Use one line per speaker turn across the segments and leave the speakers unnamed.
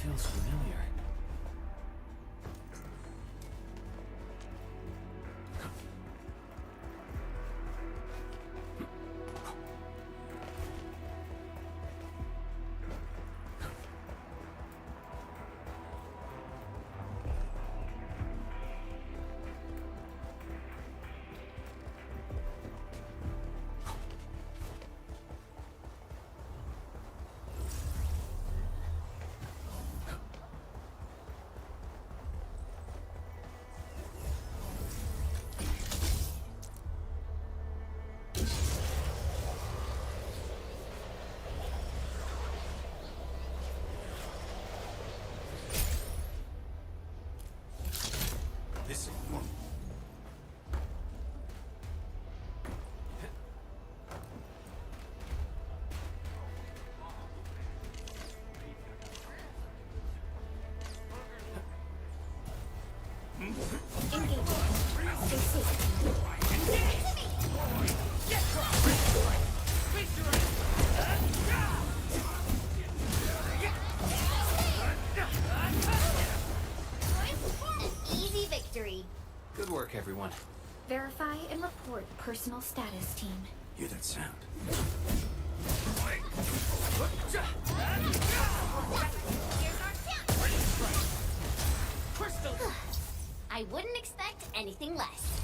feels familiar. This
Easy victory.
Good work, everyone.
Verify and report personal status, team.
Hear that sound?
I wouldn't expect anything less.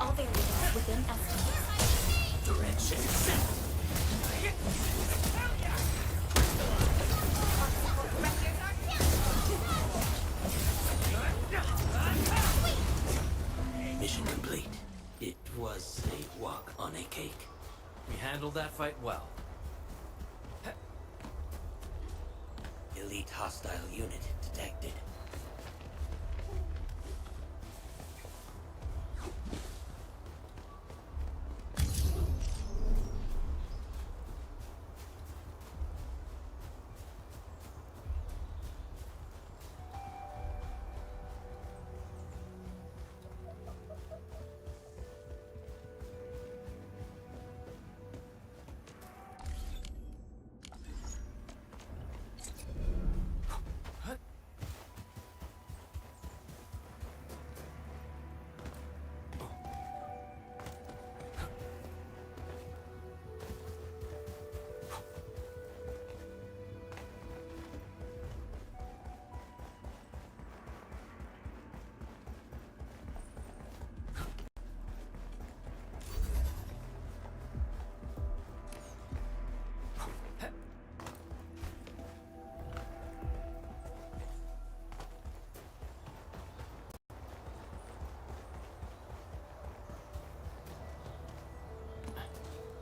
All variables within estimate.
Direction. Mission complete. It was a walk on a cake. We handled that fight well. Elite hostile unit detected.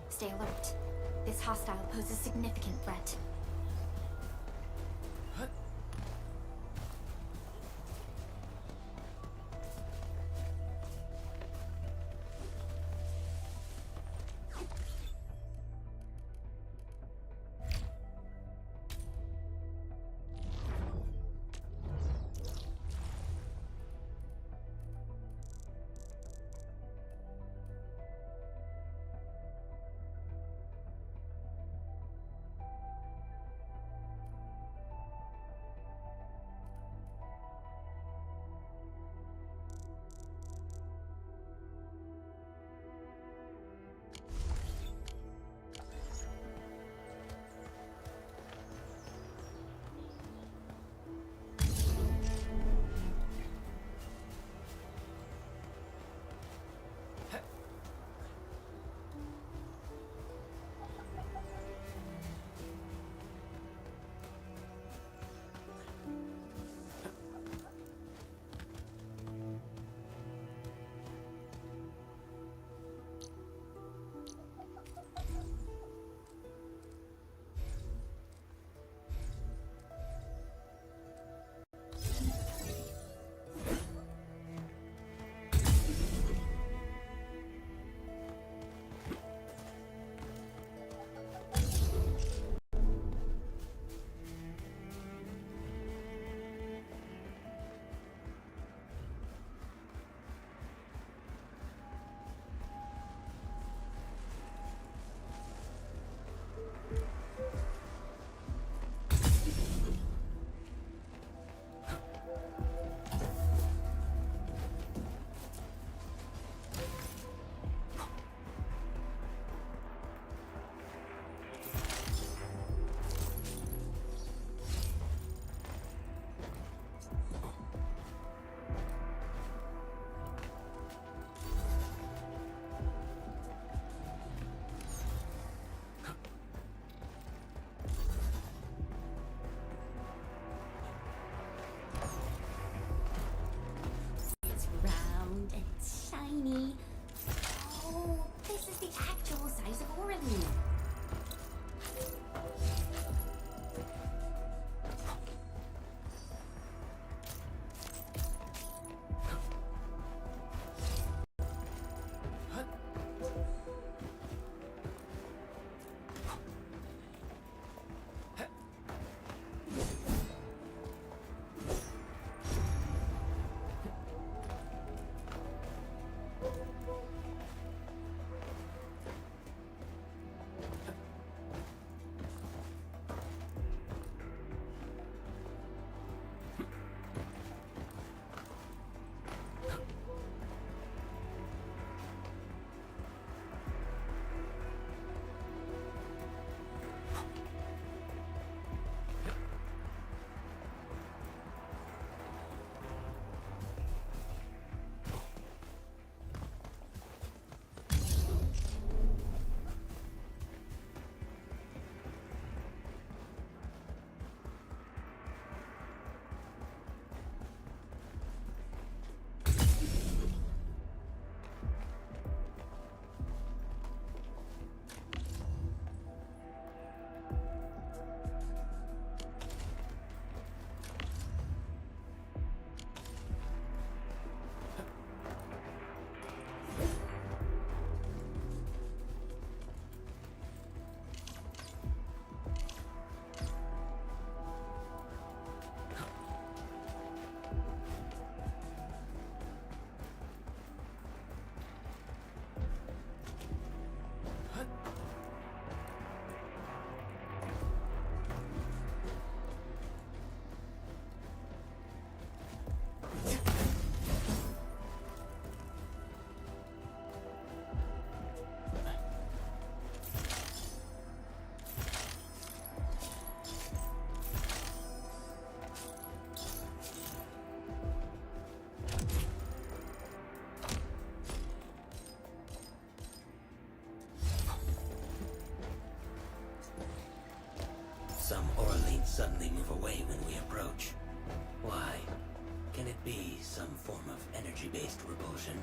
Stay alert. This hostile poses significant threat.
some Orleans suddenly move away when we approach. Why? Can it be some form of energy-based repulsion?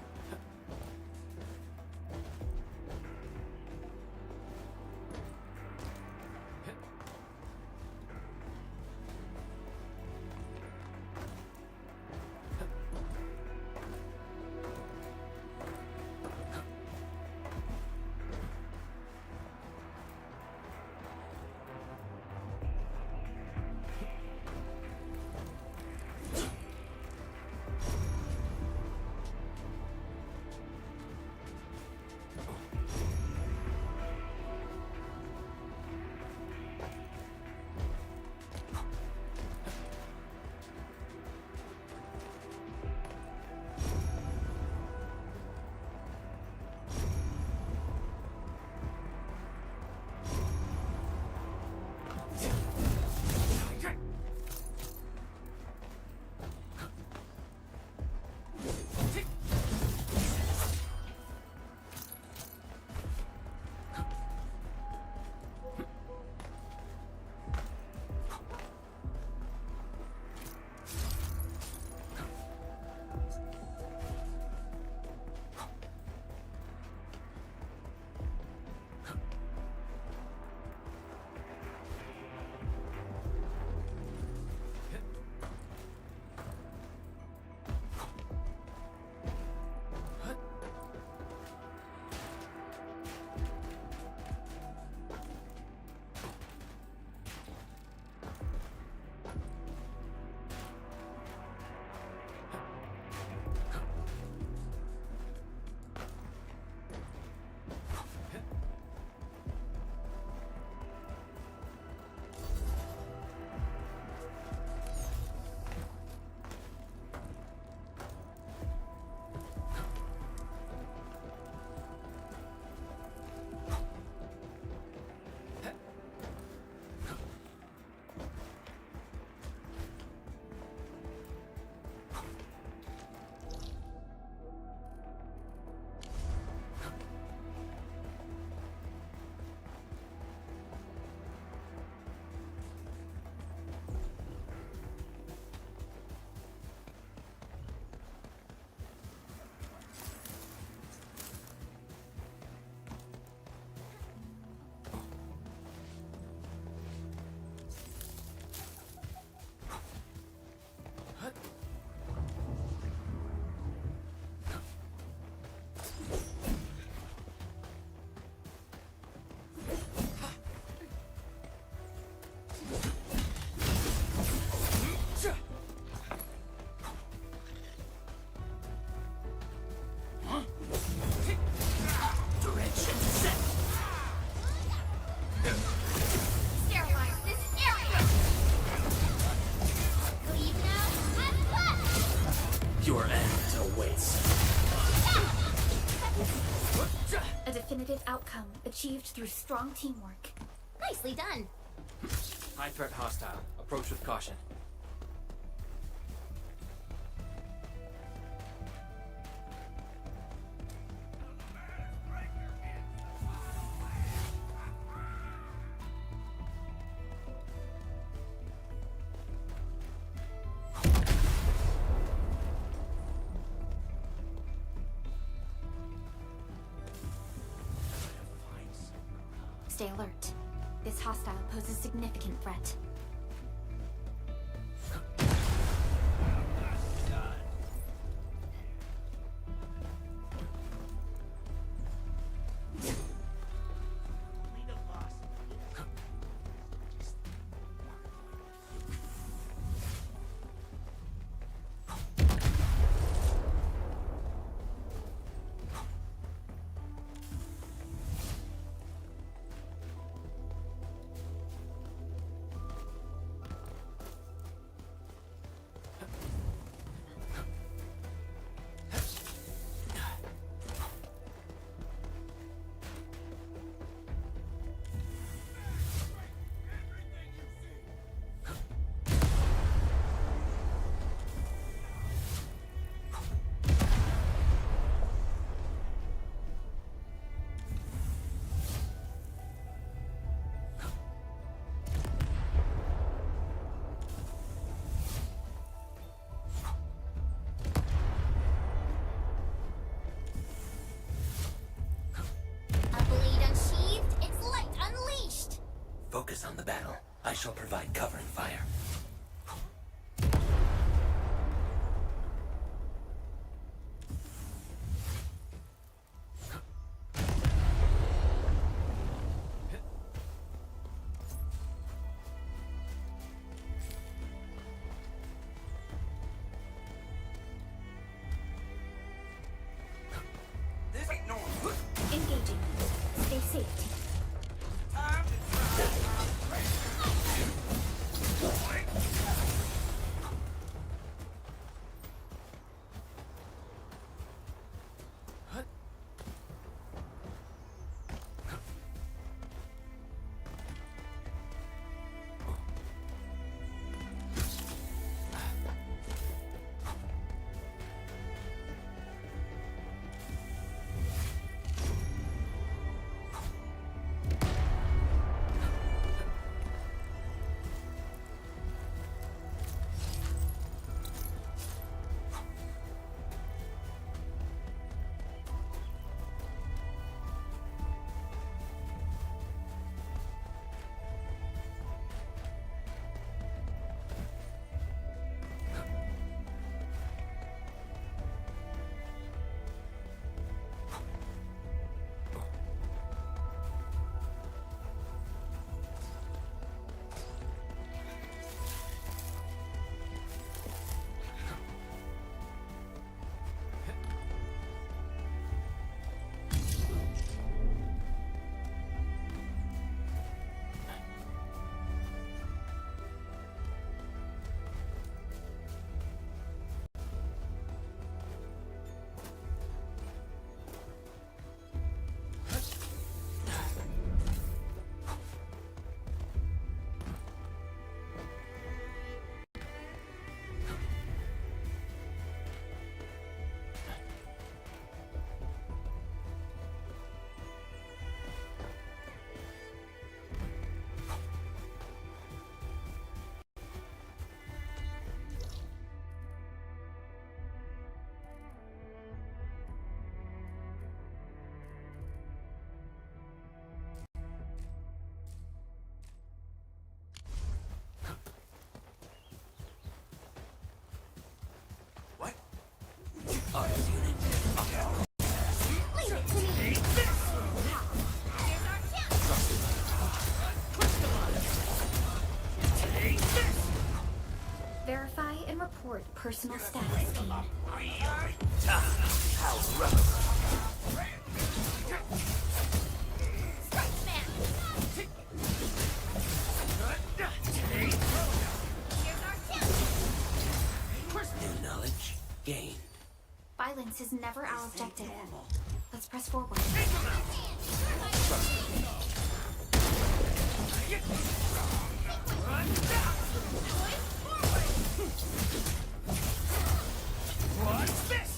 Your end awaits.
A definitive outcome achieved through strong teamwork.
Nicely done.
High threat hostile. Approach with caution.
Stay alert. This hostile poses significant threat.
I shall provide covering fire.
This ain't normal.
Engaging. Stay safe, team.
Time to
Arms unit.
Leave it to me! Verify and report personal status, team.
New knowledge gained.
Violence is never our objective. Let's press forward.
What's this?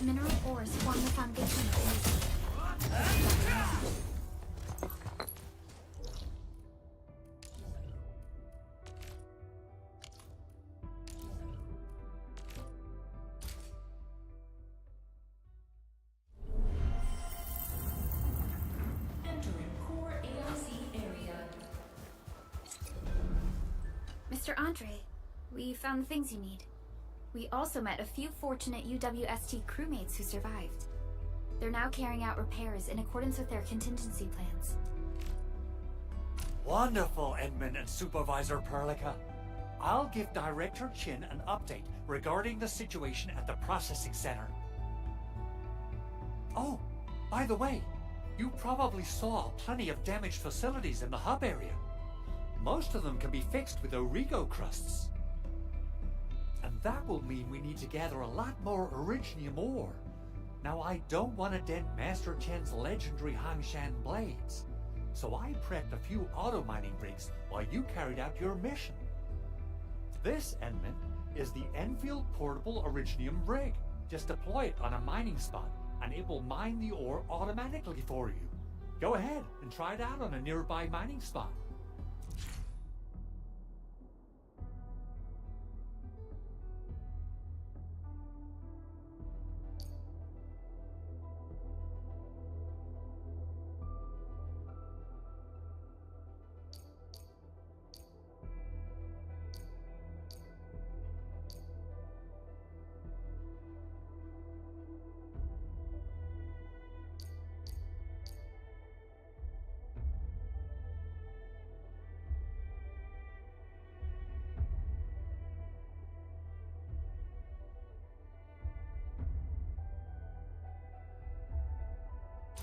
Mineral ores form the foundation of these.
Entering core AIC area.
Mr. Andre, we found the things you need. We also met a few fortunate UWST crewmates who survived. They're now carrying out repairs in accordance with their contingency plans.
Wonderful, Edmund and Supervisor Perlica. I'll give Director Chin an update regarding the situation at the processing center. Oh, by the way, you probably saw plenty of damaged facilities in the hub area. Most of them can be fixed with Origo crusts. And that will mean we need to gather a lot more Originium ore. Now, I don't want to dent Master Chen's legendary Hangshan blades, so I prepped a few auto mining rigs while you carried out your mission. This, Edmund, is the Enfield Portable Originium rig. Just deploy it on a mining spot, and it will mine the ore automatically for you. Go ahead and try it out on a nearby mining spot.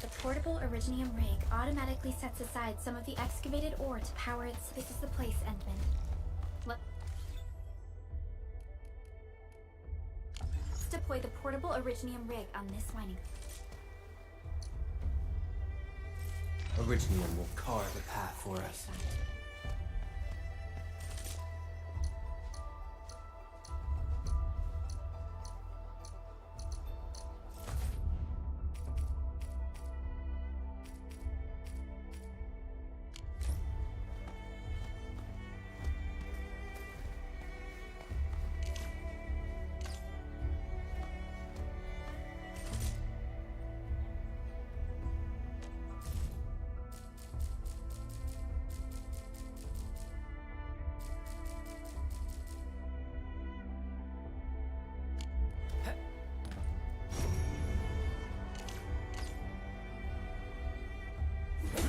The portable Originium rig automatically sets aside some of the excavated ore to power its... This is the place, Endman. Let's deploy the portable Originium rig on this mining...
Originium will carve a path for us.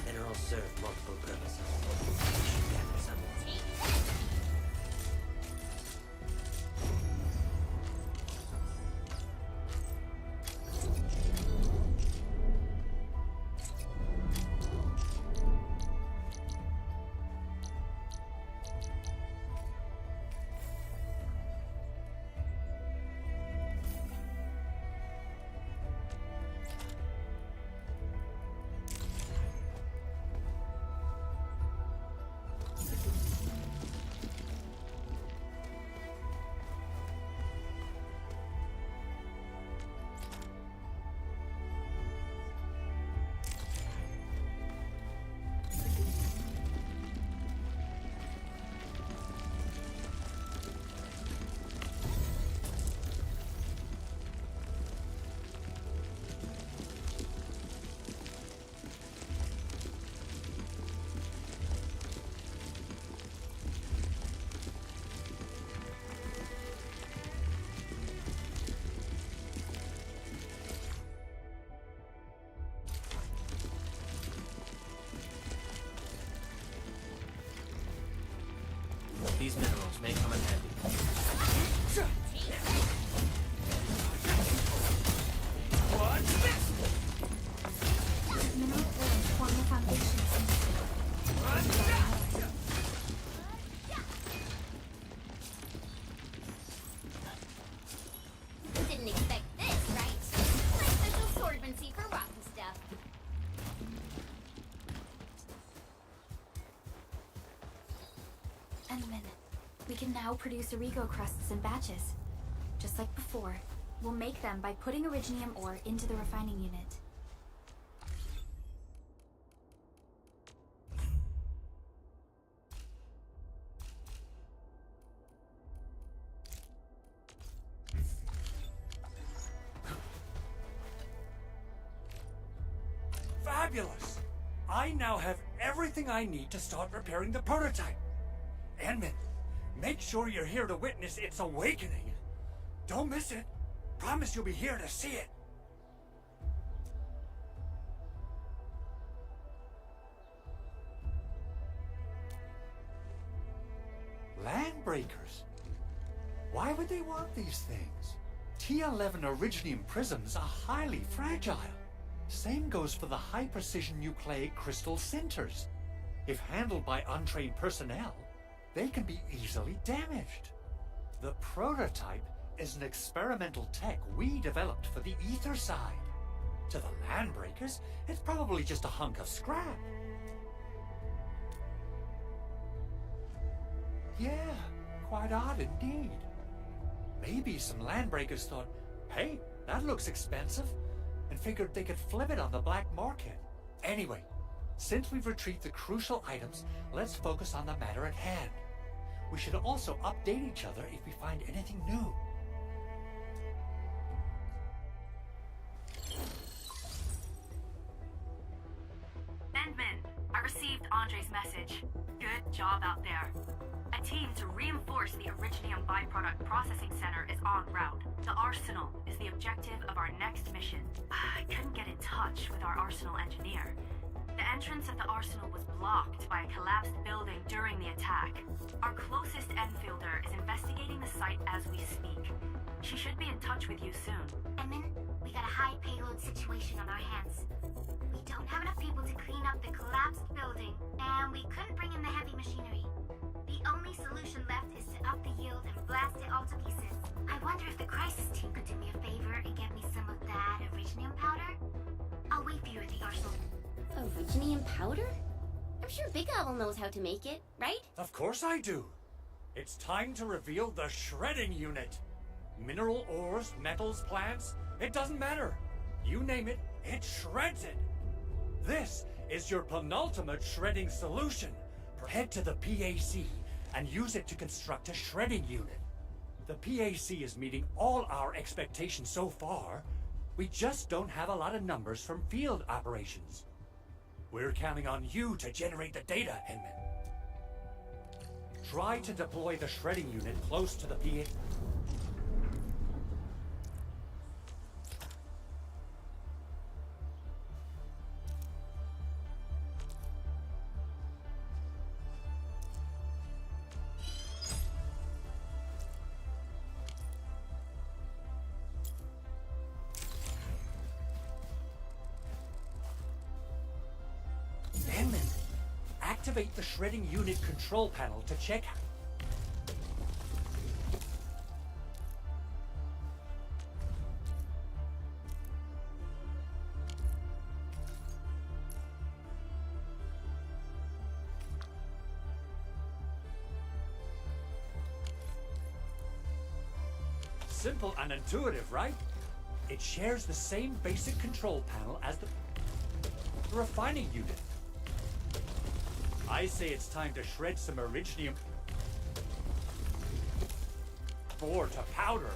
Minerals serve multiple purposes. We should gather some.
These minerals may come in handy.
What's this?
Mineral ores form the foundation of these.
What's this?
Didn't expect this, right? My special sorbency for rotten stuff.
Endman, we can now produce Origo crusts in batches. Just like before, We'll make them by putting Originium ore into the refining unit.
Fabulous! I now have everything I need to start repairing the prototype. Enman, make sure you're here to witness its awakening. Don't miss it. Promise you'll be here to see it. Landbreakers? Why would they want these things? T11 Originium prisms are highly fragile. Same goes for the high-precision nucleic crystal centers. If handled by untrained personnel, they can be easily damaged. The prototype is an experimental tech we developed for the ether side. To the Landbreakers, it's probably just a hunk of scrap. Yeah, quite odd indeed. Maybe some Landbreakers thought, hey, that looks expensive, and figured they could flip it on the black market. Anyway, since we've retrieved the crucial items, let's focus on the matter at hand. We should also update each other if we find anything new.
Endman, I received Andre's message. Good job out there. A team to reinforce the Originium byproduct processing center is en route. The Arsenal is the objective of our next mission. I couldn't get in touch with our Arsenal engineer. The entrance of the Arsenal was blocked by a collapsed building during the attack. Our closest Enfielder is investigating the site as we speak. She should be in touch with you soon.
Edmund, we got a high payload situation on our hands. We don't have enough people to clean up the collapsed building, and we couldn't bring in the heavy machinery. The only solution left is to up the yield and blast it all to pieces. I wonder if the crisis team could do me a favor and get me some of that Originium powder? I'll wait for you at the arsenal.
Originium powder? I'm sure Big Owl knows how to make it, right?
Of course I do. It's time to reveal the shredding unit. Mineral ores, metals, plants, it doesn't matter. You name it, it shreds it. This is your penultimate shredding solution. Head to the PAC and use it to construct a shredding unit. The PAC is meeting all our expectations so far. We just don't have a lot of numbers from field operations. We're counting on you to generate the data, Enman. Try to deploy the shredding unit close to the PAC. Activate the shredding unit control panel to check. Simple and intuitive, right? It shares the same basic control panel as the refining unit. I say it's time to shred some Originium ore to powder.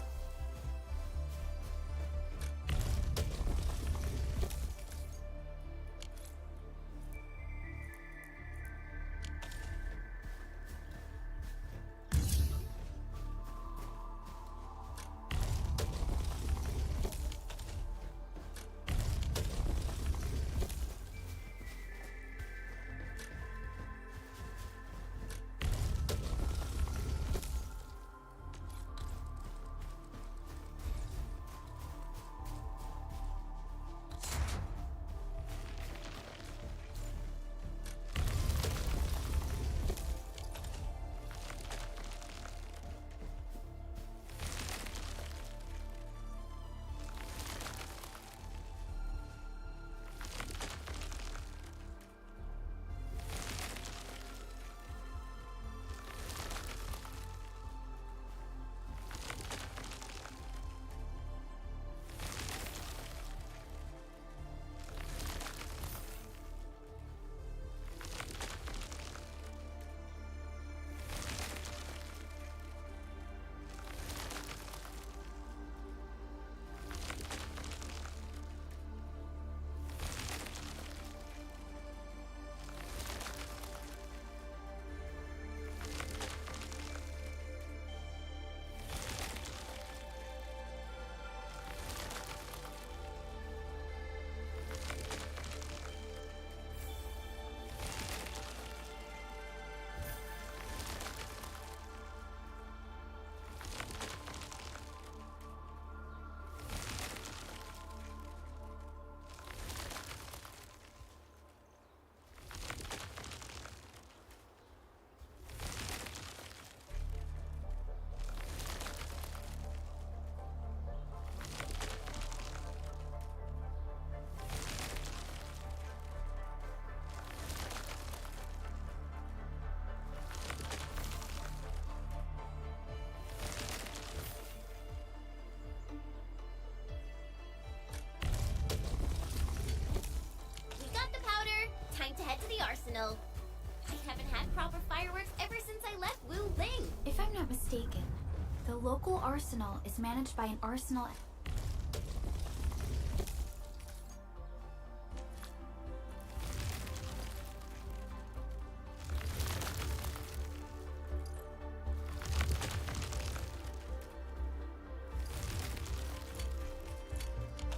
though. I haven't had proper fireworks ever since I left Wu Ling.
If I'm not mistaken, the local arsenal is managed by an arsenal.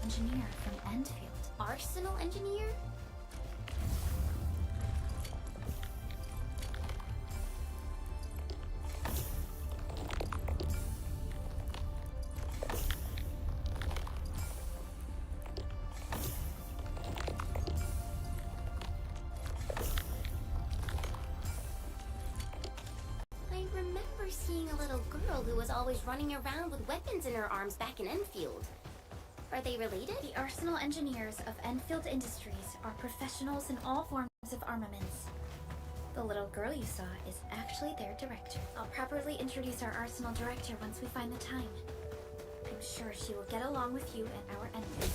Engineer from Enfield.
Arsenal engineer? I remember seeing a little girl who was always running around with weapons in her arms back in Enfield. Are they related?
The arsenal engineers of Enfield Industries are professionals in all forms of armaments. The little girl you saw is actually their director. I'll properly introduce our arsenal director once we find the time. I'm sure she will get along with you and our Enfield.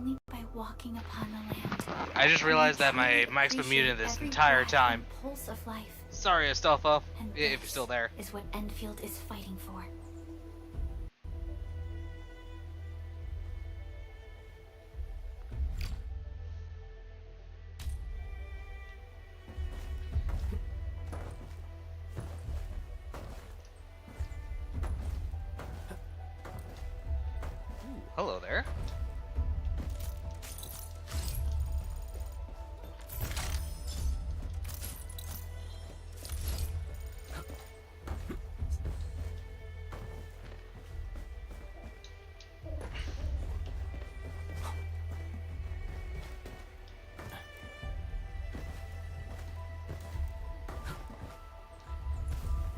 only by walking upon the land.
I just realized that my
Truly
mic's been muted this
appreciate
entire
every breath
time.
and pulse of life.
Sorry, Astolfo,
And
if you're
this
still there.
is what Enfield is fighting for.
Hello there.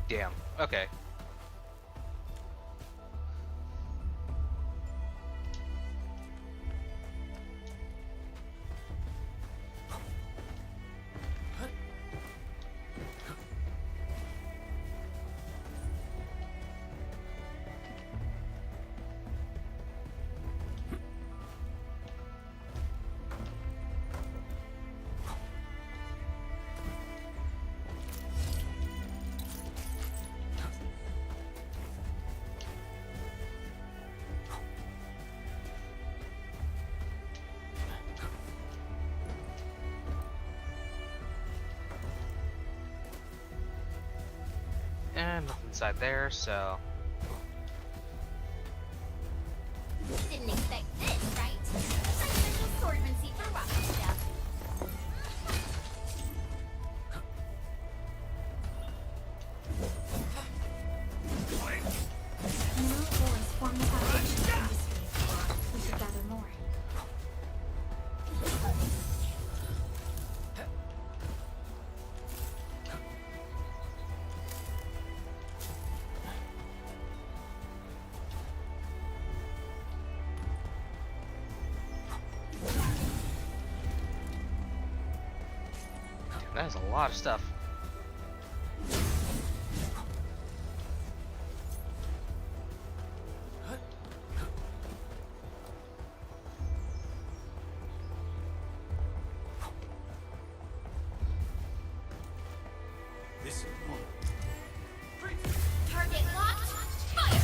Damn. Okay. And nothing inside there, so...
Didn't expect this, right? A special swordsmancy for rocky stuff.
Mineral ores form the foundation of industry. We should gather more.
That is a lot of stuff.
This is one.
Target locked. Fire!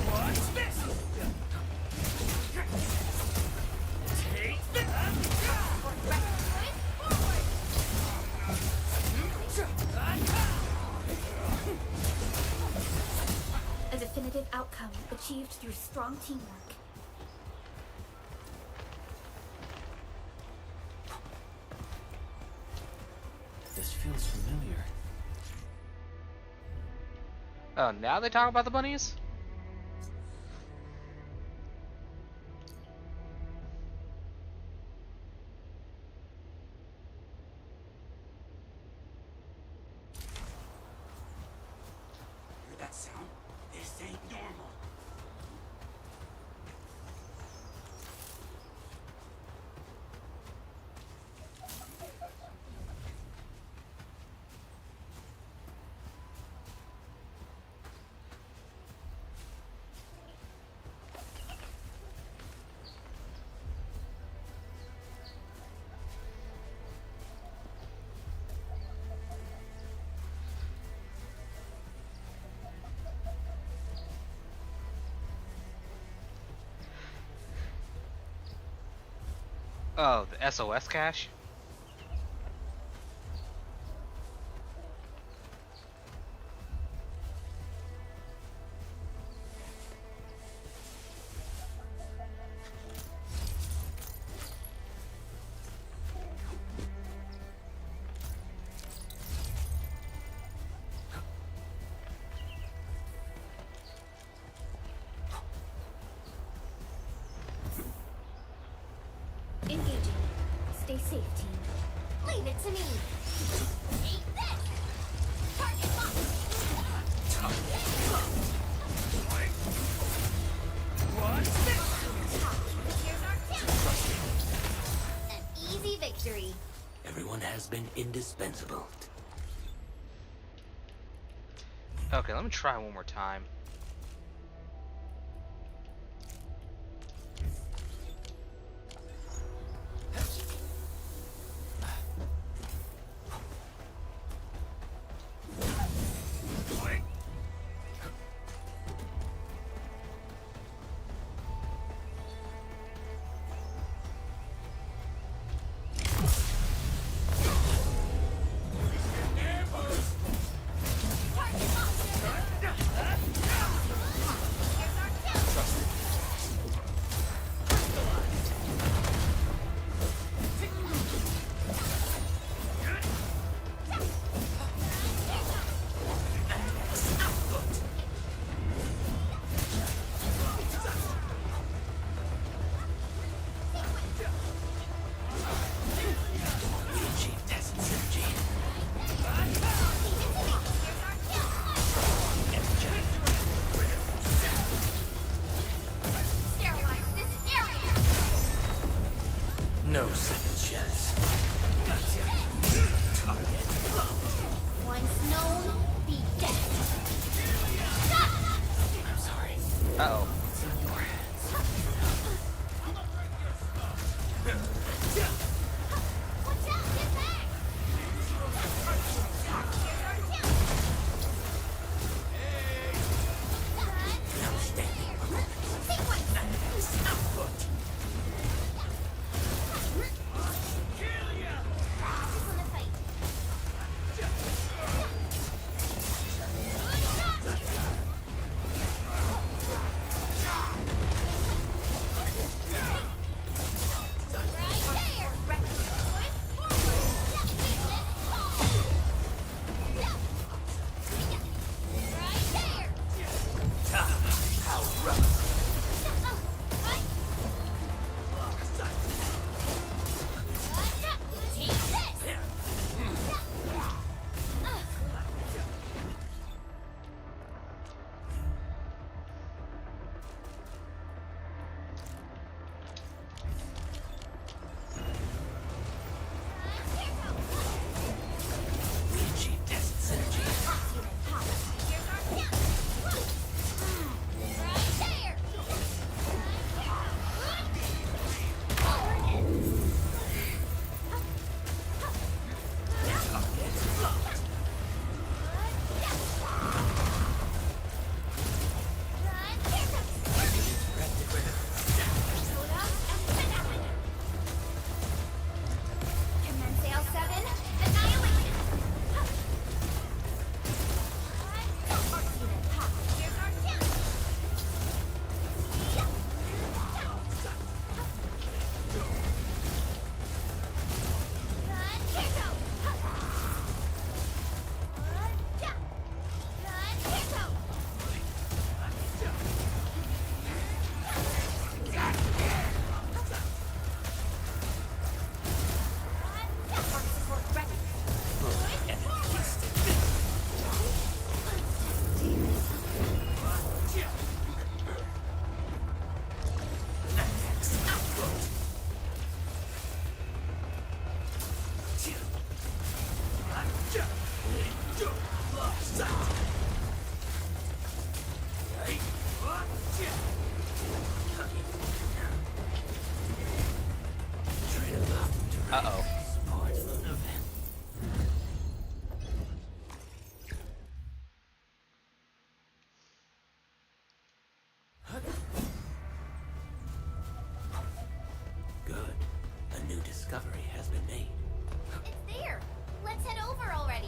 What's this? Take this!
A definitive outcome achieved through strong teamwork.
This feels familiar.
Oh, now they talk about the bunnies?
Hear that sound? This ain't normal.
Oh, the SOS cache?
Engaging. Stay safe, team.
Leave it to me. Take this. Target locked.
What's this?
Here's our chance. An easy victory.
Everyone has been indispensable.
Okay, let me try one more time.
No second chance.
Once known, be dead.
I'm sorry.
Uh-oh.
It's in your hands.
Watch out, get back!
Outstanding performance. We achieved test synergy.
Commence AL7, annihilation! Here's our chance!
Uh-oh.
Part of an event. Good. A new discovery has been made.
It's there! Let's head over already!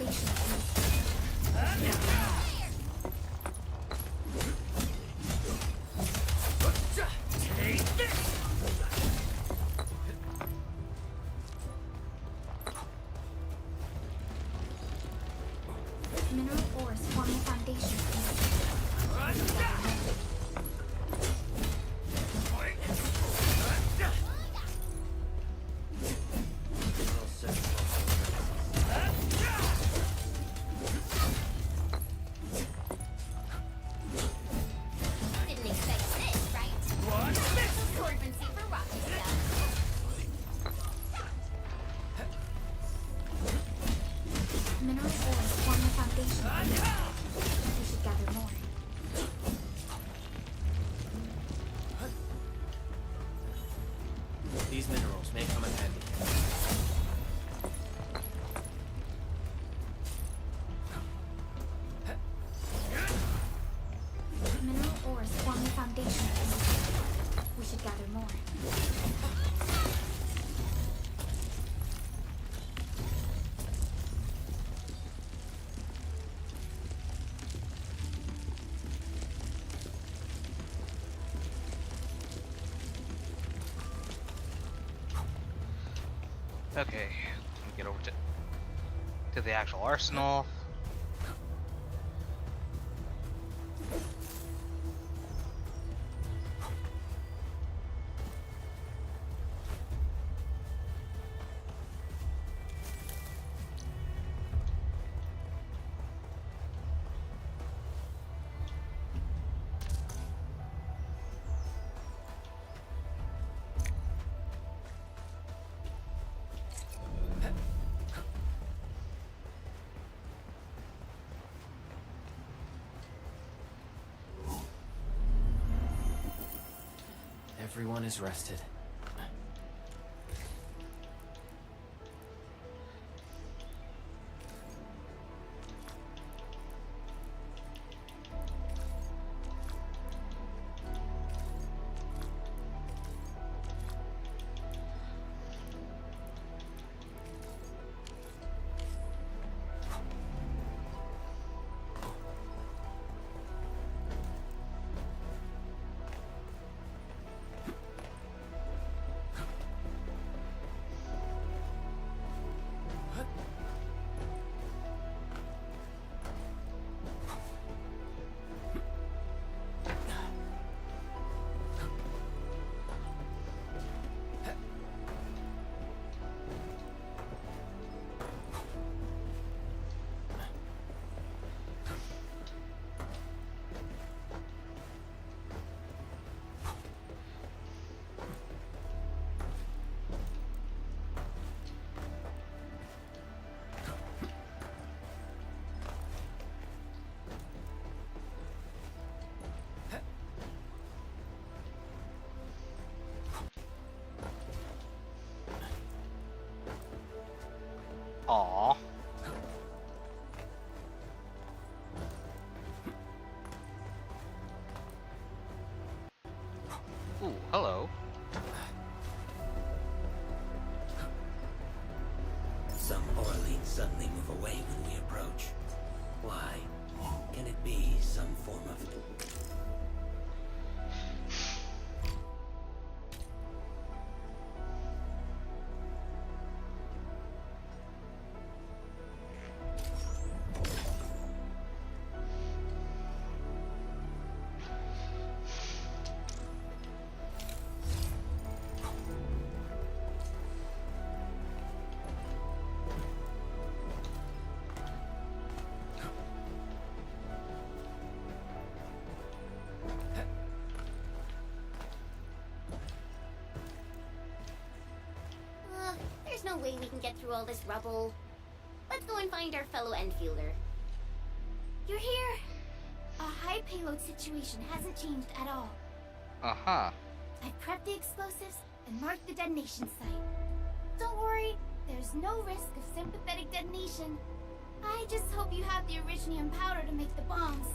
foundation piece.
Take this!
Mineral ores form the foundation piece.
Didn't expect this, right?
What's this?
Absorbency for rocky stuff.
Mineral ores form the foundation piece. We should gather more.
These minerals may come in handy.
Mineral ores form the foundation piece. We should gather more.
Okay, let me get over to the actual arsenal.
Everyone is rested.
Aww. Ooh, hello.
Some Orleans suddenly move away when we approach. Why? Can it be some form of...
There's no way we can get through all this rubble. Let's go and find our fellow Enfielder.
You're here! A high payload situation hasn't changed at all.
Uh-huh.
I prepped the explosives and marked the detonation site. Don't worry, there's no risk of sympathetic detonation. I just hope you have the Originium powder to make the bombs.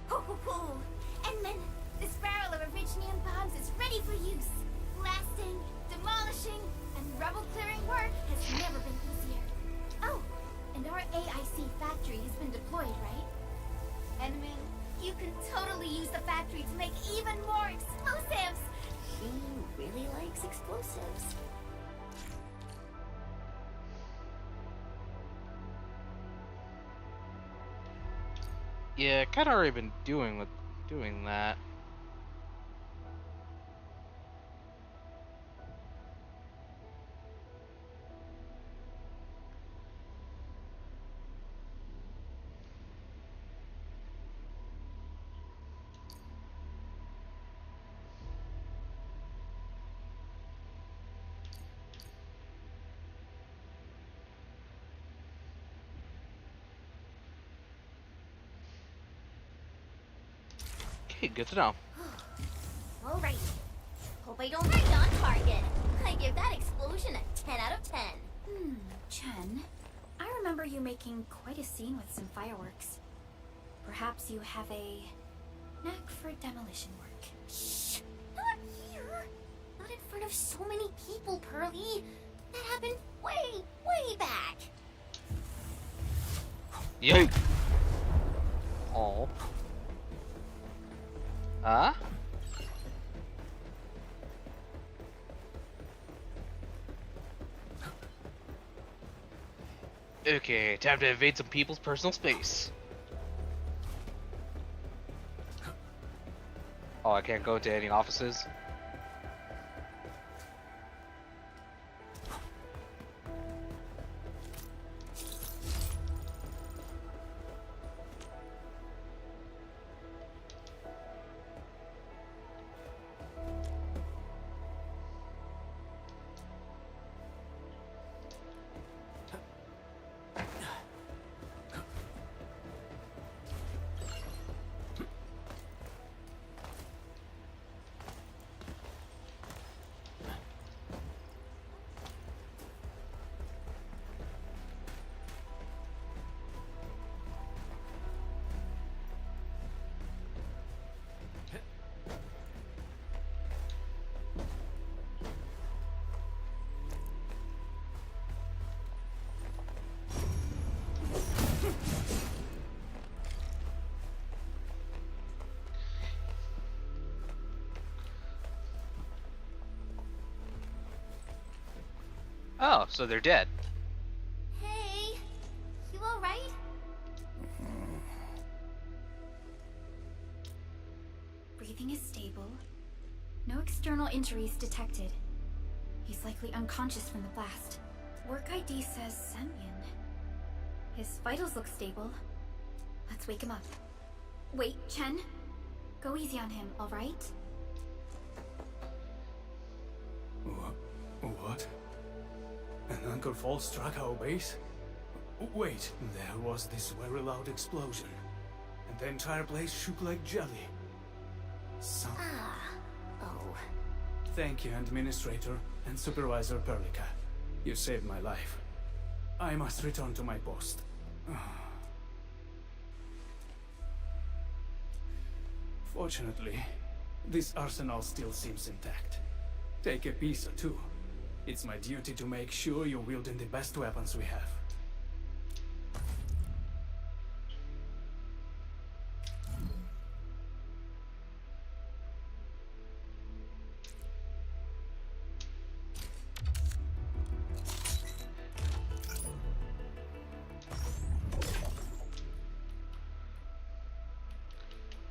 Ho ho ho! And then this barrel of Originium bombs is ready for use. Blasting, demolishing,
And rebel clearing work has never been easier. Oh, and our AIC factory has been deployed, right? Edmund, you can totally use the factory to make even more explosives!
She really likes explosives.
Yeah, kind of already been doing that. Okay, good to know.
Alright. Hope I don't hit on target. I give that explosion a 10 out of 10.
Chen, I remember you making quite a scene with some fireworks. Perhaps you have a knack for demolition work.
Shh! Not here! Not in front of so many people, Pearly. That happened way, way back.
Yay! Oh. Huh? Okay, time to invade some people's personal space. Oh, I can't go to any offices? Oh, so they're dead.
Hey, you alright?
Breathing is stable. No external injuries detected. He's likely unconscious from the blast. Work ID says Semyon. His vitals look stable. Let's wake him up. Wait, Chen. Go easy on him, alright?
What? An Uncle Fall struck our base? Wait, there was this very loud explosion. And the entire place shook like jelly.
Oh.
Thank you, Administrator and Supervisor Perlica. You saved my life. I must return to my post. Fortunately, this arsenal still seems intact. Take a piece or two. It's my duty to make sure you're wielding the best weapons we have.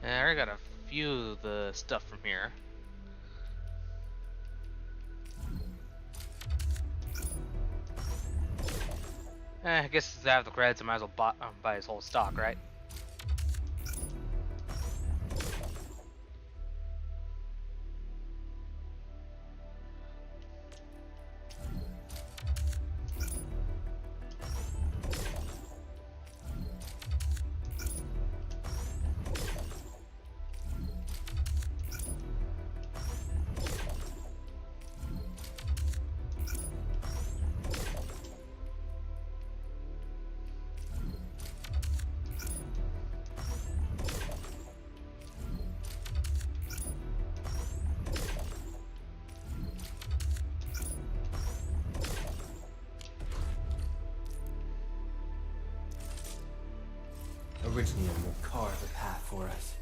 I already got a few of the stuff from here. I guess since I have the credits, I might as well buy his whole stock, right?
Originium will carve a path for us.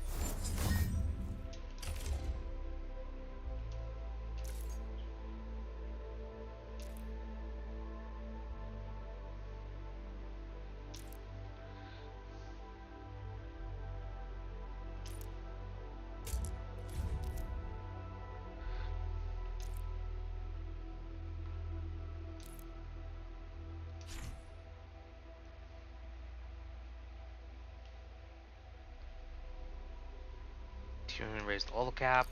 Raise the level cap.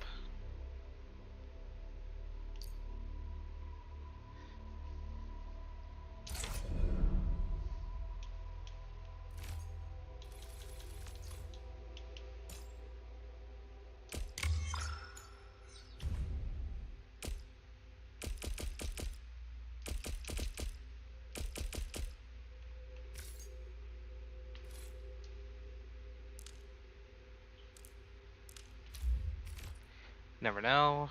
Never know.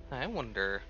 I wonder.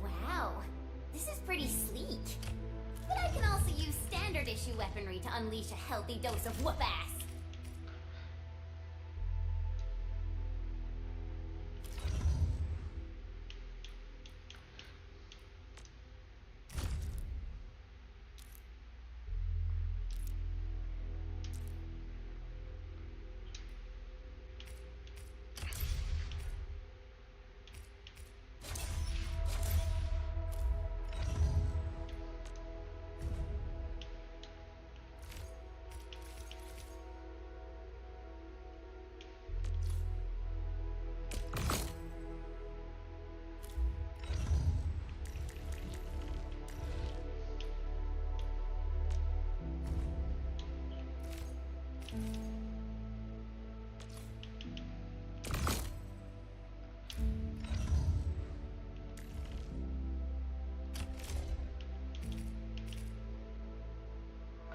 Wow, this is pretty sleek. But I can also use standard issue weaponry to unleash a healthy dose of whoop-ass.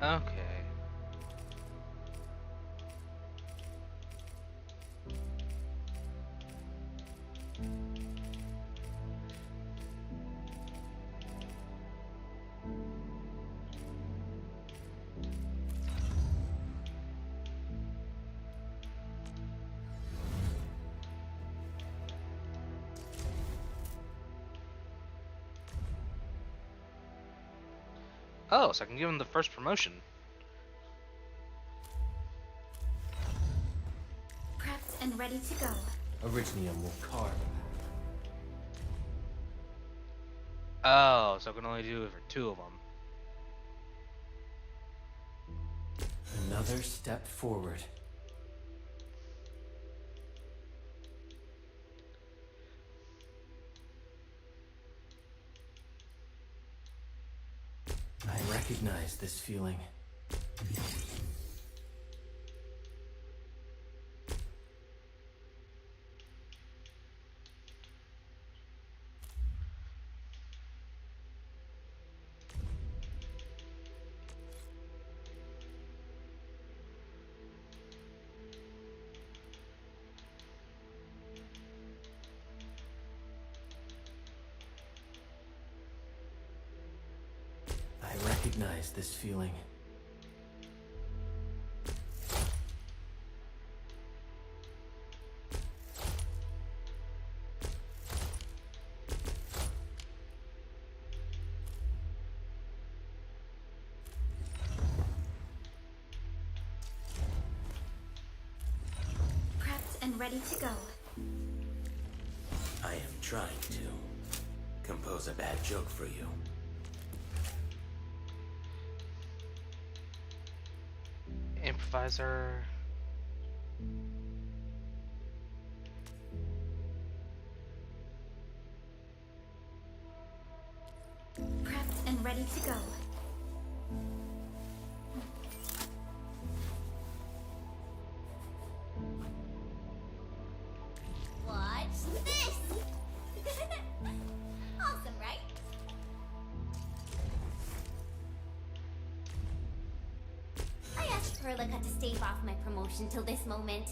Okay. Oh, so I can give him the first promotion.
Prepped and ready to go.
Originium will carve.
Oh, so I can only do it for 2 of them.
Another step forward. I recognize this feeling. I recognize this feeling.
Prepped and ready to go.
I am trying to compose a bad joke for you.
Improviser.
Prepped and ready to go.
Watch this! Awesome, right? I asked Perlica to stave off my promotion till this moment.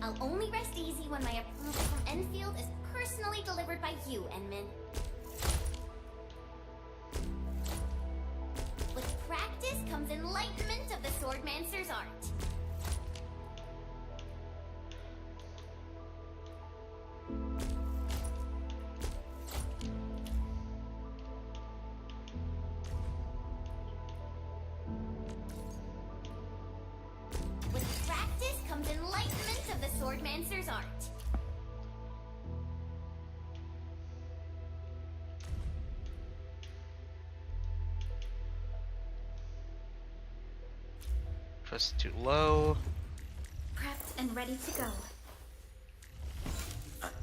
I'll only rest easy when my approval from Enfield is personally delivered by you, Enman. With practice comes enlightenment of the Swordmancer's art. With practice comes enlightenment of the Swordmancer's art.
Press too low.
Prepped and ready to go.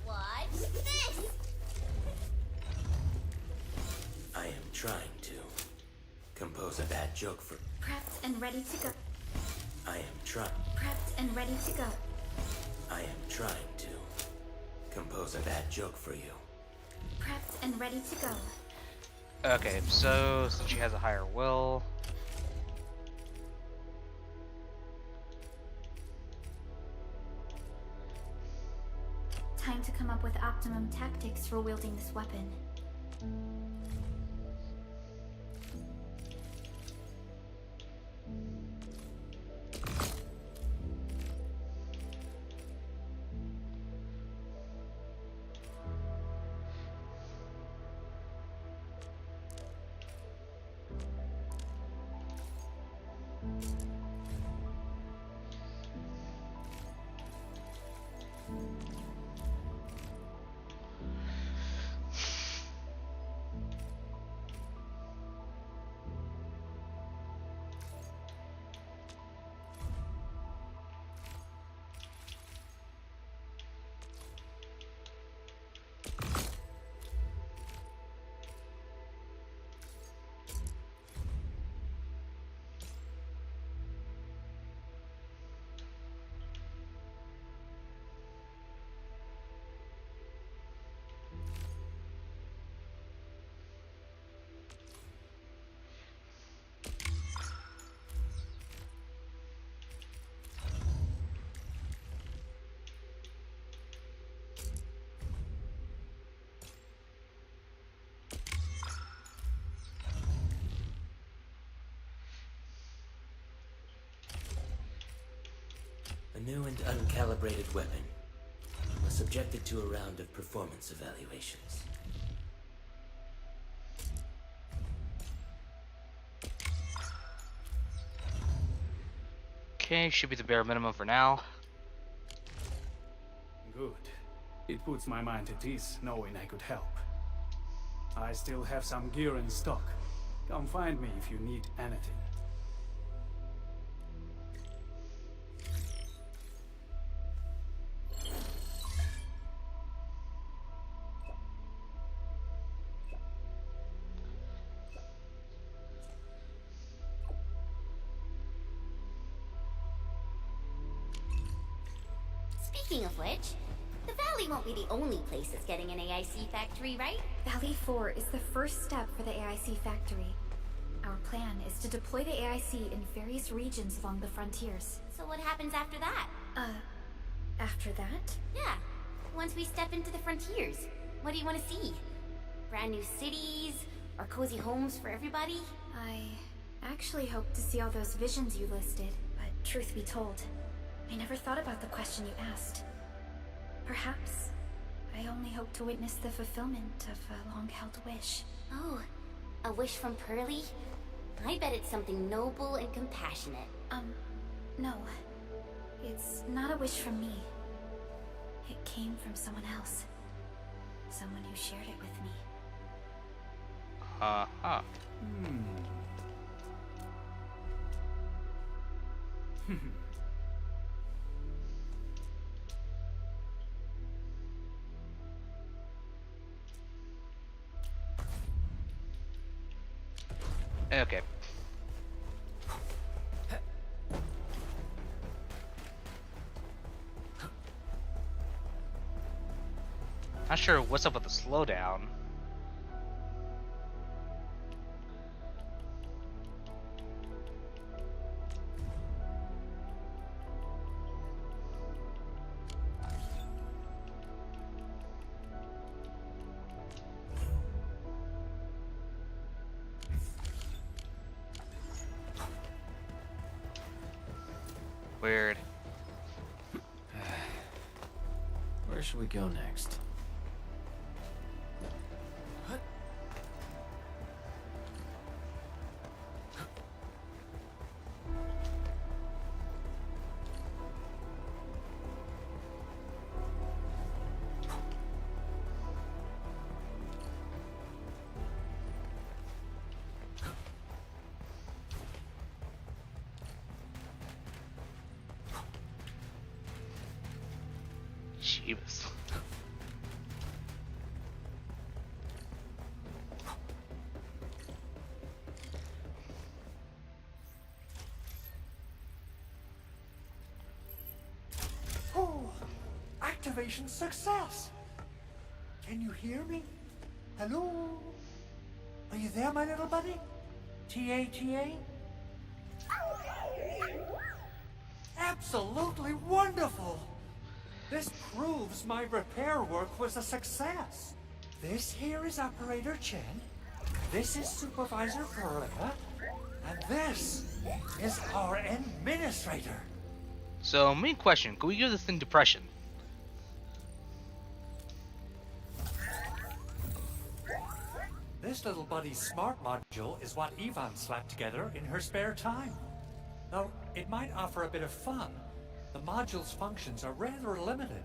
Watch this!
I am trying to compose a bad joke for...
Prepped and ready to go.
I am trying...
Prepped and ready to go.
I am trying to compose a bad joke for you.
Prepped and ready to go.
Okay, so since she has a higher will,
Time to come up with optimum tactics for wielding this weapon.
A new and uncalibrated weapon was subjected to a round of performance evaluations.
okay, should be the bare minimum for now.
Good. It puts my mind at ease knowing I could help. I still have some gear in stock. Come find me if you need anything.
Speaking of which, the Valley won't be the only place that's getting an AIC factory, right?
Valley 4 is the first step for the AIC factory. Our plan is to deploy the AIC in various regions along the frontiers.
So what happens after that?
After that?
Yeah, once we step into the frontiers, what do you want to see? Brand new cities? Or cozy homes for everybody?
I actually hoped to see all those visions you listed, but truth be told, I never thought about the question you asked. Perhaps I only hope to witness the fulfillment of a long-held wish.
Oh, a wish from Pearly? I bet it's something noble and compassionate.
No. It's not a wish from me. It came from someone else. Someone who shared it with me.
Okay. Not sure what's up with the slowdown. Weird.
Where should we go next?
Jeebus.
Oh, activation success! Can you hear me? Hello? Are you there, my little buddy? T-A-T-A? Absolutely wonderful! This proves my repair work was a success. This here is Operator Chen, this is Supervisor Perlica, and this is our Administrator.
So, main question, can we give this thing depression?
This little buddy's smart module is what Yvonne slapped together in her spare time. Though it might offer a bit of fun, the module's functions are rather limited.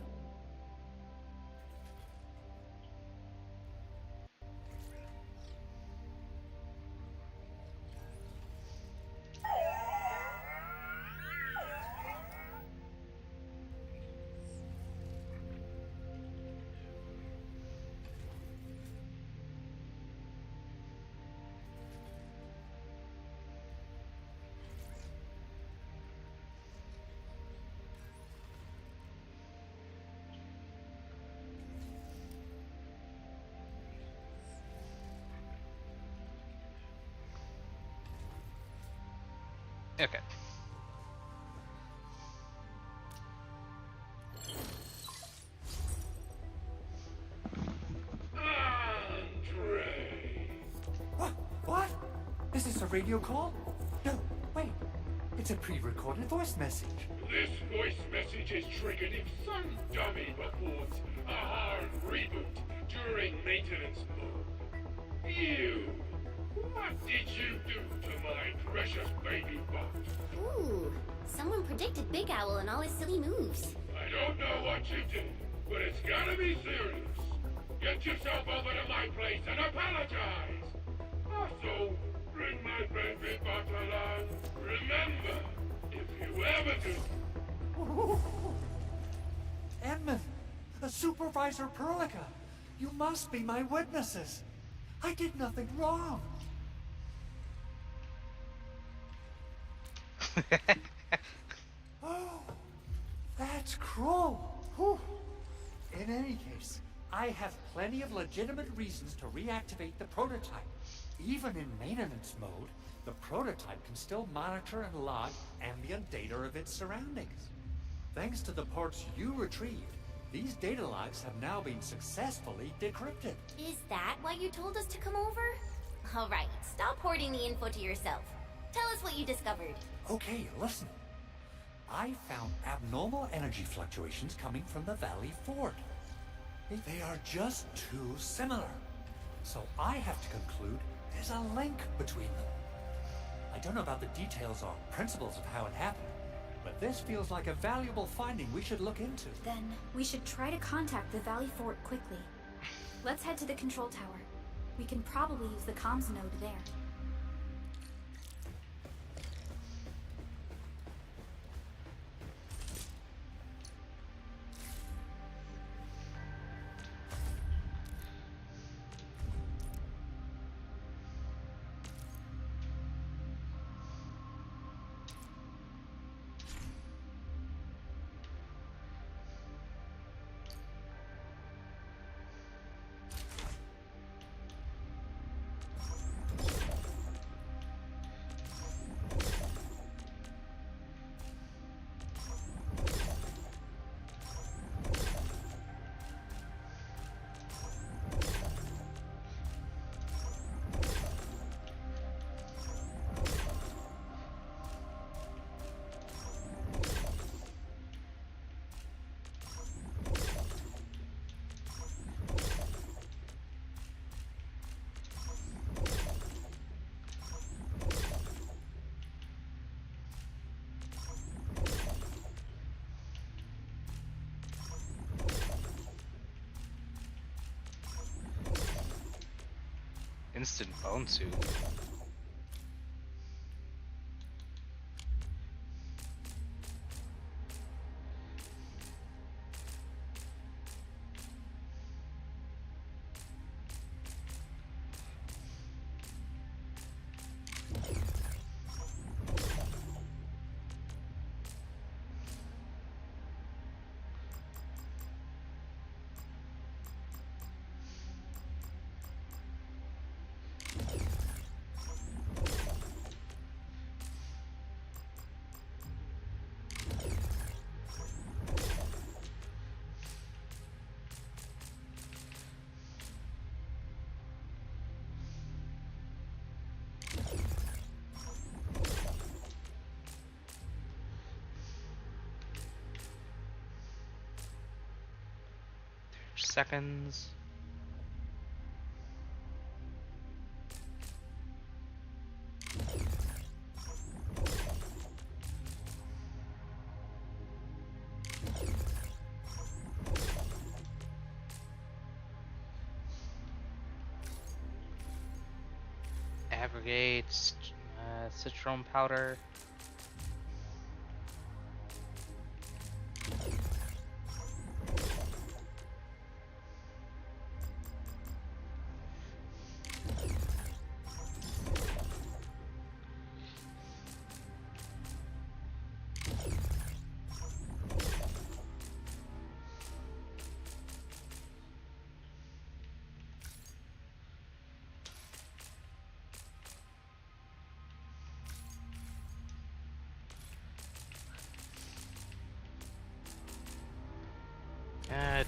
Okay.
What? Is this a radio call? No, wait. It's a pre-recorded voice message.
This voice message is triggered if some dummy reports a hard reboot during maintenance mode. You! What did you do to my precious baby bot?
Ooh, someone predicted Big Owl and all his silly moves.
I don't know what you did, but it's gotta be serious. Get yourself over to my place and apologize. Also, bring my baby bot along. Remember, if you ever do...
Edmund, Supervisor Perlica, you must be my witnesses. I did nothing wrong. Oh, that's cruel. Whew. In any case, I have plenty of legitimate reasons to reactivate the prototype. Even in maintenance mode, the prototype can still monitor and log ambient data of its surroundings. Thanks to the parts you retrieved, these data logs have now been successfully decrypted.
Is that why you told us to come over? Alright, stop hoarding the info to yourself. Tell us what you discovered.
Okay, listen. I found abnormal energy fluctuations coming from the Valley Fort. They are just too similar. So I have to conclude there's a link between them. I don't know about the details or principles of how it happened, but this feels like a valuable finding we should look into.
Then we should try to contact the Valley Fort quickly. Let's head to the control tower. We can probably use the comms node there.
Instant bone soup. Seconds. Abrogate, citron powder.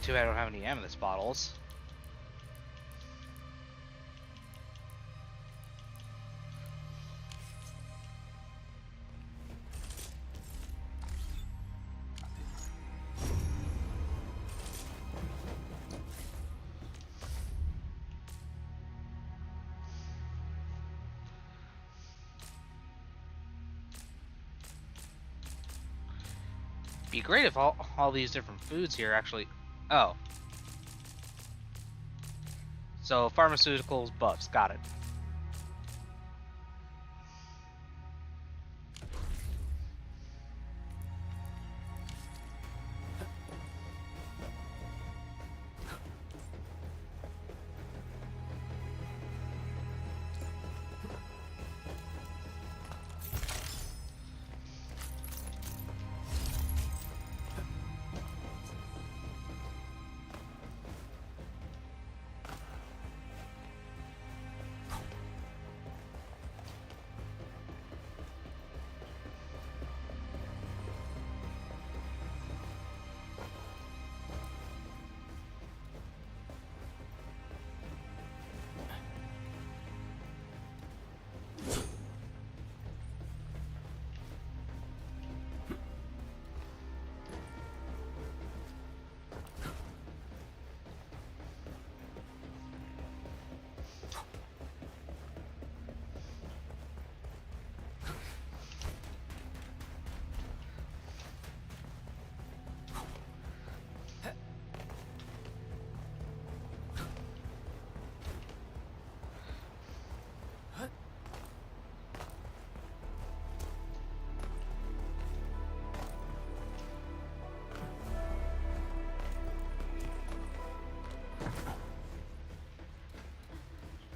Too bad I don't have any amethyst bottles. Be great if all these different foods here actually. Oh. So pharmaceuticals buffs, got it.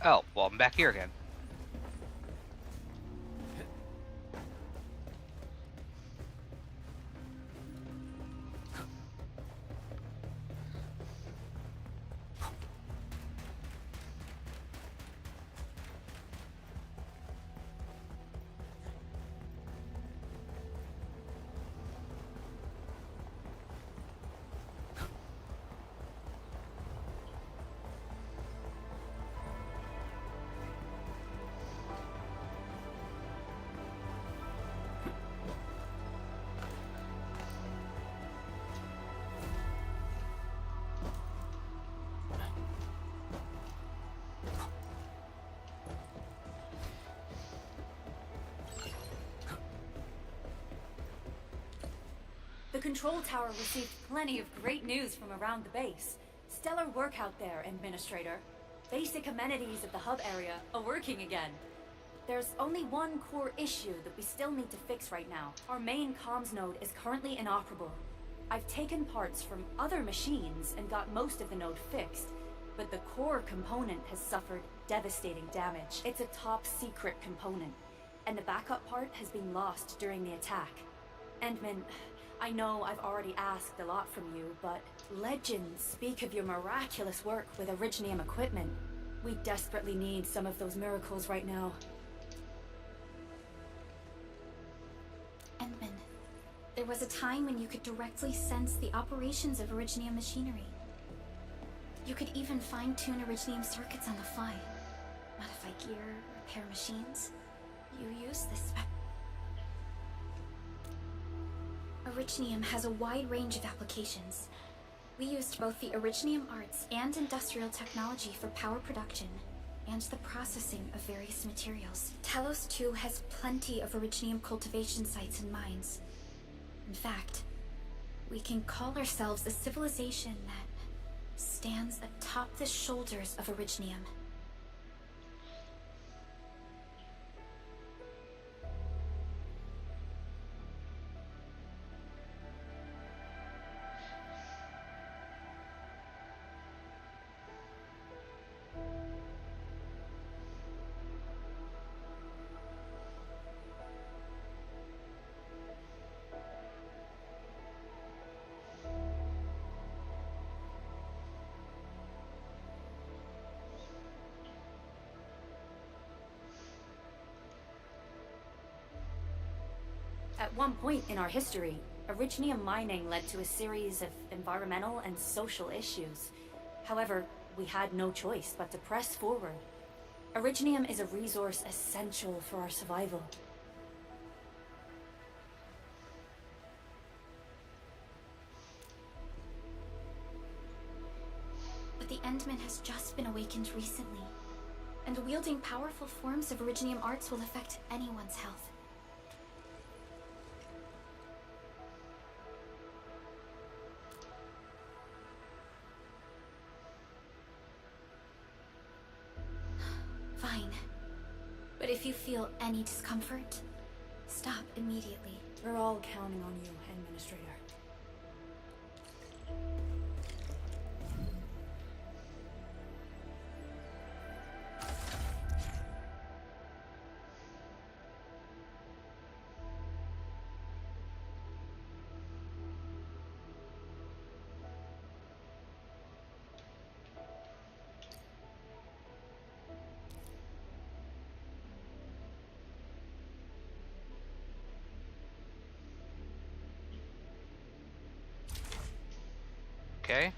Oh, well, I'm back here again.
The control tower received plenty of great news from around the base. Stellar work out there, Administrator. Basic amenities of the hub area are working again. There's only one core issue that we still need to fix right now. Our main comms node is currently inoperable. I've taken parts from other machines and got most of the node fixed, but the core component has suffered devastating damage. It's a top secret component, and the backup part has been lost during the attack. Endman, I know I've already asked a lot from you, but legends speak of your miraculous work with Originium equipment. We desperately need some of those miracles right now.
Endman, there was a time when you could directly sense the operations of Originium machinery. You could even fine-tune Originium circuits on the fly. Modify gear, repair machines. You use this Originium has a wide range of applications. We used both the Originium arts and industrial technology for power production and the processing of various materials. Telos 2 has plenty of Originium cultivation sites and mines. In fact, we can call ourselves a civilization that stands atop the shoulders of Originium.
At one point in our history, Originium mining led to a series of environmental and social issues. However, we had no choice but to press forward. Originium is a resource essential for our survival.
But the Endman has just been awakened recently, and wielding powerful forms of Originium arts will affect anyone's health. Fine. But if you feel any discomfort, stop immediately.
We're all counting on you, Administrator.
Okay.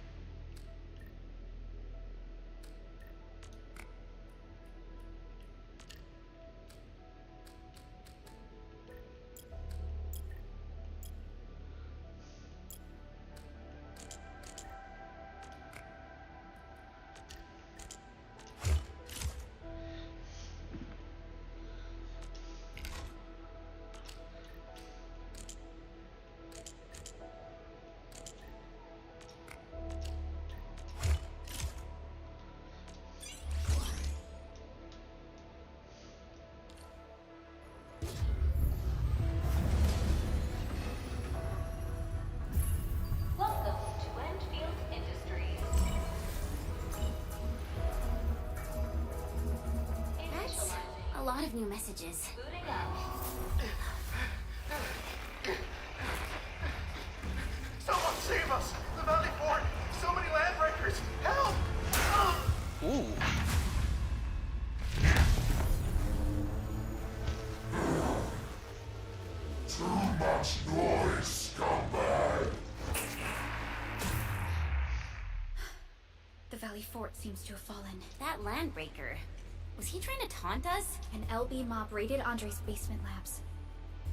lot of new messages.
Booting up.
Someone save us! The Valley Fort! So many landbreakers! Help!
Ooh.
Too much noise, scumbag!
The Valley Fort seems to have fallen.
That landbreaker. Was he trying to taunt us?
An LB mob raided Andre's basement labs.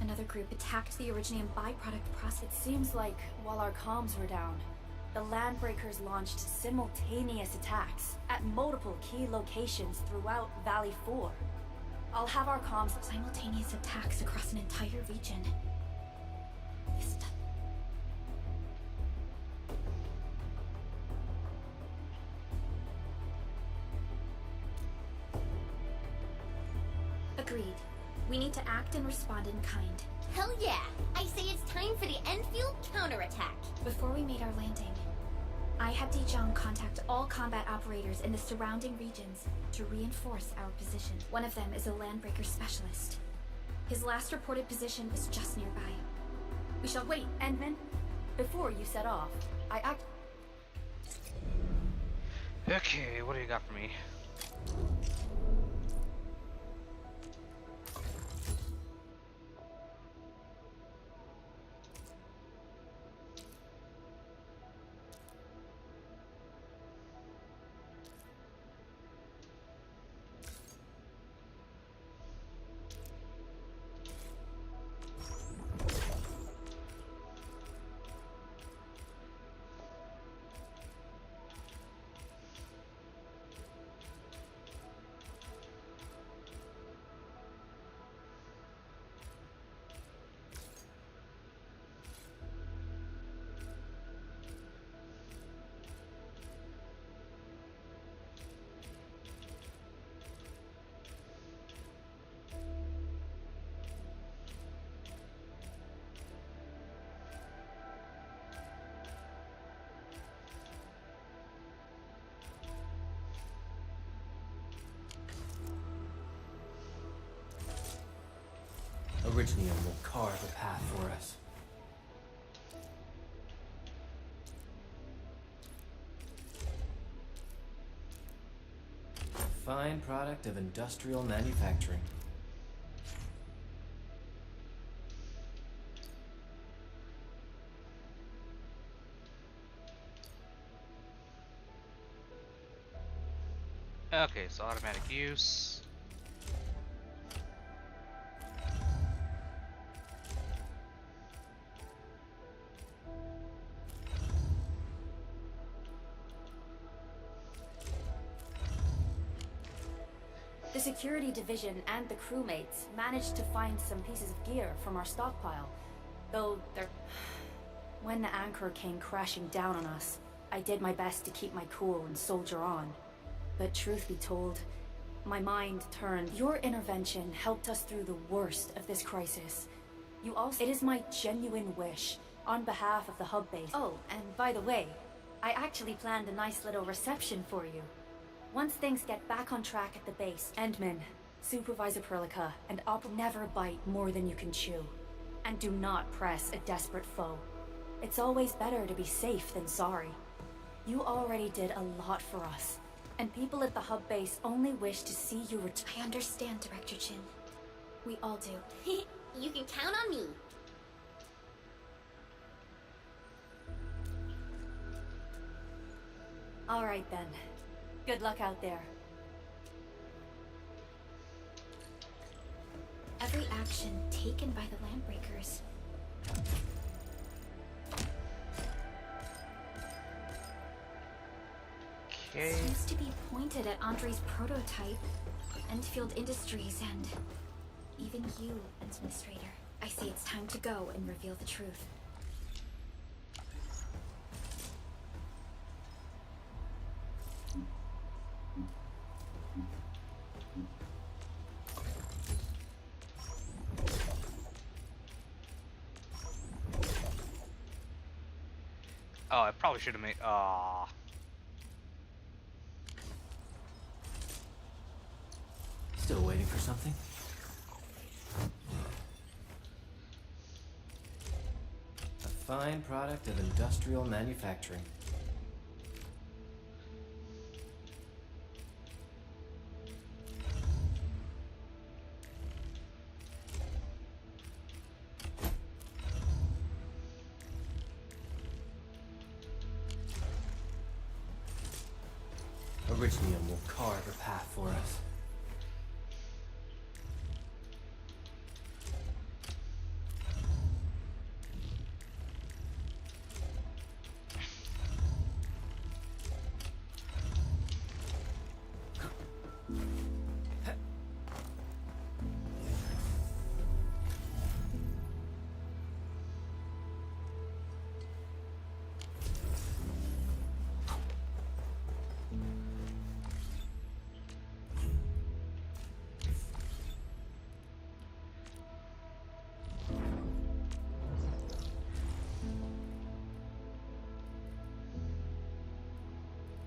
Another group attacked the Originium byproduct process.
It seems like while our comms were down, the Landbreakers launched simultaneous attacks at multiple key locations throughout Valley 4. I'll have our comms
Simultaneous attacks across an entire region. Agreed. We need to act and respond in kind.
Hell yeah! I say it's time for the Enfield counterattack.
Before we made our landing, I had Dijon contact all combat operators in the surrounding regions to reinforce our position. One of them is a landbreaker specialist. His last reported position is just nearby.
We shall wait, Endman. Before you set off,
Okay, what do you got for me?
Originium will carve a path for us. Fine product of industrial manufacturing.
Okay, so automatic use.
The security division and the crewmates managed to find some pieces of gear from our stockpile. Though they're... When the anchor came crashing down on us, I did my best to keep my cool and soldier on. But truth be told, my mind turned. Your intervention helped us through the worst of this crisis. You also... It is my genuine wish, on behalf of the hub base. Oh, and by the way, I actually planned a nice little reception for you. Once things get back on track at the base, Endman, Supervisor Perlica, and never bite more than you can chew. And do not press a desperate foe. It's always better to be safe than sorry. You already did a lot for us, and people at the hub base only wish to see you return.
I understand, Director Chin. We all do.
You can count on me.
All right then. Good luck out there.
Every action taken by the Landbreakers.
Okay.
Seems to be pointed at Andre's prototype, Enfield Industries, and even you, Administrator. I say it's time to go and reveal the truth.
Oh, I probably should have made.
Still waiting for something? A fine product of industrial manufacturing. Originium will carve a path for us.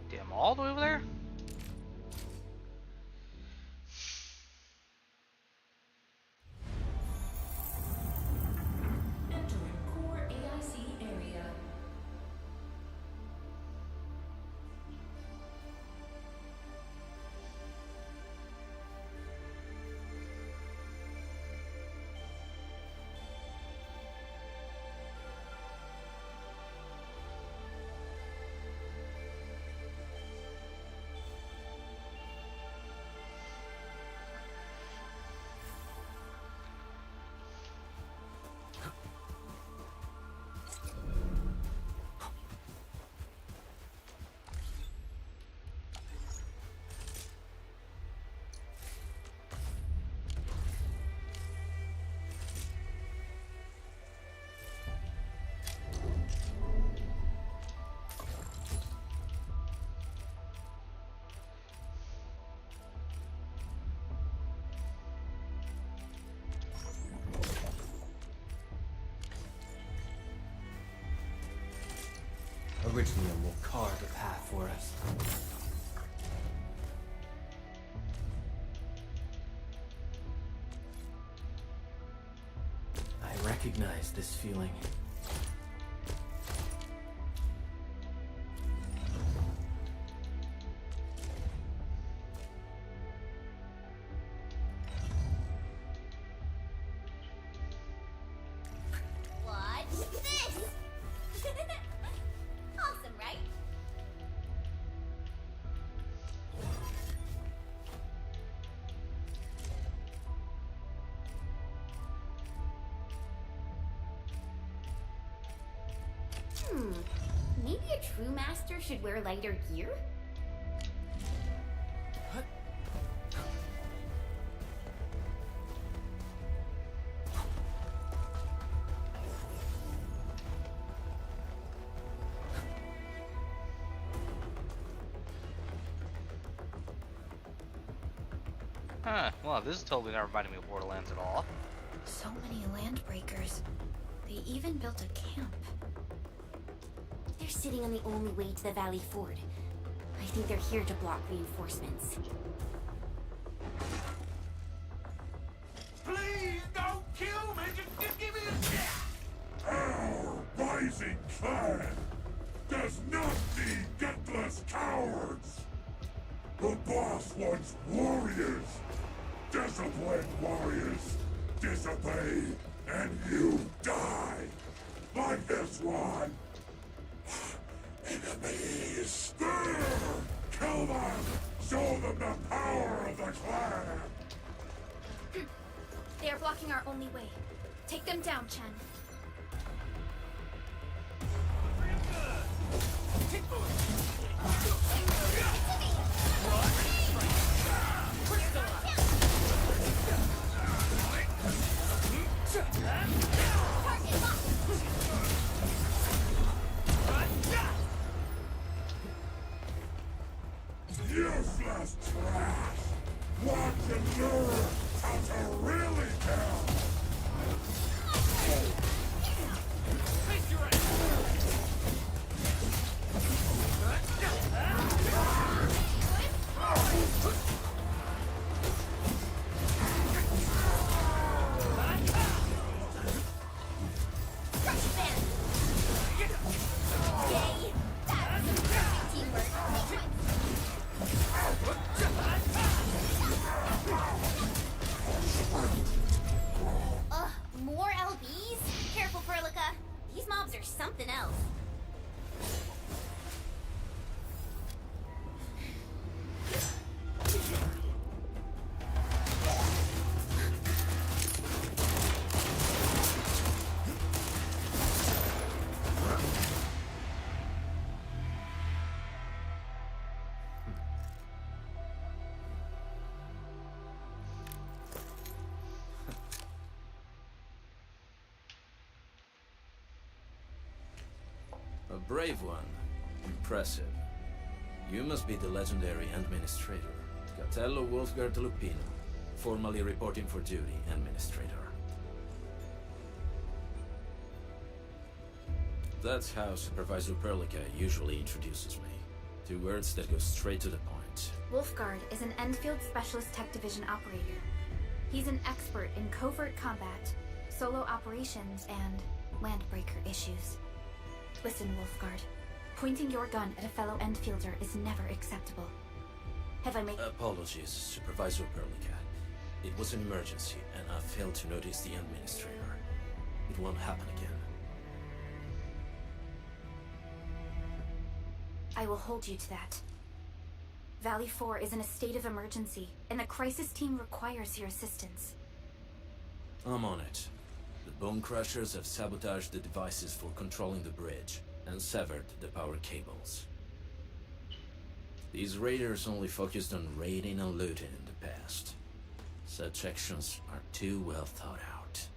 Damn, all the way over there?
Entering core AIC area.
Originium will carve a path for us. I recognize this feeling.
What's this? Awesome, right? Maybe a true master should wear lighter gear?
Huh, well, this is totally not reminding me of Borderlands at all.
So many landbreakers. They even built a camp.
They're sitting on the only way to the Valley Ford. I think they're here to block reinforcements.
Please don't kill me! Just give me a chance! Our rising clan does not need gutless cowards! The boss wants warriors! Disciplined warriors! Disobey, and you die! Like this one! Enemies! There! Kill them! Show them the power of the clan!
They are blocking our only way. Take them down, Chen.
Useless trash! Watch and learn how to really kill!
brave one. Impressive. You must be the legendary Administrator, Catello Wolfgard Lupino, formally reporting for duty, Administrator. That's how Supervisor Perlica usually introduces me. 2 words that go straight to the point.
Wolfgard is an Enfield Specialist Tech Division operator. He's an expert in covert combat, solo operations, and landbreaker issues. Listen, Wolfgard. Pointing your gun at a fellow Enfielder is never acceptable. Have I made—
Apologies, Supervisor Perlica. It was an emergency, and I failed to notice the Administrator. It won't happen again.
I will hold you to that. Valley 4 is in a state of emergency, and the crisis team requires your assistance.
I'm on it. The Bone Crushers have sabotaged the devices for controlling the bridge, and severed the power cables. These raiders only focused on raiding and looting in the past. Such actions are too well thought out.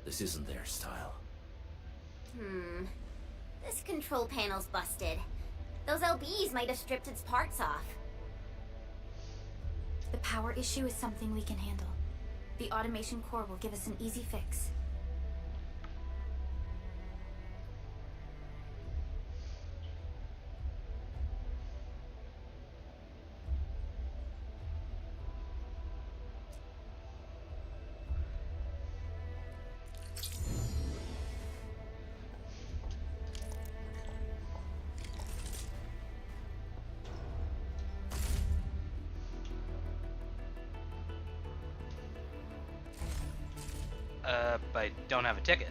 This isn't their style.
This control panel's busted. Those LBs might have stripped its parts off.
The power issue is something we can handle. The automation core will give us an easy fix.
But I don't have a ticket.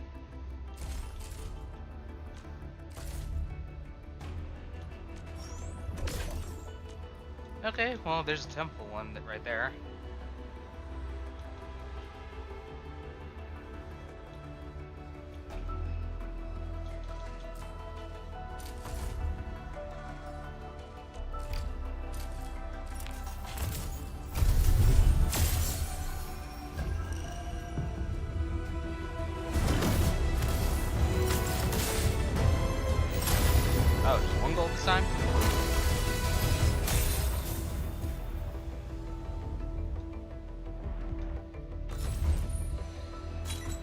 Okay, well, there's a temple one right there. Oh, just 1 gold this time?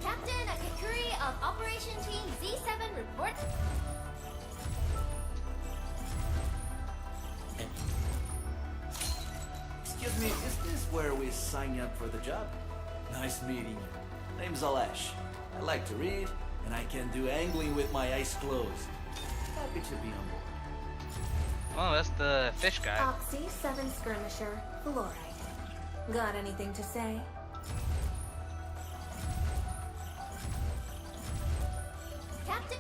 Captain Akakuri of Operation Team Z7 report.
Excuse me, is this where we sign up for the job? Nice meeting you. Name's Alesh. I like to read, and I can do angling with my eyes closed. Happy to be on board.
Well, that's the fish guy.
Oxy 7 Skirmisher, Fluorite. Got anything to say?
Captain.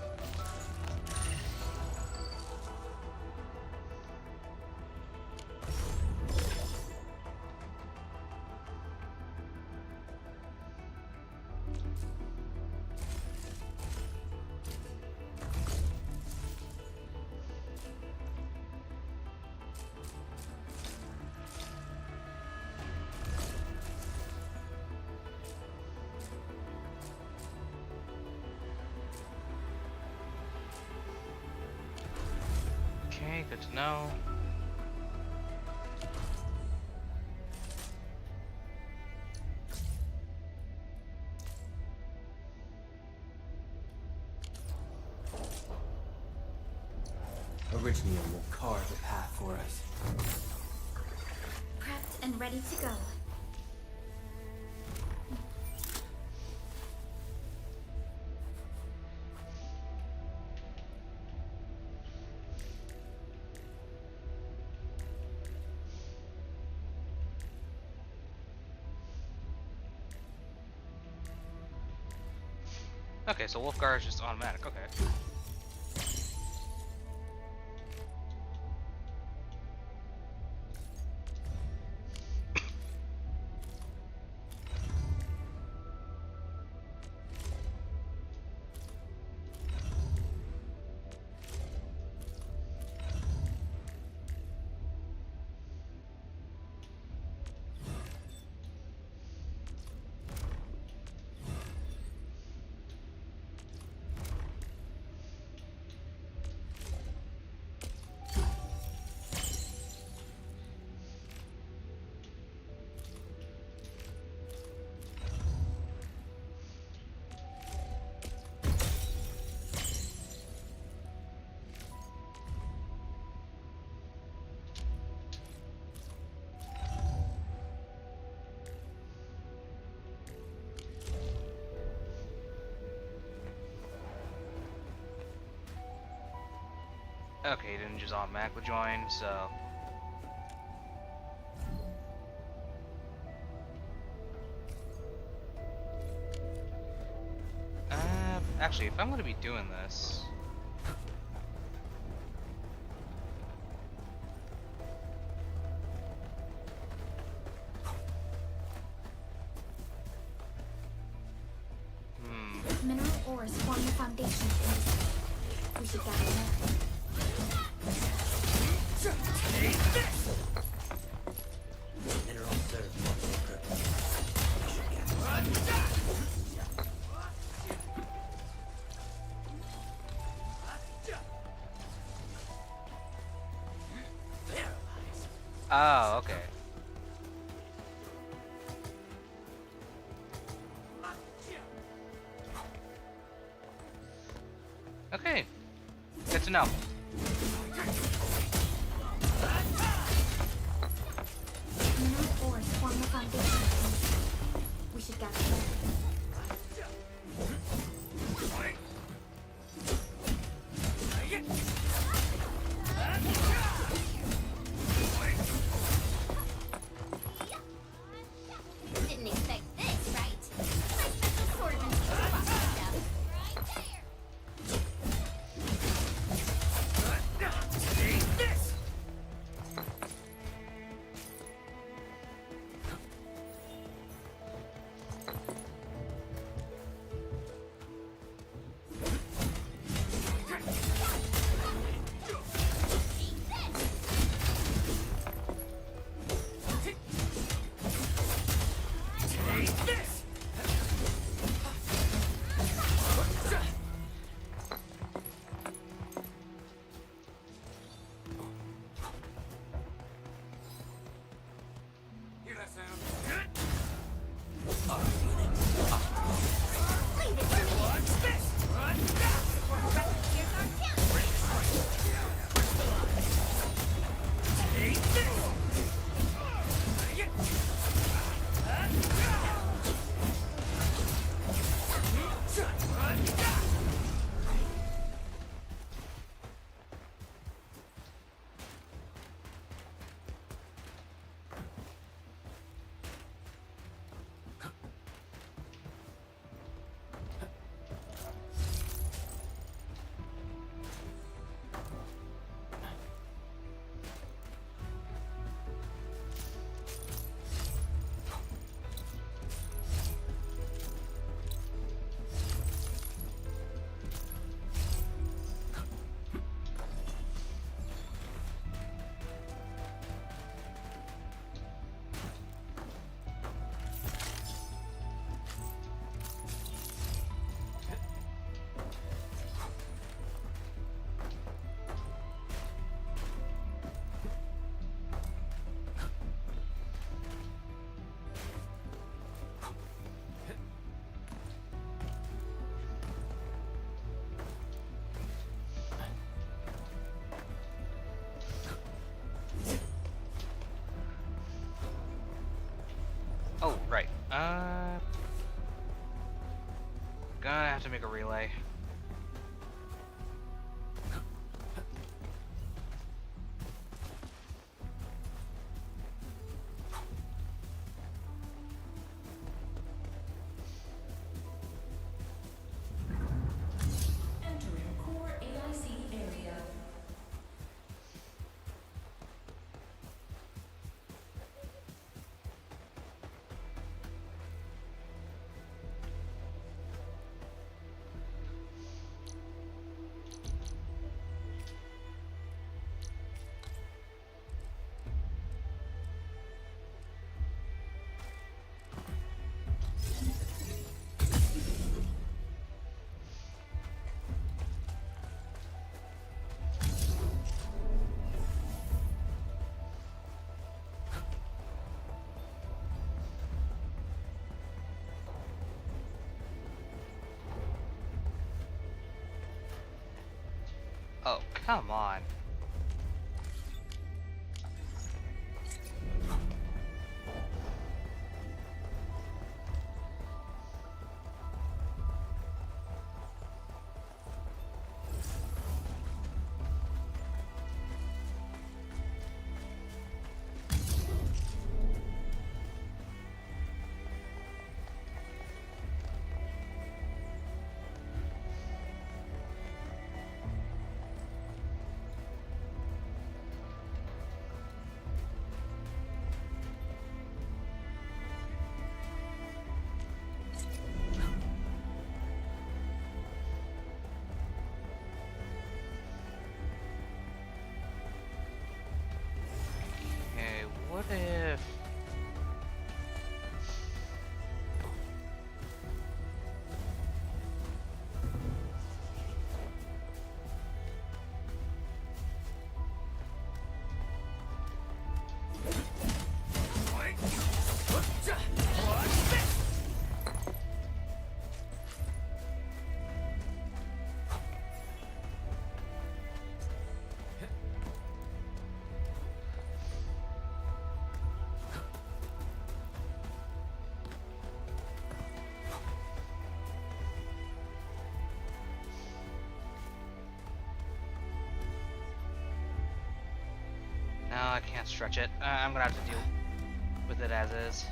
Okay, good to know.
Originium will carve a path for us.
Prepped and ready to go.
Okay, so Wolfgar is just automatic, okay. Okay, you didn't just automatically join, so... Actually, if I'm gonna be doing this...
Mineral ores form the foundation of industry. We should gather more.
Minerals serve multiple purposes. We should gather.
Oh, okay. Okay, good to know.
Mineral ores form the foundation of industry. We should gather more.
Didn't expect this, right? My special swordsman stuff right there.
Oh, right. Gonna have to make a relay.
Entering core AIC area.
Oh, come on. I can't stretch it. I'm gonna have to deal with it as is.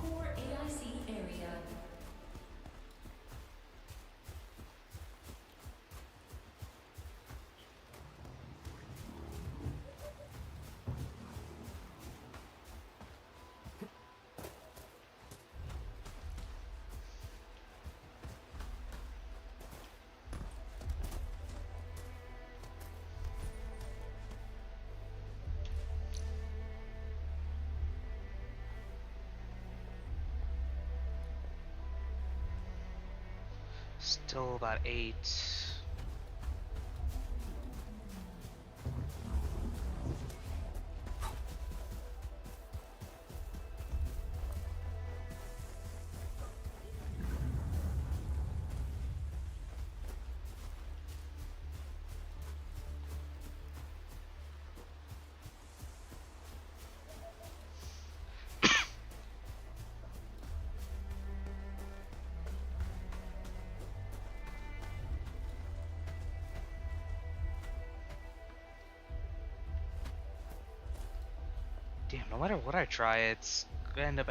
Core AIC area.
Still about 8. Damn, no matter what I try, it's gonna end up.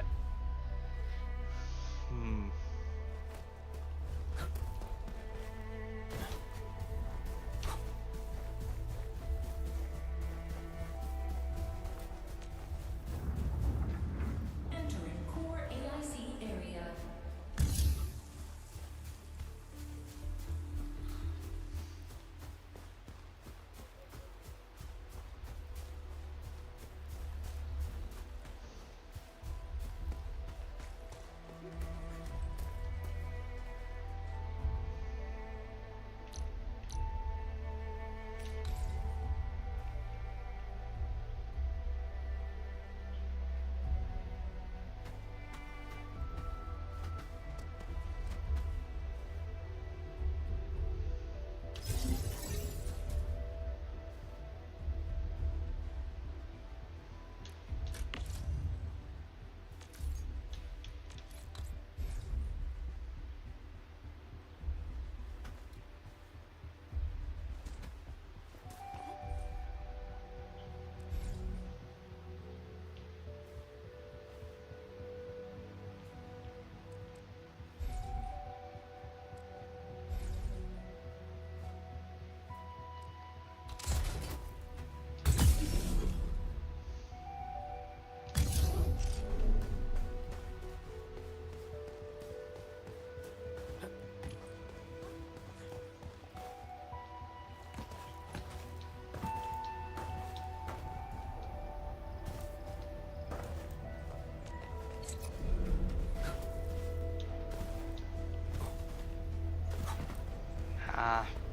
Entering Core AIC area.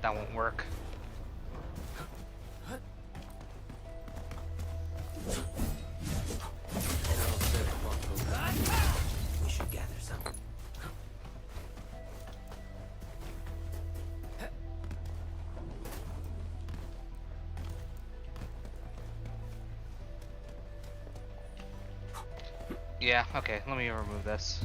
That won't work.
We should gather some.
Yeah, okay, let me remove this.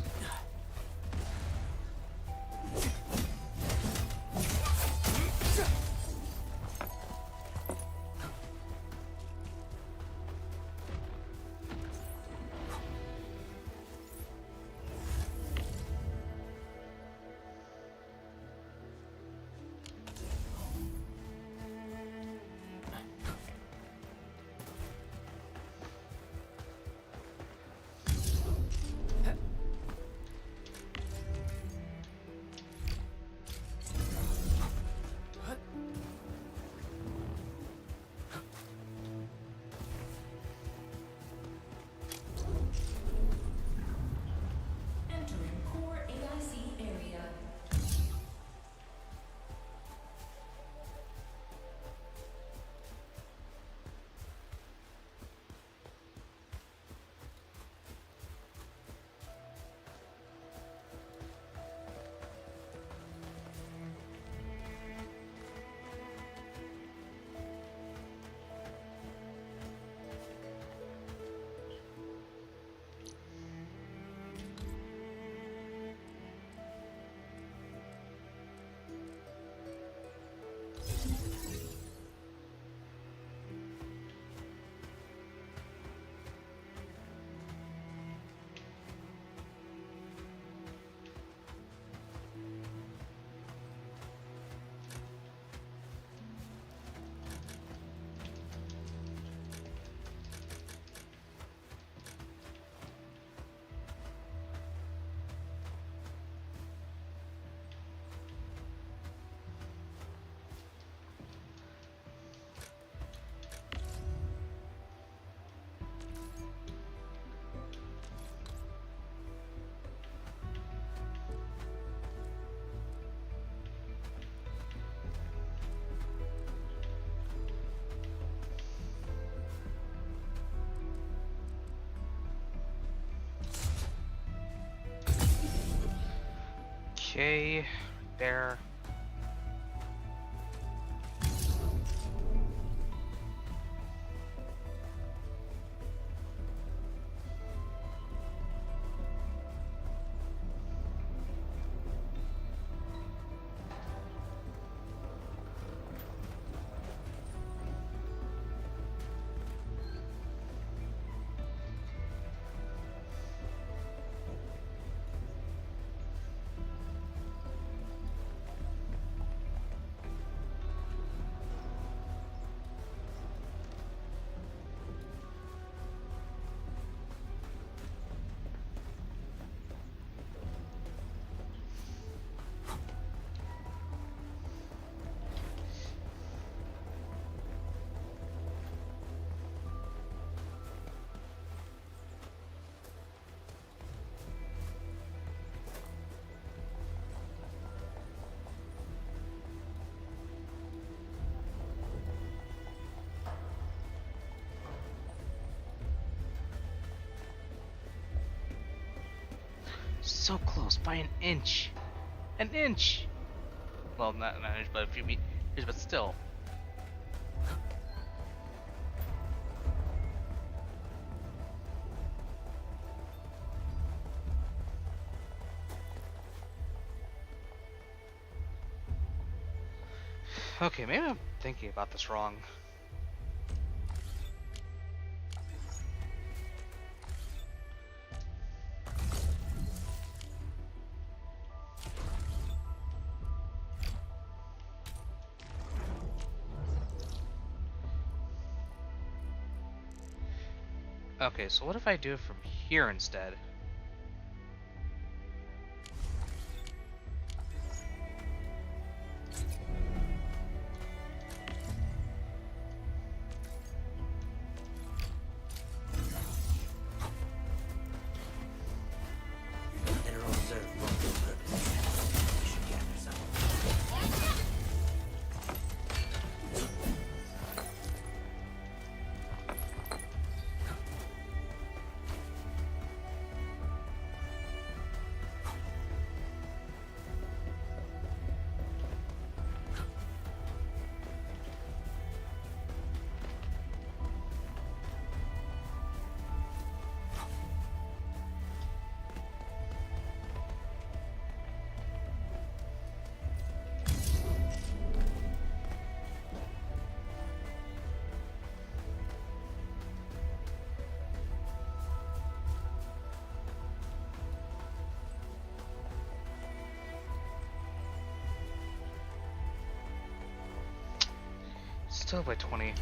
Okay, there. So close by an inch. An inch. Well, not an inch, but a few meters, but still. Okay, maybe I'm thinking about this wrong. Okay, so what if I do it from here instead?
Minerals serve multiple purposes. We should gather some.
Still by 20.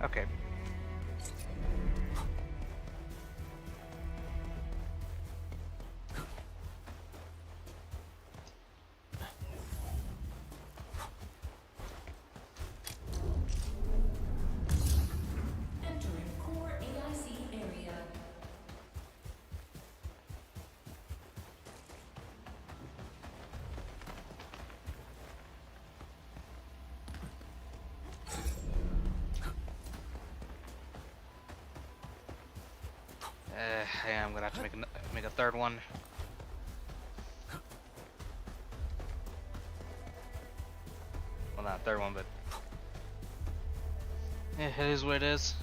Okay.
Entering core AIC area.
Yeah, I'm gonna have to make a third one. Well, not a third one, but yeah, it is what it is.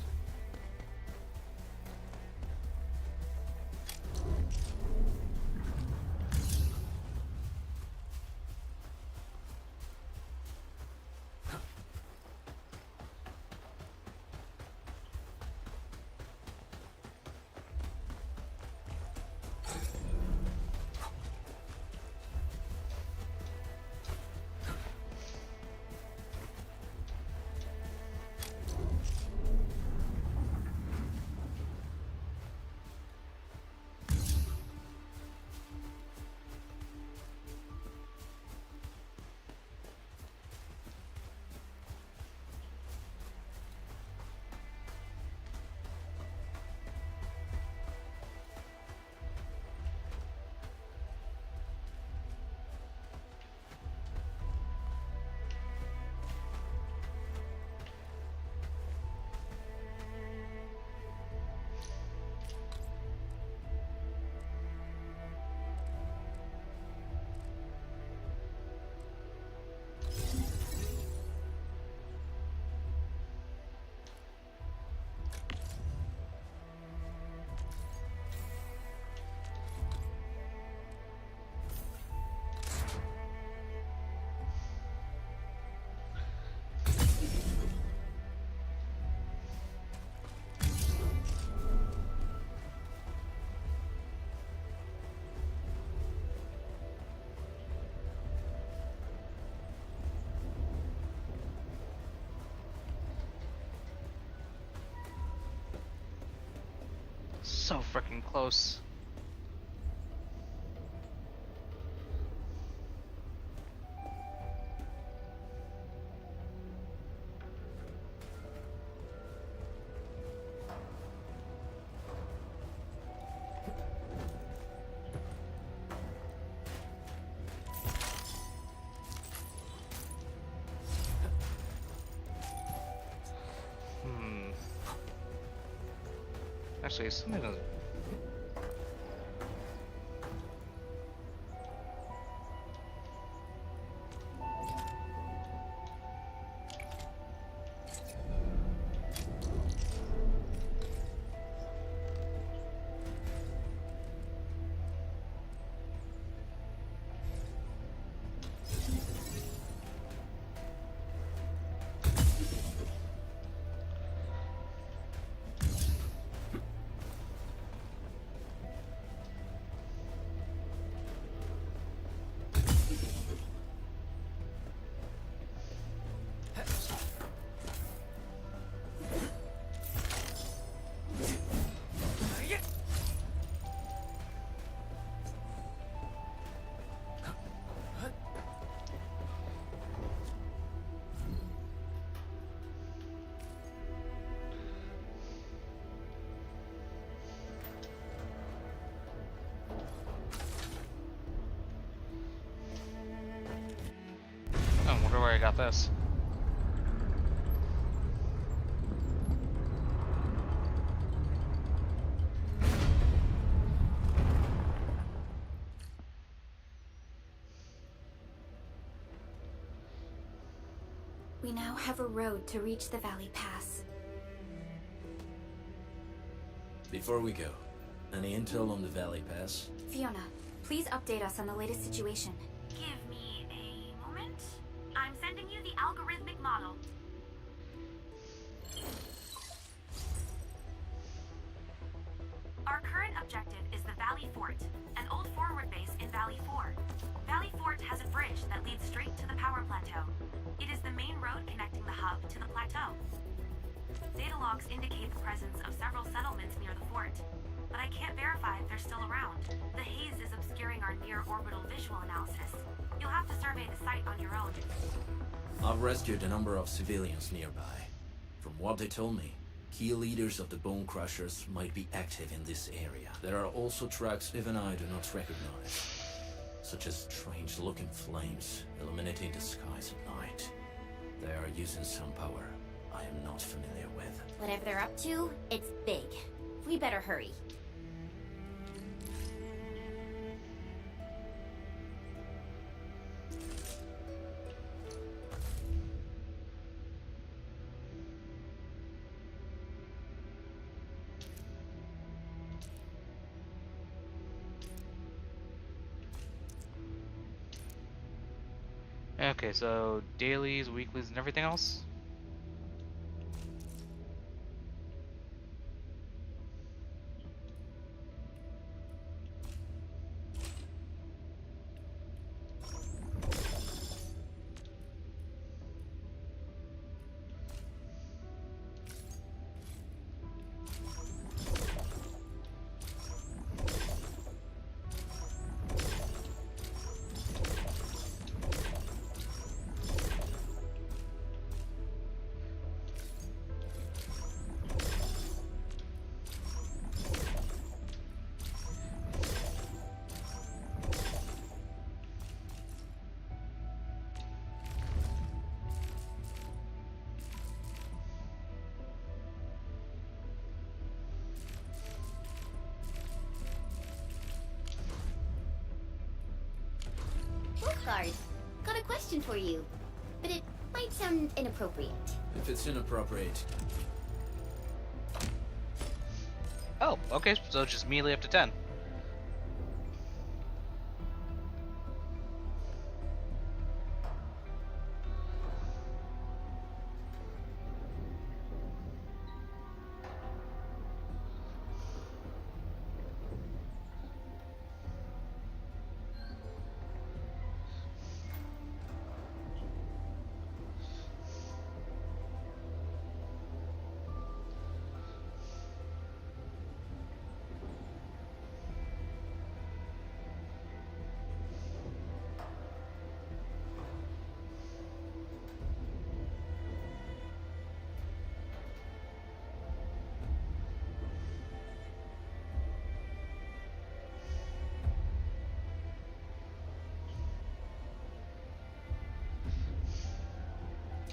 So freaking close. Actually, something doesn't. I wonder where I got this.
We now have a road to reach the Valley Pass.
Before we go, any intel on the Valley Pass?
Fiona, please update us on the latest situation.
Give me a moment. I'm sending you the algorithmic model. Our current objective is the Valley Fort, an old forward base in Valley 4. Valley Fort has a bridge that leads straight to the power plateau. It is the main road connecting the hub to the plateau. Data logs indicate the presence of several settlements near the fort, but I can't verify if they're still around. The haze is obscuring our near-orbital visual analysis. You'll have to survey the site on your own.
I've rescued a number of civilians nearby. From what they told me, key leaders of the Bone Crushers might be active in this area. There are also tracks even I do not recognize, such as strange-looking flames illuminating the skies at night. They are using some power I am not familiar with.
Whatever they're up to, it's big. We better hurry.
Okay, so dailies, weeklies, and everything else?
Wolfguard, got a question for you, but it might sound inappropriate.
If it's inappropriate.
Oh, okay, so just immediately up to 10.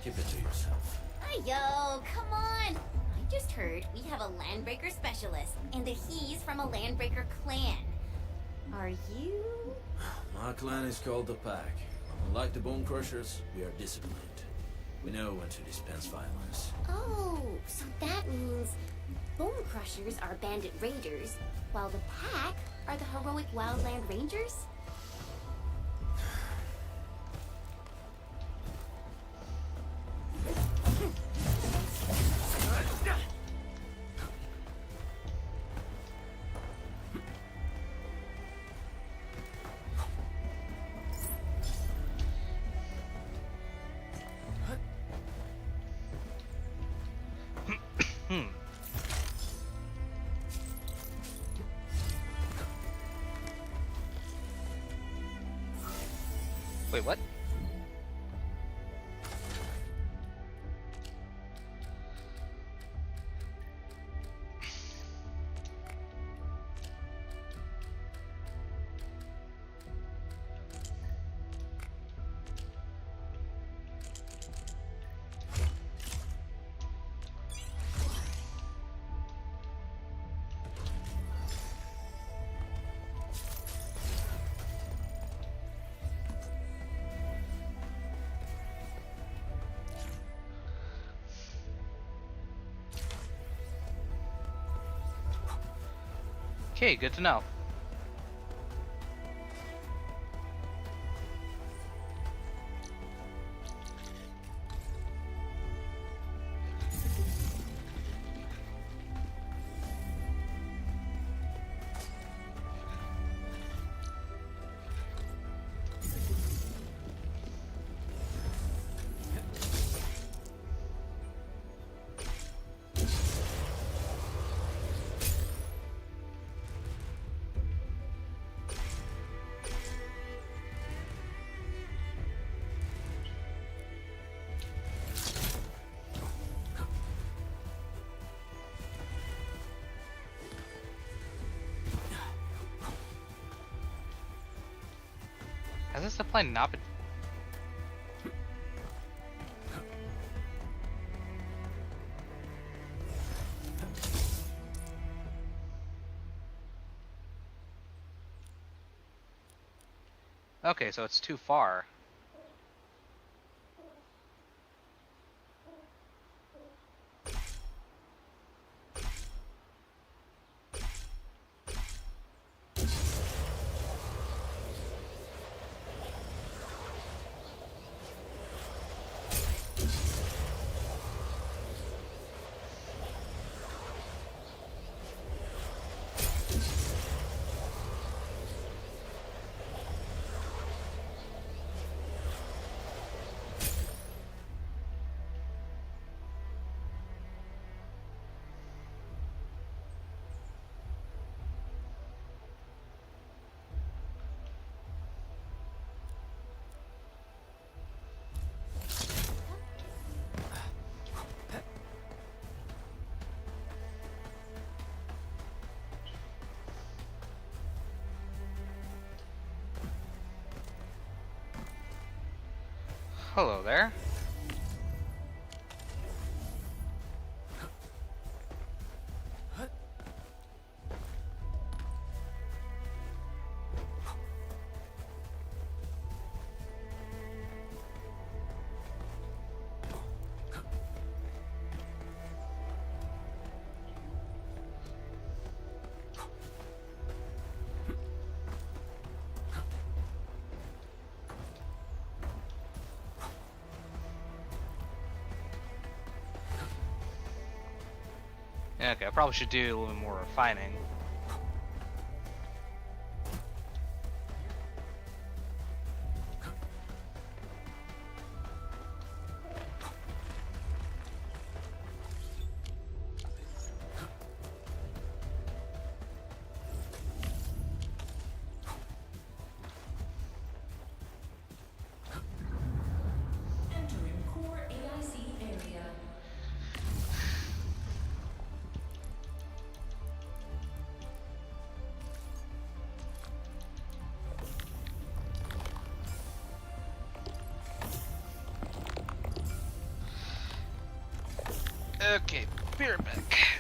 Keep it to yourself.
Yo, come on! I just heard we have a Landbreaker specialist, and that he's from a Landbreaker clan. Are you?
My clan is called the Pack. Unlike the Bone Crushers, we are disciplined. We know when to dispense violence.
Oh, so that means Bone Crushers are bandit raiders, while the Pack are the heroic wildland rangers?
Wait, what? Okay, good to know. Has this supply not been... Okay, so it's too far. Hello there. Yeah, okay, I probably should do a little bit more refining.
Entering core AIC area.
Okay, be right back.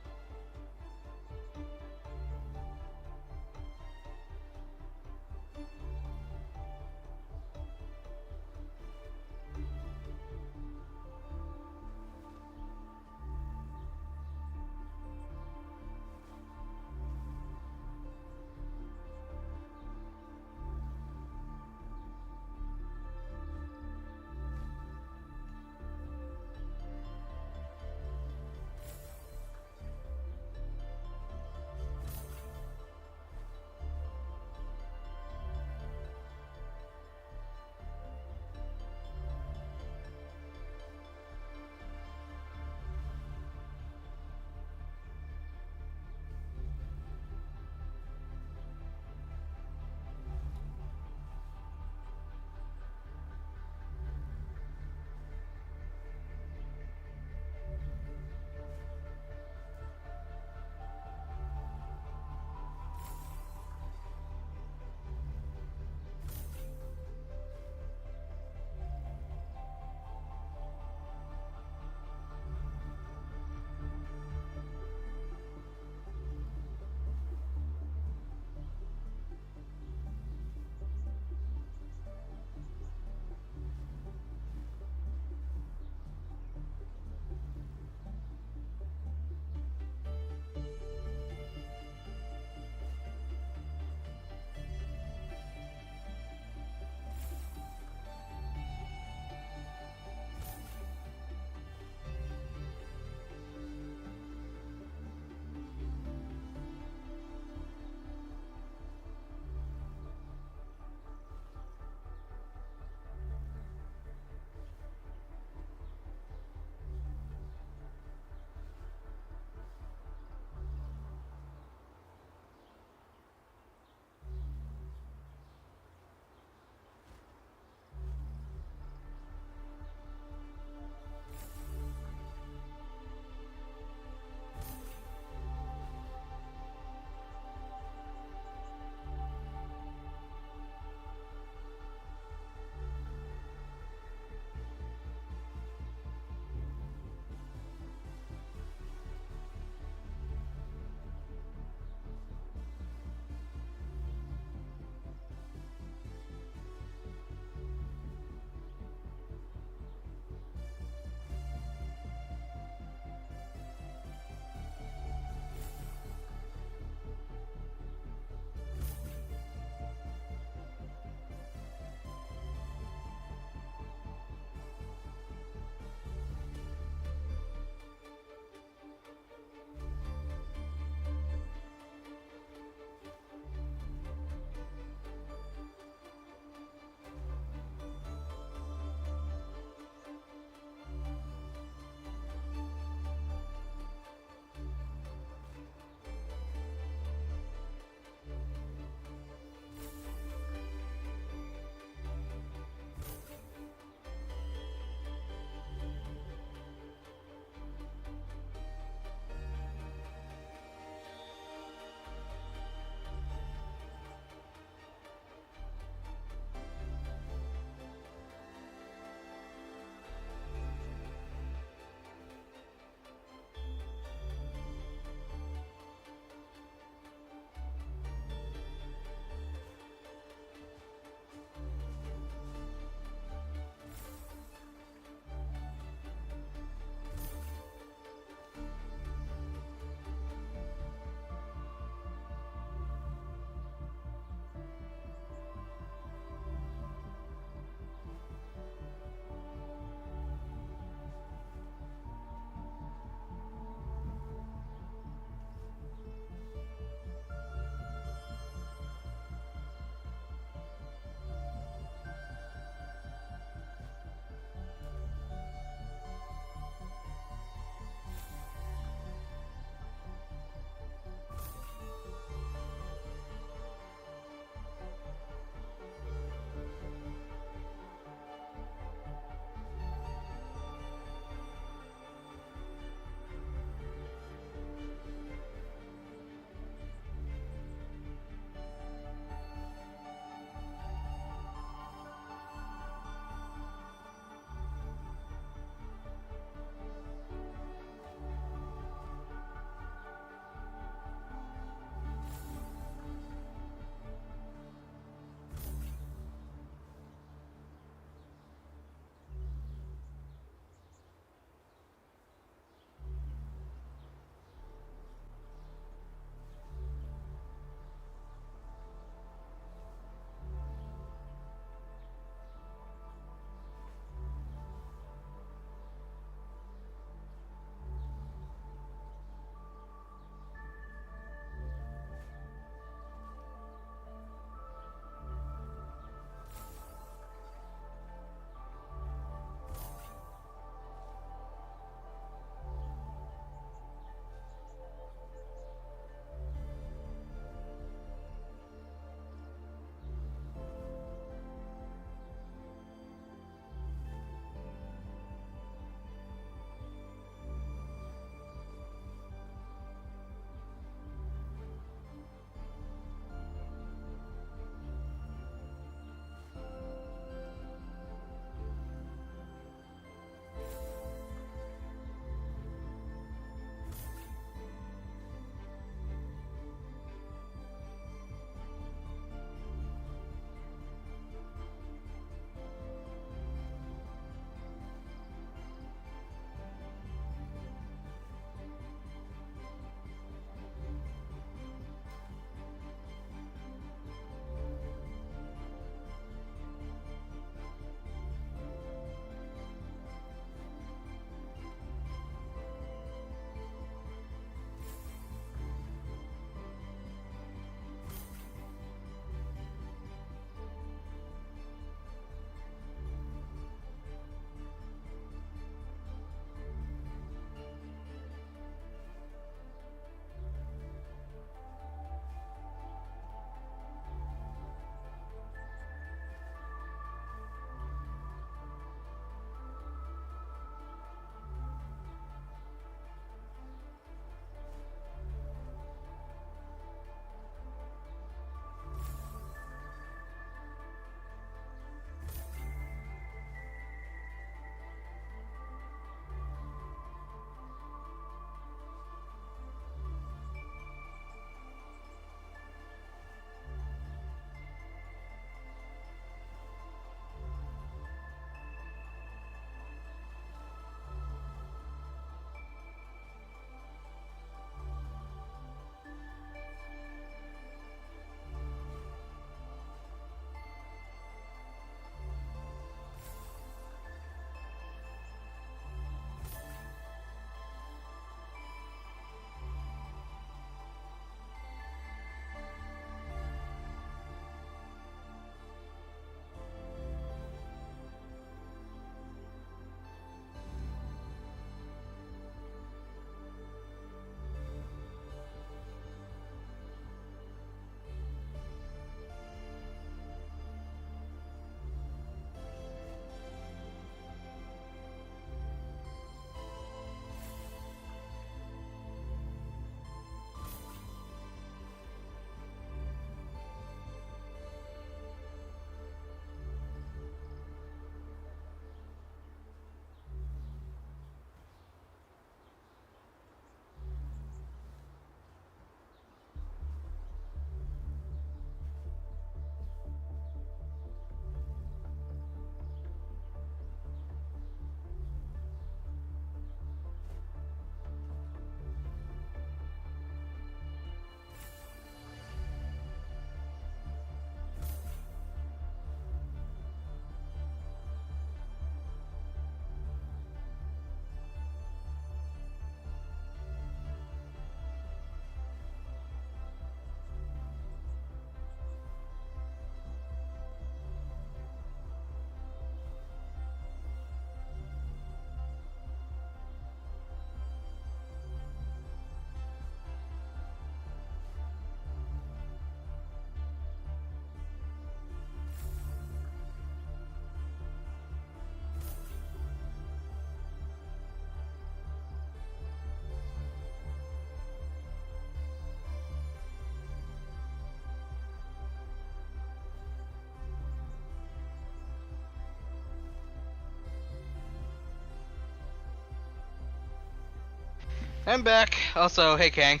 I'm back. Also, hey Kang.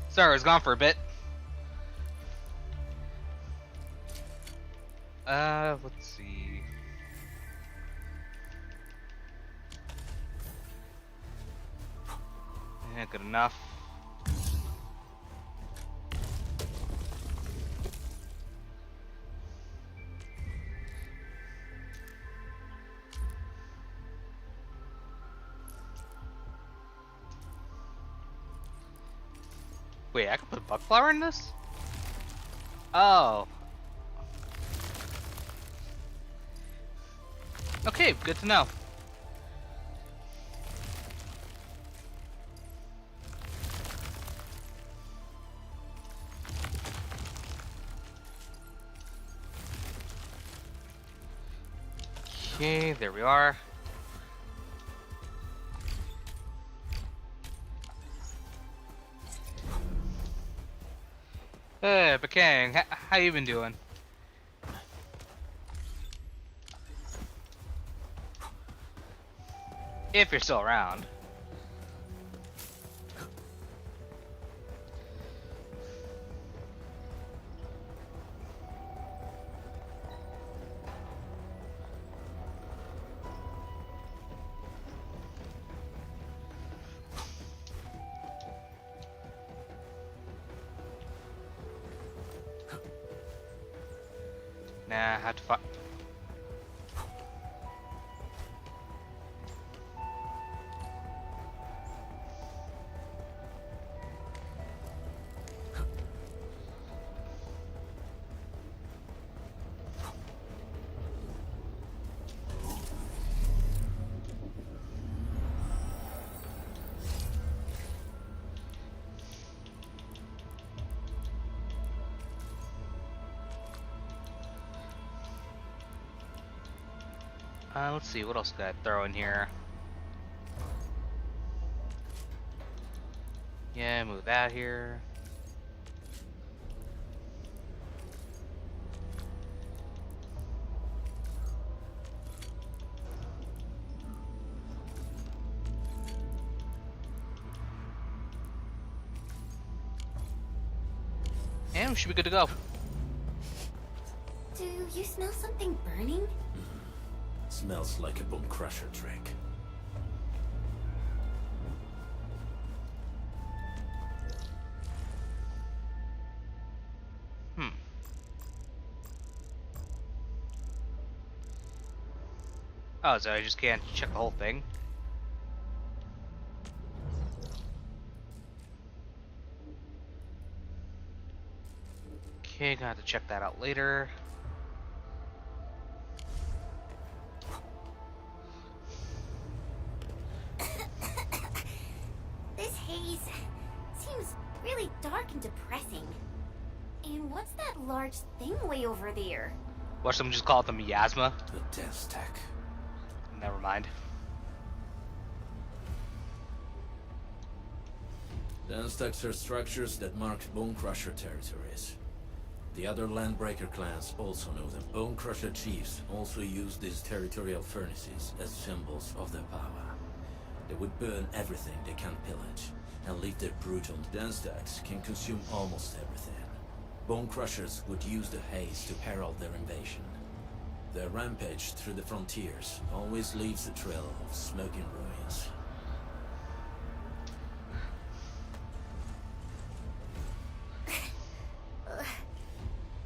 Sorry, I was gone for a bit. Let's see. Yeah, good enough. Wait, I can put bug flower in this? Oh. Okay, good to know. Okay, there we are. Hey, Bakang, how you been doing? If you're still around. Nah, I had to find. Let's see, what else could I throw in here? Yeah, move that here. And we should be good to go.
Do you smell something burning?
Smells like a bone crusher trick.
Oh, so I just can't check the whole thing? Okay, gonna have to check that out later.
This haze seems really dark and depressing. And what's that large thing way over there?
Watch them just call it the miasma.
The dense tech.
Never mind.
Dense techs are structures that mark Bone Crusher territories. The other Landbreaker clans also know them. Bone Crusher chiefs also use these territorial furnaces as symbols of their power. They would burn everything they can pillage, and leave their brutal. Dense techs can consume almost everything. Bone Crushers would use the haze to herald their invasion. Their rampage through the frontiers always leaves a trail of smoking ruins.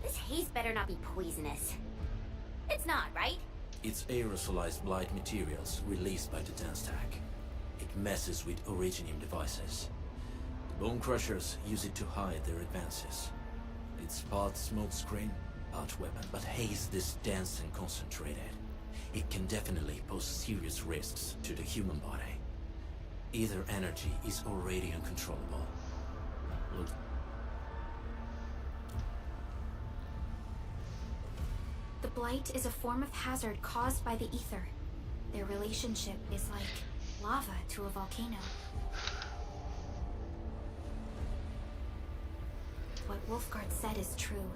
This haze better not be poisonous. It's not, right?
It's aerosolized blight materials released by the dense tech. It messes with Originium devices. The Bone Crushers use it to hide their advances. It's part smokescreen, part weapon, but haze this dense and concentrated. It can definitely pose serious risks to the human body. Either energy is already uncontrollable. Look.
The blight is a form of hazard caused by the ether. Their relationship is like lava to a volcano. What Wolfguard said is true.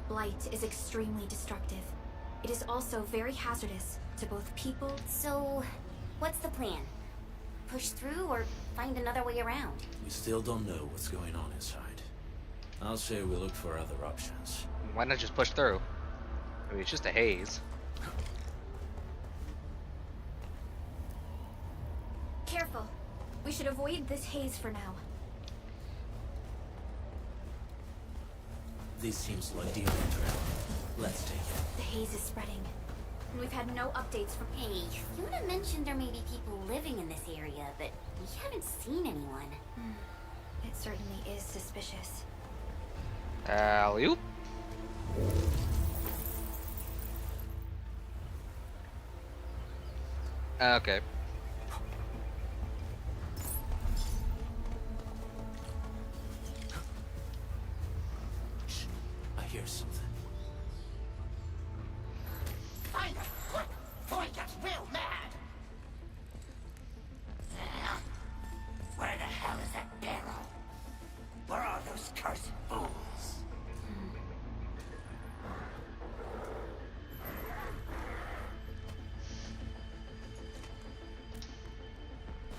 Blight is extremely destructive. It is also very hazardous to both people.
So, what's the plan? push through or find another way around.
We still don't know what's going on inside. I'll say we look for other options.
Why not just push through? I mean, it's just a haze.
Careful. We should avoid this haze for now.
This seems like the only trail. Let's take it.
The haze is spreading, and we've had no updates from...
Hey, Fiona mentioned there may be people living in this area, but we haven't seen anyone.
It certainly is suspicious.
Alley-oop. Okay.
I hear something.
Find her, quick, before he gets real mad. Where the hell is that barrel? Where are those cursed fools?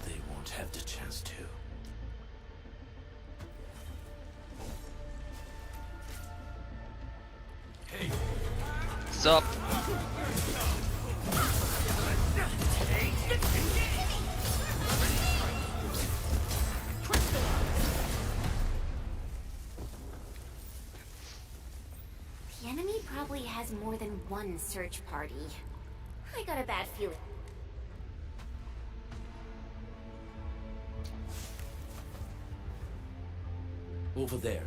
They won't have the chance to. Hey.
Sup?
The enemy probably has more than one search party. I got a bad feeling.
Over there.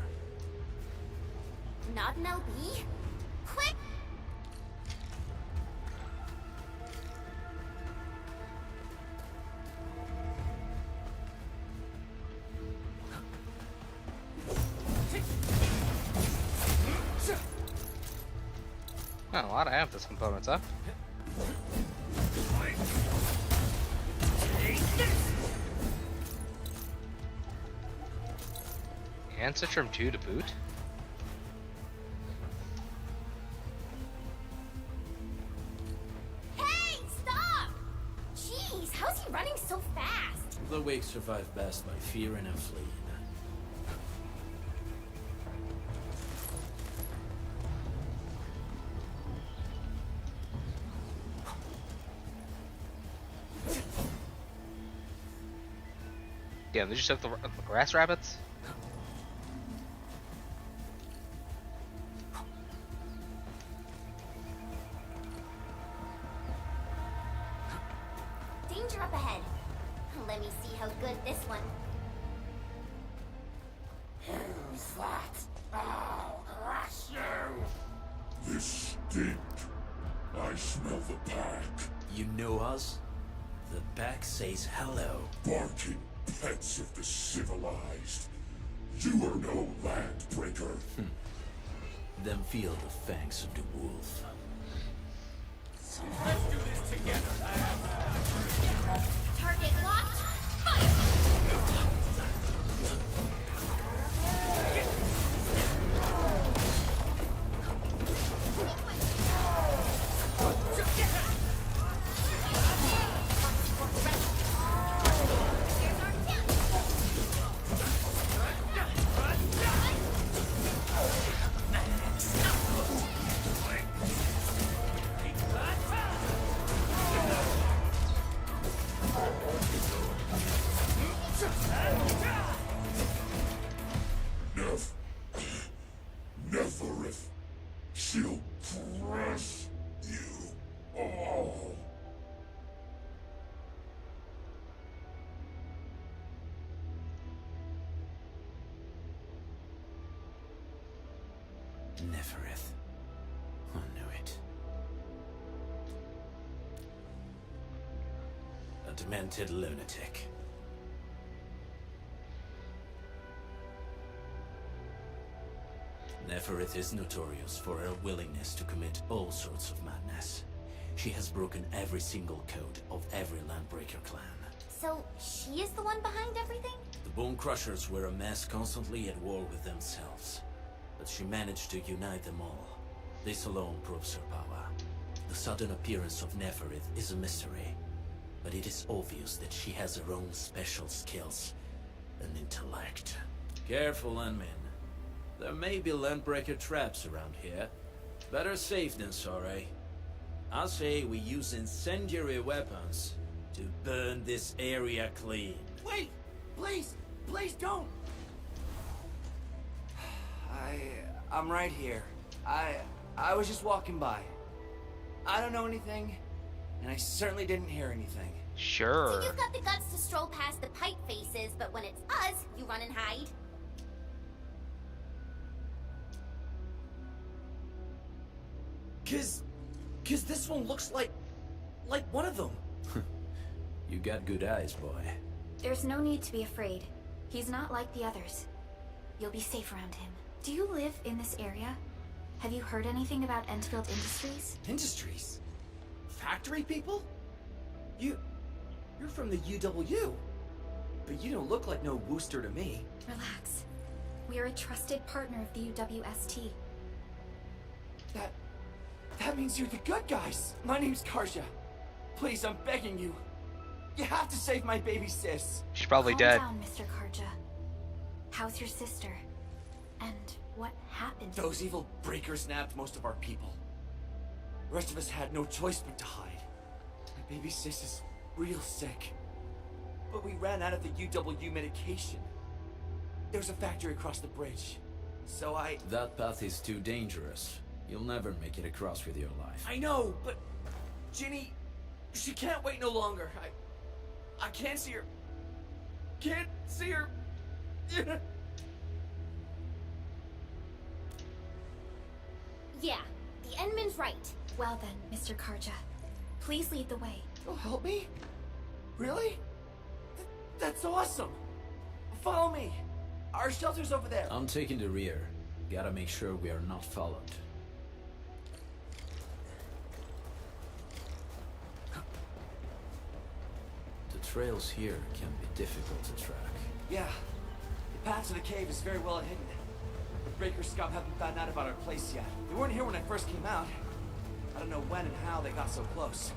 Not an LB? Quick!
Oh, a lot of Amethyst components, huh? And Citrum 2 to boot?
Hey, stop! Jeez, how's he running so fast?
The Wake survive best by fearing and fleeing.
Damn, they just took the grass rabbits?
Danger up ahead. Let me see how good this one.
Who's that? I'll crush you!
This stink. I smell the pack.
You know us? The pack says hello.
Barking pets of the civilized. You are no landbreaker.
Then feel the fangs of the wolf.
Let's do this together, lads!
Target locked. Fire!
Neferith. She'll crush you all.
Neferith. I knew it. A demented lunatic. Neferith is notorious for her willingness to commit all sorts of madness. She has broken every single code of every Landbreaker clan.
So, she is the one behind everything?
The Bone Crushers were a mess constantly at war with themselves. But she managed to unite them all. This alone proves her power. The sudden appearance of Neferith is a mystery. but it is obvious that she has her own special skills and intellect. Careful, Unmin. There may be landbreaker traps around here. Better safe than sorry. I say we use incendiary weapons to burn this area clean.
Wait! Please! Please don't! I'm right here. I was just walking by. I don't know anything, and I certainly didn't hear anything.
Sure.
So you've got the guts to stroll past the pipe faces, but when it's us, you run and hide.
Cause this one looks like one of them.
You got good eyes, boy.
There's no need to be afraid. He's not like the others. You'll be safe around him. Do you live in this area? Have you heard anything about Enfield Industries?
Industries? Factory people? You're from the UW. But you don't look like no Wooster to me.
Relax. We are a trusted partner of the UWST.
That means you're the good guys. My name's Karja. Please, I'm begging you. You have to save my baby sis.
She's probably dead.
Calm down, Mr. Karja. How's your sister? And what happened?
Those evil breakers snapped most of our people. The rest of us had no choice but to hide. My baby sis is real sick. But we ran out of the UW medication. There's a factory across the bridge. So
That path is too dangerous. You'll never make it across with your life.
I know, but Ginny, she can't wait no longer. I can't see her. Can't see her.
Yeah, the Endman's right.
Well then, Mr. Karja, please lead the way.
You'll help me? Really? That's awesome. Follow me. Our shelter's over there.
I'm taking the rear. Gotta make sure we are not followed. The trails here can be difficult to track.
Yeah. The path to the cave is very well hidden. The Breaker scum haven't found out about our place yet. They weren't here when I first came out. I don't know when and how they got so close.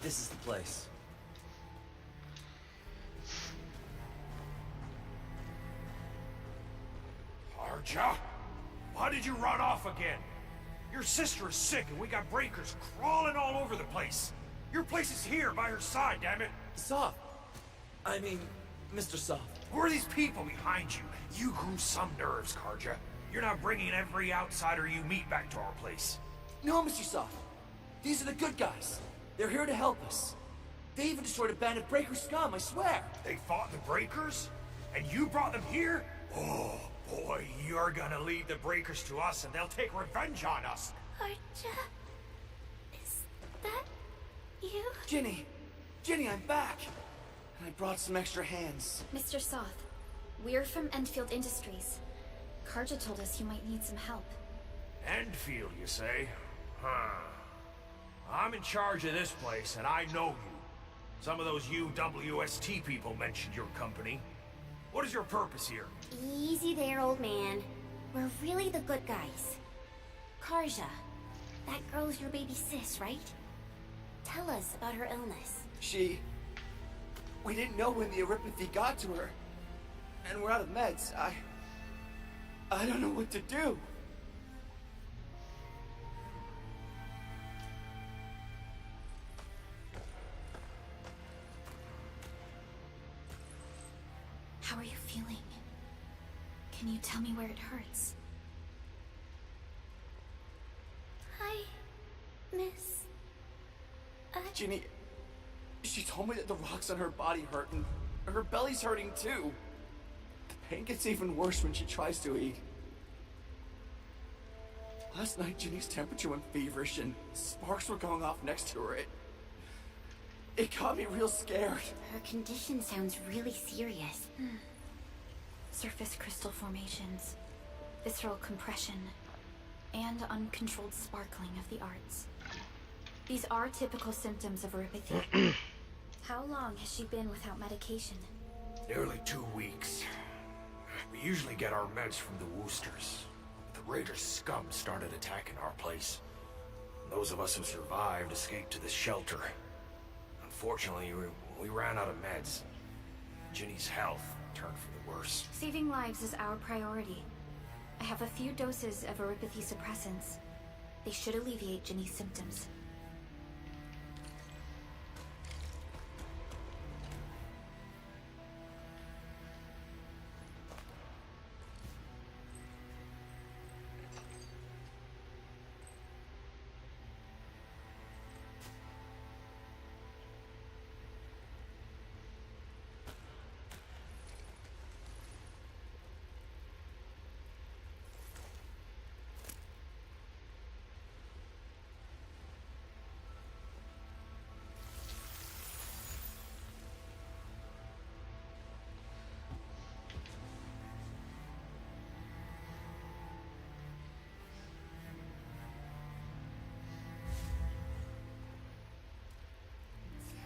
This is the place.
Karja? Why did you run off again? Your sister is sick and we got breakers crawling all over the place. Your place is here by her side, damn it.
Soft. I mean, Mr. Soft.
Who are these people behind you? You grew some nerves, Karja. You're not bringing every outsider you meet back to our place.
No, Mr. Soft. These are the good guys. They're here to help us. They even destroyed a band of Breaker scum, I swear.
They fought the Breakers? And you brought them here? Oh, boy, you're gonna lead the Breakers to us and they'll take revenge on us.
Karja? Is that you?
Ginny, I'm back. And I brought some extra hands.
Mr. Soth, we're from Enfield Industries. Karja told us you might need some help.
Enfield, you say? Huh. I'm in charge of this place, and I know you. Some of those UWST people mentioned your company. What is your purpose here?
Easy there, old man. We're really the good guys. Karja, that girl's your baby sis, right? Tell us about her illness.
We didn't know when the arithmetic got to her. And we're out of meds. I don't know what to do.
How are you feeling? Can you tell me where it hurts?
Hi, Miss...
Ginny, she told me that the rocks on her body hurt and her belly's hurting too. The pain gets even worse when she tries to eat. Last night, Ginny's temperature went feverish and sparks were going off next to her. It got me real scared.
Her condition sounds really serious.
Surface crystal formations, visceral compression, and uncontrolled sparkling of the arts. These are typical symptoms of erypathy. How long has she been without medication?
Nearly 2 weeks. We usually get our meds from the Woosters. The Raider scum started attacking our place. Those of us who survived escaped to this shelter. Unfortunately, we ran out of meds. Ginny's health turned for the worse.
Saving lives is our priority. I have a few doses of Erypathy suppressants. They should alleviate Ginny's symptoms.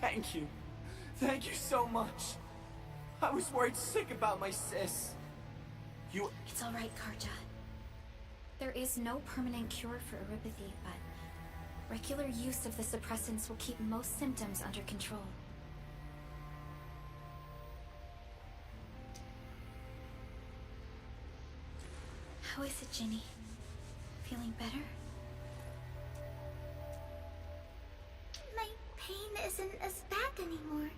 Thank you. Thank you so much. I was worried sick about my sis. You...
It's alright, Karja. There is no permanent cure for Erypathy, but regular use of the suppressants will keep most symptoms under control. How is it, Ginny? Feeling better?
My pain isn't as bad anymore.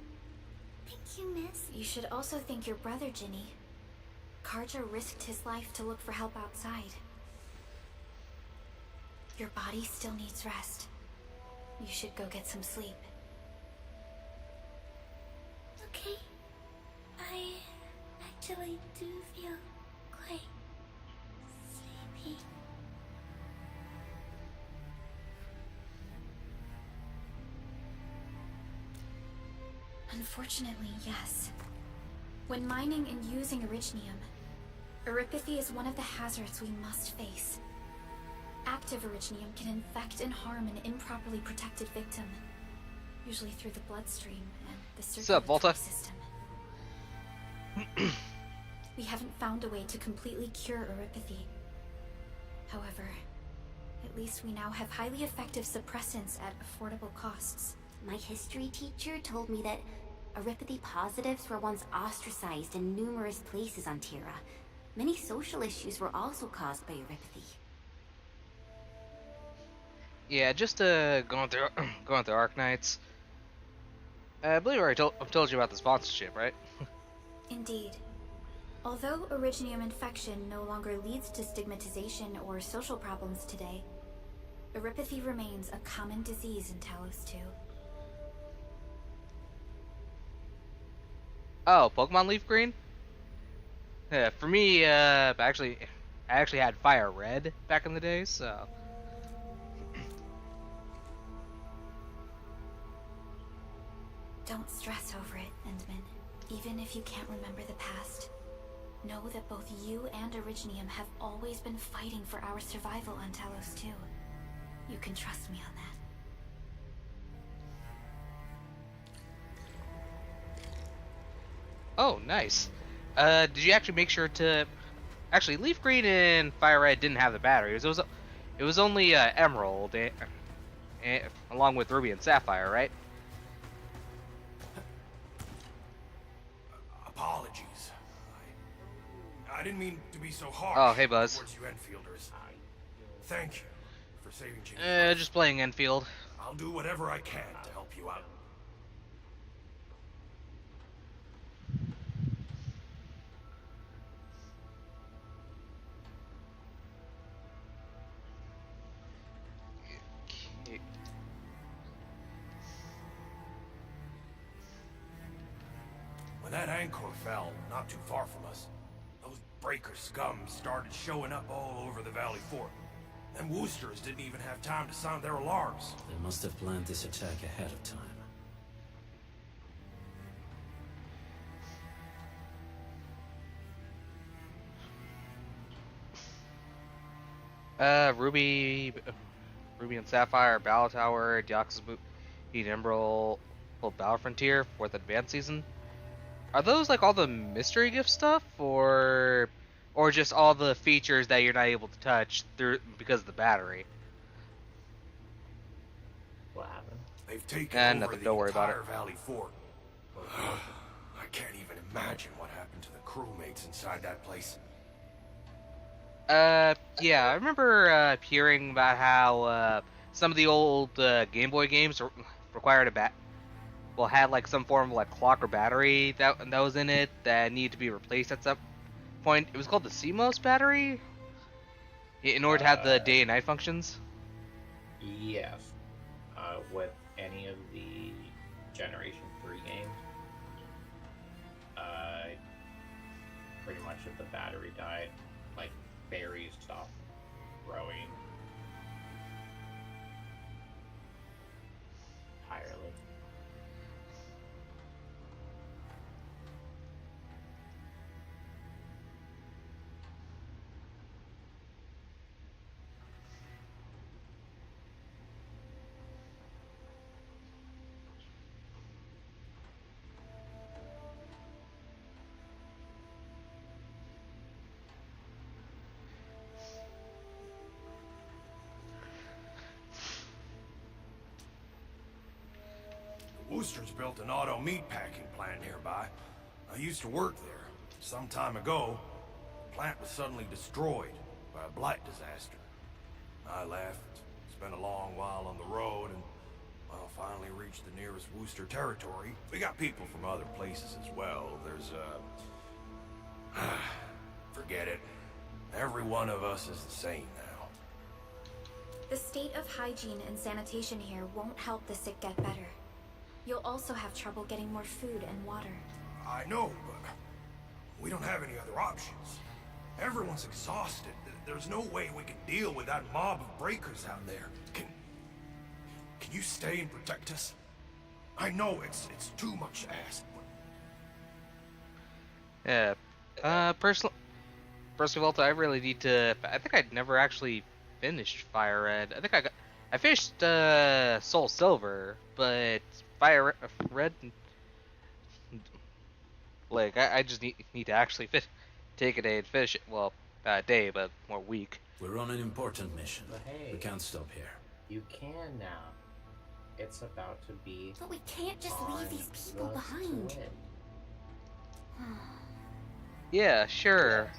Thank you, miss.
You should also thank your brother, Ginny. Karja risked his life to look for help outside. Your body still needs rest. You should go get some sleep.
Okay. I actually do feel quite sleepy.
Unfortunately, yes. When mining and using Originium, Erypathy is one of the hazards we must face. Active Originium can infect and harm an improperly protected victim, usually through the bloodstream and the circulatory system. We haven't found a way to completely cure Erypathy. However, at least we now have highly effective suppressants at affordable costs.
My history teacher told me that Erypathy positives were once ostracized in numerous places on Terra. Many social issues were also caused by Erypathy.
Yeah, just going through Arknights. I believe I already told you about the sponsorship, right?
Indeed. Although Originium infection no longer leads to stigmatization or social problems today, Erypathy remains a common disease in Talos 2.
Oh, Pokemon Leaf Green? Yeah, for me, I actually had Fire Red back in the day, so...
Don't stress over it, Endman. Even if you can't remember the past, know that both you and Originium have always been fighting for our survival on Talos 2. You can trust me on that.
Oh, nice. Did you actually make sure to... Actually, Leaf Green and Fire Red didn't have the batteries. It was only Emerald, along with Ruby and Sapphire, right?
Apologies. I didn't mean to be so harsh.
Oh, hey, Buzz.
Towards you Enfielders. Thank you for saving Ginny.
Just playing Enfield.
I'll do whatever I can to help you out. When that anchor fell, not too far from us, those breaker scum started showing up all over the Valley Fort. Them Woosters didn't even have time to sound their alarms.
They must have planned this attack ahead of time.
Ruby and Sapphire, Battle Tower, Deoxys Boot, Emerald, Battle Frontier, 4th Advanced Season. Are those like all the mystery gift stuff, or or just all the features that you're not able to touch through because of the battery.
What happened?
They've taken over
nothing.
the
Don't worry about
entire
it.
Valley Fort. I can't even imagine what happened to the crewmates inside that place.
Yeah, I remember hearing about how some of the old Game Boy games required had like some form of like clock or battery that was in it that needed to be replaced at some point. It was called the CMOS battery in order to have the day and night functions.
Yes. With any of the Generation 3 games, pretty much if the battery died, like berries stopped growing entirely.
Wooster's built an auto meat packing plant nearby. I used to work there. Some time ago, the plant was suddenly destroyed by a blight disaster. I left, spent a long while on the road, and well, finally reached the nearest Wooster territory. We got people from other places as well. There's forget it. Every one of us is the same now.
The state of hygiene and sanitation here won't help the sick get better. You'll also have trouble getting more food and water.
I know, but we don't have any other options. Everyone's exhausted. There's no way we can deal with that mob of breakers out there. Can you stay and protect us? I know it's too much to ask, but...
Yeah. Personally, I really need to... I think I'd never actually finished Fire Red. I finished Soul Silver, but Fire Red... Like, I just need to actually take a day and finish it. Well, a day, but more week.
We're on an important mission.
But hey,
we can't stop here.
You can now. It's about to be...
But we can't just leave these people behind.
Yeah, sure.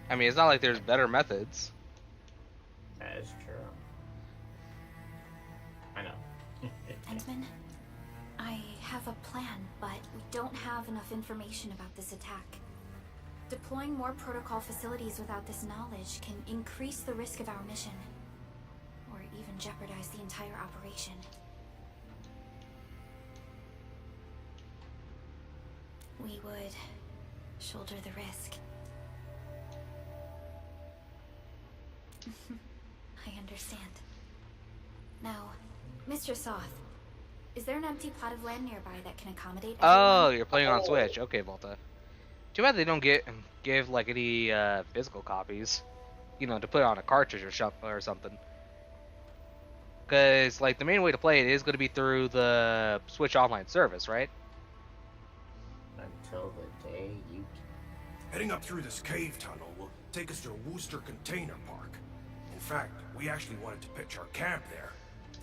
I mean, it's not like there's better methods.
That is true. I know.
Endman, I have a plan, but we don't have enough information about this attack. Deploying more protocol facilities without this knowledge can increase the risk of our mission, or even jeopardize the entire operation. We would shoulder the risk. I understand. Now, Mr. Soth, is there an empty plot of land nearby that can accommodate everyone?
Oh, you're playing on Switch. Okay, Volta. Too bad they don't give like any physical copies, you know, to put on a cartridge or something. Because like the main way to play it is going to be through the Switch Online service, right?
Until the day you...
Heading up through this cave tunnel will take us to a Wooster container park. In fact, we actually wanted to pitch our camp there,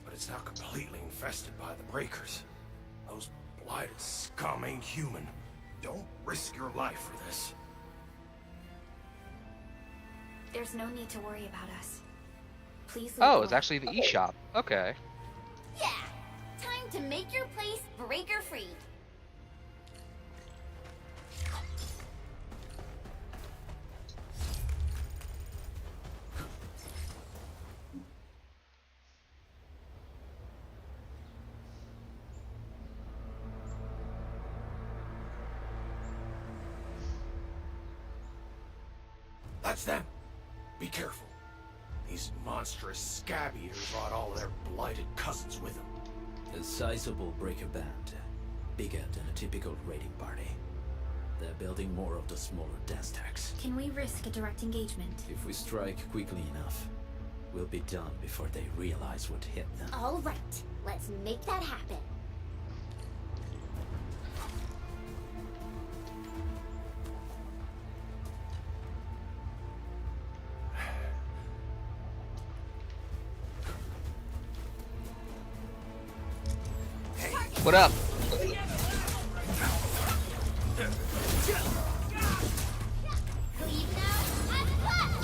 but it's now completely infested by the breakers. Those blighted scum ain't human. Don't risk your life for this.
There's no need to worry about us. Please leave
Oh,
alone.
it's actually the eShop. Okay.
Yeah! Time to make your place breaker-free.
That's them. Be careful. These monstrous scab eaters brought all their blighted cousins with them.
A sizable breaker band. Bigger than a typical raiding party. They're building more of the smaller dance tags.
Can we risk a direct engagement?
If we strike quickly enough, we'll be done before they realize what hit them.
All right, let's make that happen.
What up?
Leave now and left!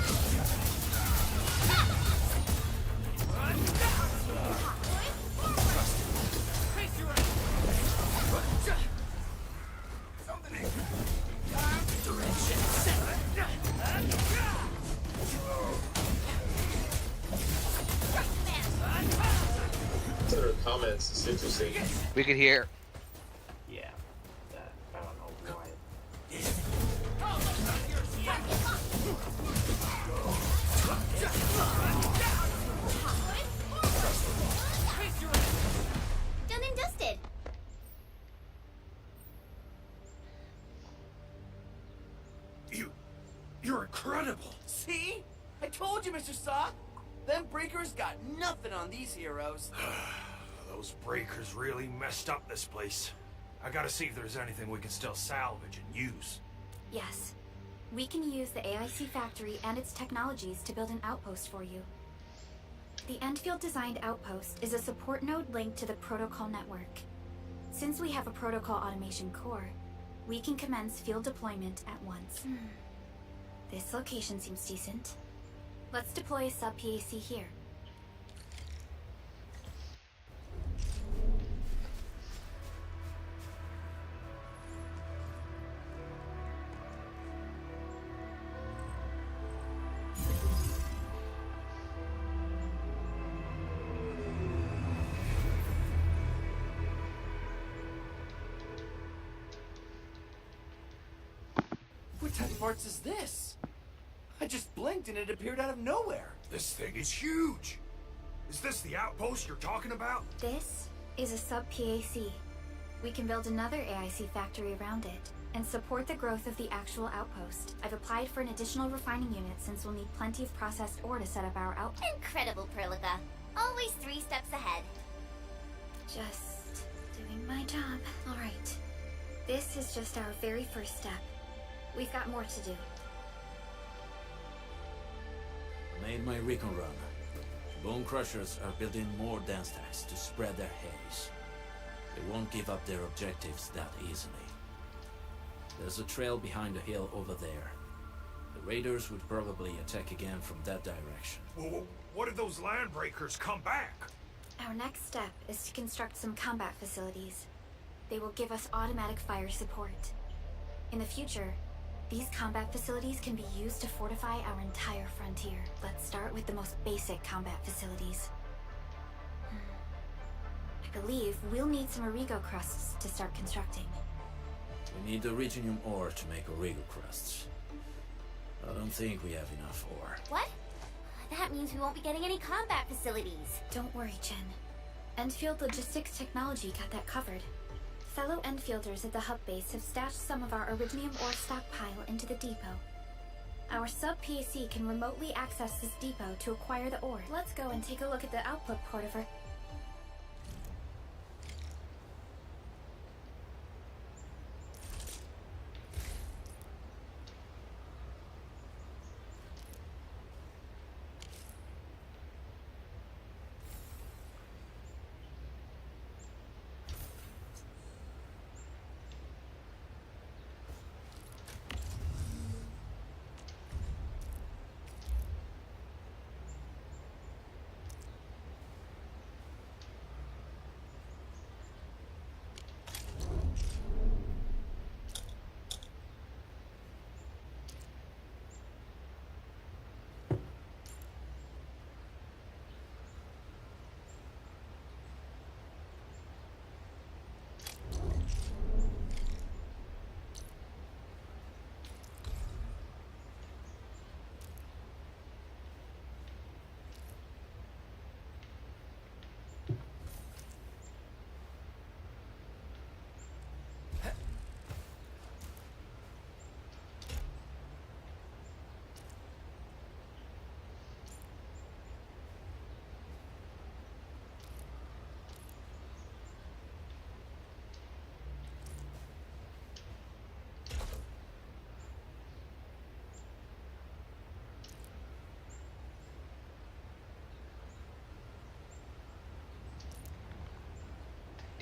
Consider comments, it's interesting.
We could hear.
Yeah. That, I don't know why.
Done and dusted.
You're incredible.
See? I told you, Mr. Saw. Them breakers got nothing on these heroes.
Those breakers really messed up this place. I gotta see if there's anything we can still salvage and use.
Yes. We can use the AIC factory and its technologies to build an outpost for you. The Enfield-designed outpost is a support node linked to the protocol network. Since we have a protocol automation core, we can commence field deployment at once. This location seems decent. Let's deploy a sub-PAC here.
What type of arts is this? I just blinked and it appeared out of nowhere.
This thing is huge. Is this the outpost you're talking about?
This is a sub-PAC. We can build another AIC factory around it and support the growth of the actual outpost. I've applied for an additional refining unit since we'll need plenty of processed ore to set up our outpost.
Incredible, Perlica. Always 3 steps ahead.
Just doing my job. All right. This is just our very first step. We've got more to do.
I made my recon run. Bone Crushers are building more dance stacks to spread their haze. They won't give up their objectives that easily. There's a trail behind the hill over there. The raiders would probably attack again from that direction.
Well, what if those land breakers come back?
Our next step is to construct some combat facilities. They will give us automatic fire support. In the future, these combat facilities can be used to fortify our entire frontier. Let's start with the most basic combat facilities. I believe we'll need some Origo crusts to start constructing.
We need the Originium ore to make Origo crusts. I don't think we have enough ore.
What? That means we won't be getting any combat facilities.
Don't worry, Jen. Enfield Logistics Technology got that covered. Fellow Enfielders at the hub base have stashed some of our Originium ore stockpile into the depot. Our sub-PAC can remotely access this depot to acquire the ore. Let's go and take a look at the output port of our...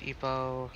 Depot.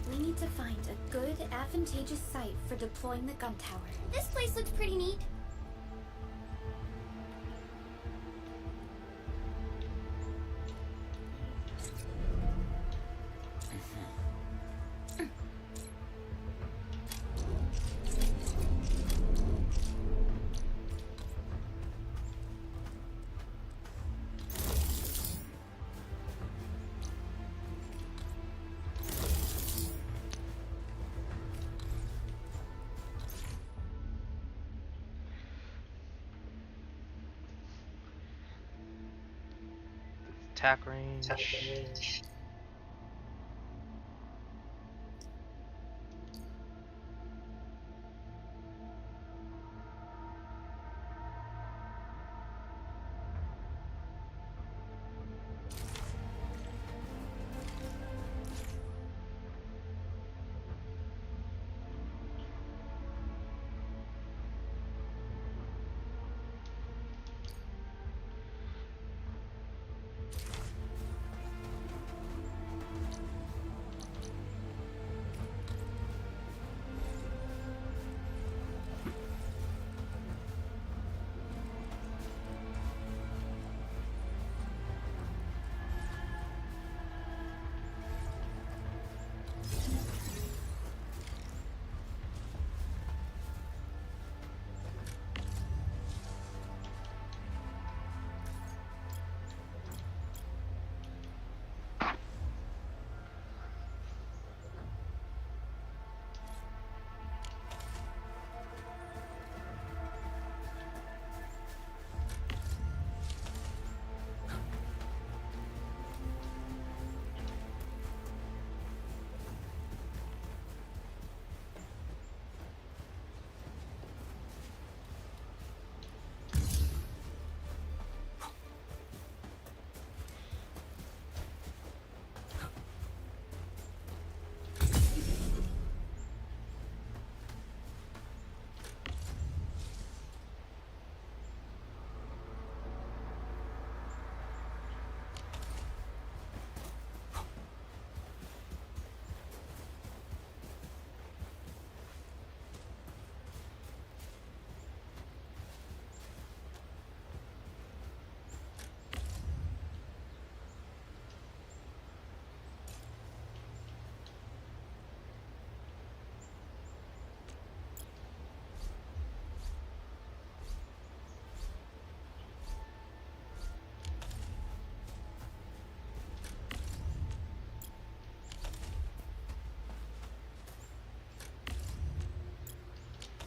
We need to find a good, advantageous site for deploying the gun tower.
This place looks pretty neat.
Attack range.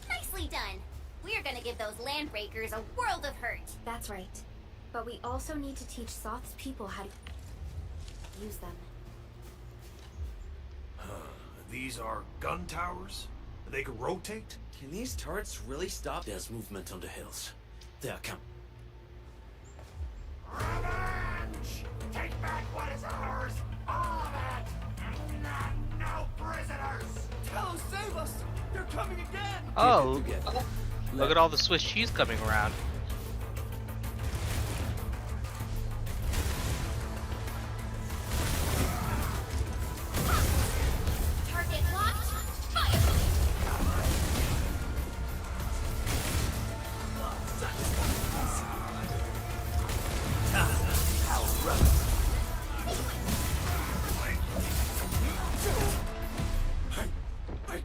Nicely done. We're gonna give those landbreakers a world of hurt.
That's right. But we also need to teach Soth's people how to use them.
These are gun towers? They can rotate?
Can these turrets really stop? There's movement on the hills. They are coming.
Revenge! Take back what is ours! All of it! And no prisoners!
Tell them, save us! They're coming again!
Oh, look at all the Swiss cheese coming around.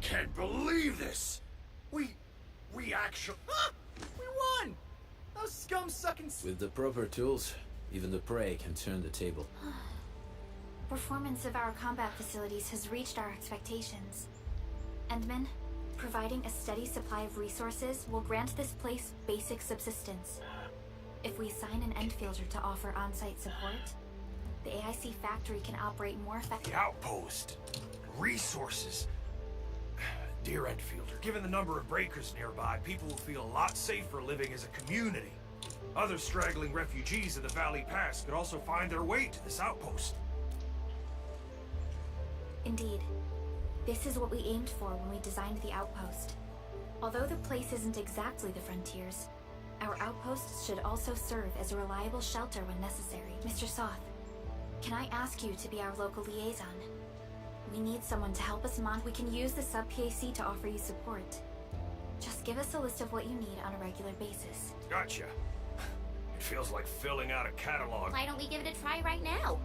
can't believe this! We actually...
Ah! We won! Those scum-sucking...
With the proper tools, even the prey can turn the table.
Performance of our combat facilities has reached our expectations. Endman, providing a steady supply of resources will grant this place basic subsistence. If we assign an Enfielder to offer on-site support, the AIC factory can operate more effectively.
The outpost. Resources. Dear Enfielder, given the number of breakers nearby, people will feel a lot safer living as a community. Other straggling refugees in the Valley Pass could also find their way to this outpost.
Indeed. This is what we aimed for when we designed the outpost. Although the place isn't exactly the frontiers, our outposts should also serve as a reliable shelter when necessary. Mr. Soth, can I ask you to be our local liaison? We need someone to help us we can use the sub-PAC to offer you support. Just give us a list of what you need on a regular basis.
Gotcha. It feels like filling out a catalog.
Why don't we give it a try right now?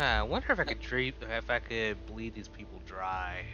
I wonder if I could bleed these people dry.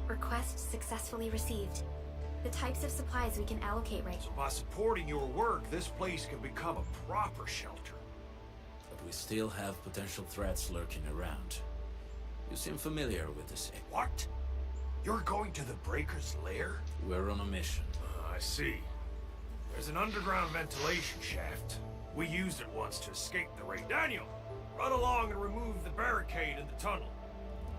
Request successfully received. The types of supplies we can allocate right
So by supporting your work, this place can become a proper shelter.
But we still have potential threats lurking around. You seem familiar with this.
What? You're going to the Breaker's lair?
We're on a mission.
I see. There's an underground ventilation shaft. We used it once to escape the raid. Daniel, run along and remove the barricade in the tunnel.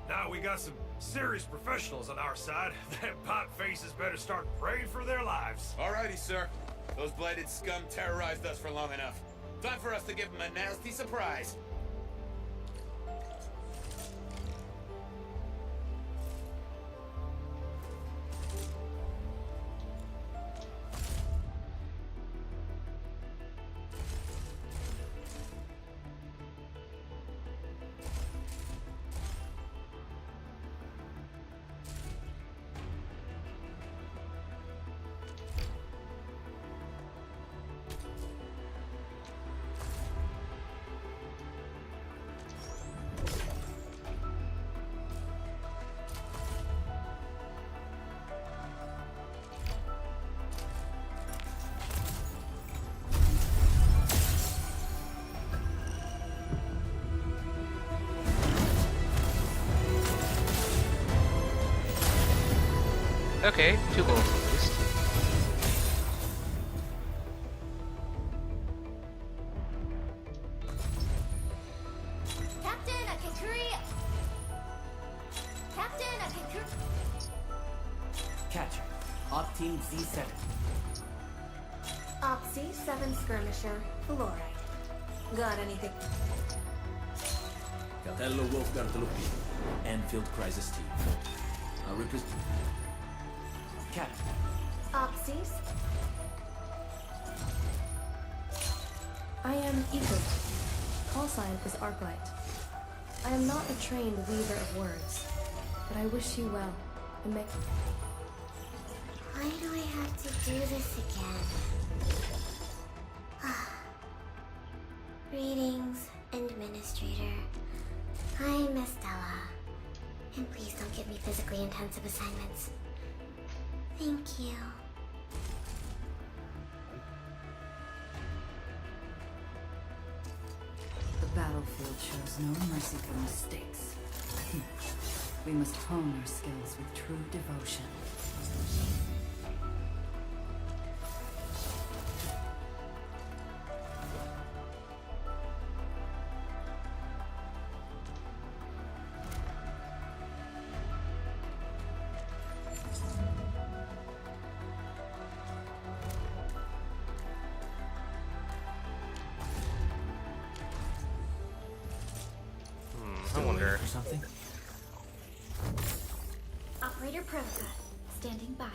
Now we got some serious professionals on our side. Them pot faces better start praying for their lives.
Alrighty, sir. Those blighted scum terrorized us for long enough. Time for us to give them a nasty surprise.
Okay, 2 goals at least.
Century. Captain, I can
Catcher. Op Team Z7.
Oxy 7 Skirmisher, Fluoride. Got anything?
Catello Wolfguard Lupi. Enfield Crisis Team. I'll represent.
Captain.
Oxys. I am Eco. Call sign is Arclight. I am not a trained weaver of words, but I wish you well. And make.
Why do I have to do this again? Greetings, Administrator. I'm Estella. And please don't give me physically intensive assignments. Thank you.
The battlefield shows no mercy for mistakes. We must hone our skills with true devotion.
I wonder.
For something?
Operator Prota, standing by.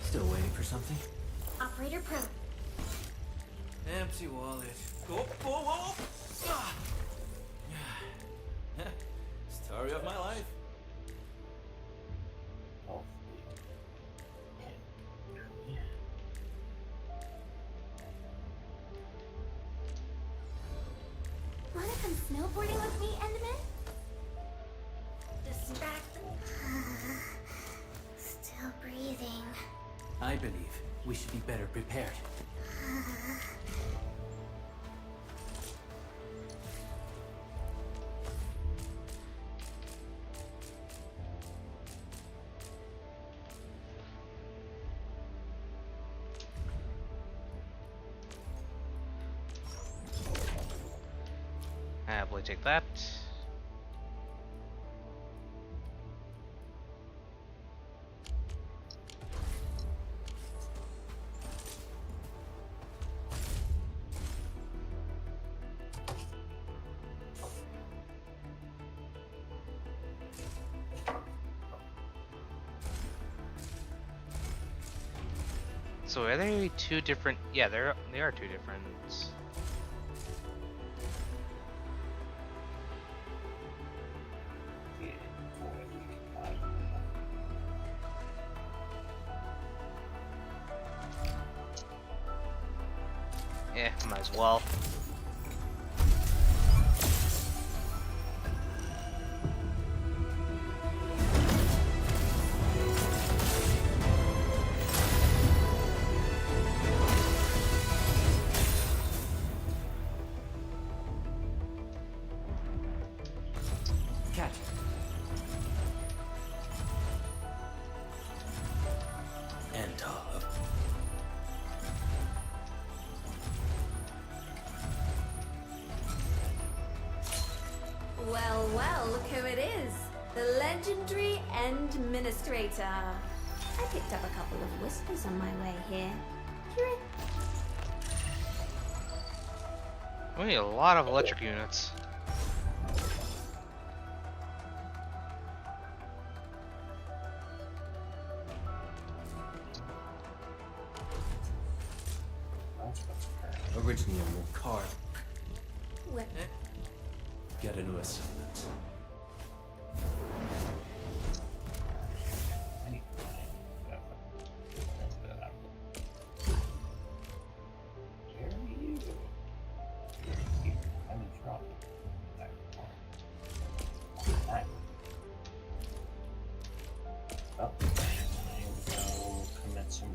Still waiting for something?
Operator Pro.
Empty wallet. Go, whoa, whoa! Ah. Story of my life.
Wanna come snowboarding with me, Enderman?
Distract. Still breathing.
I believe we should be better prepared.
Happily take that. So are they two different? Yeah, they are two different. Yeah, might as well.
Catch.
Enta.
Well, well, look who it is. The legendary Administrator.
I picked up a couple of whispers on my way here. Hear it?
We need a lot of electric units.
Originally will carve.
What?
Get a new assignment.
Commit some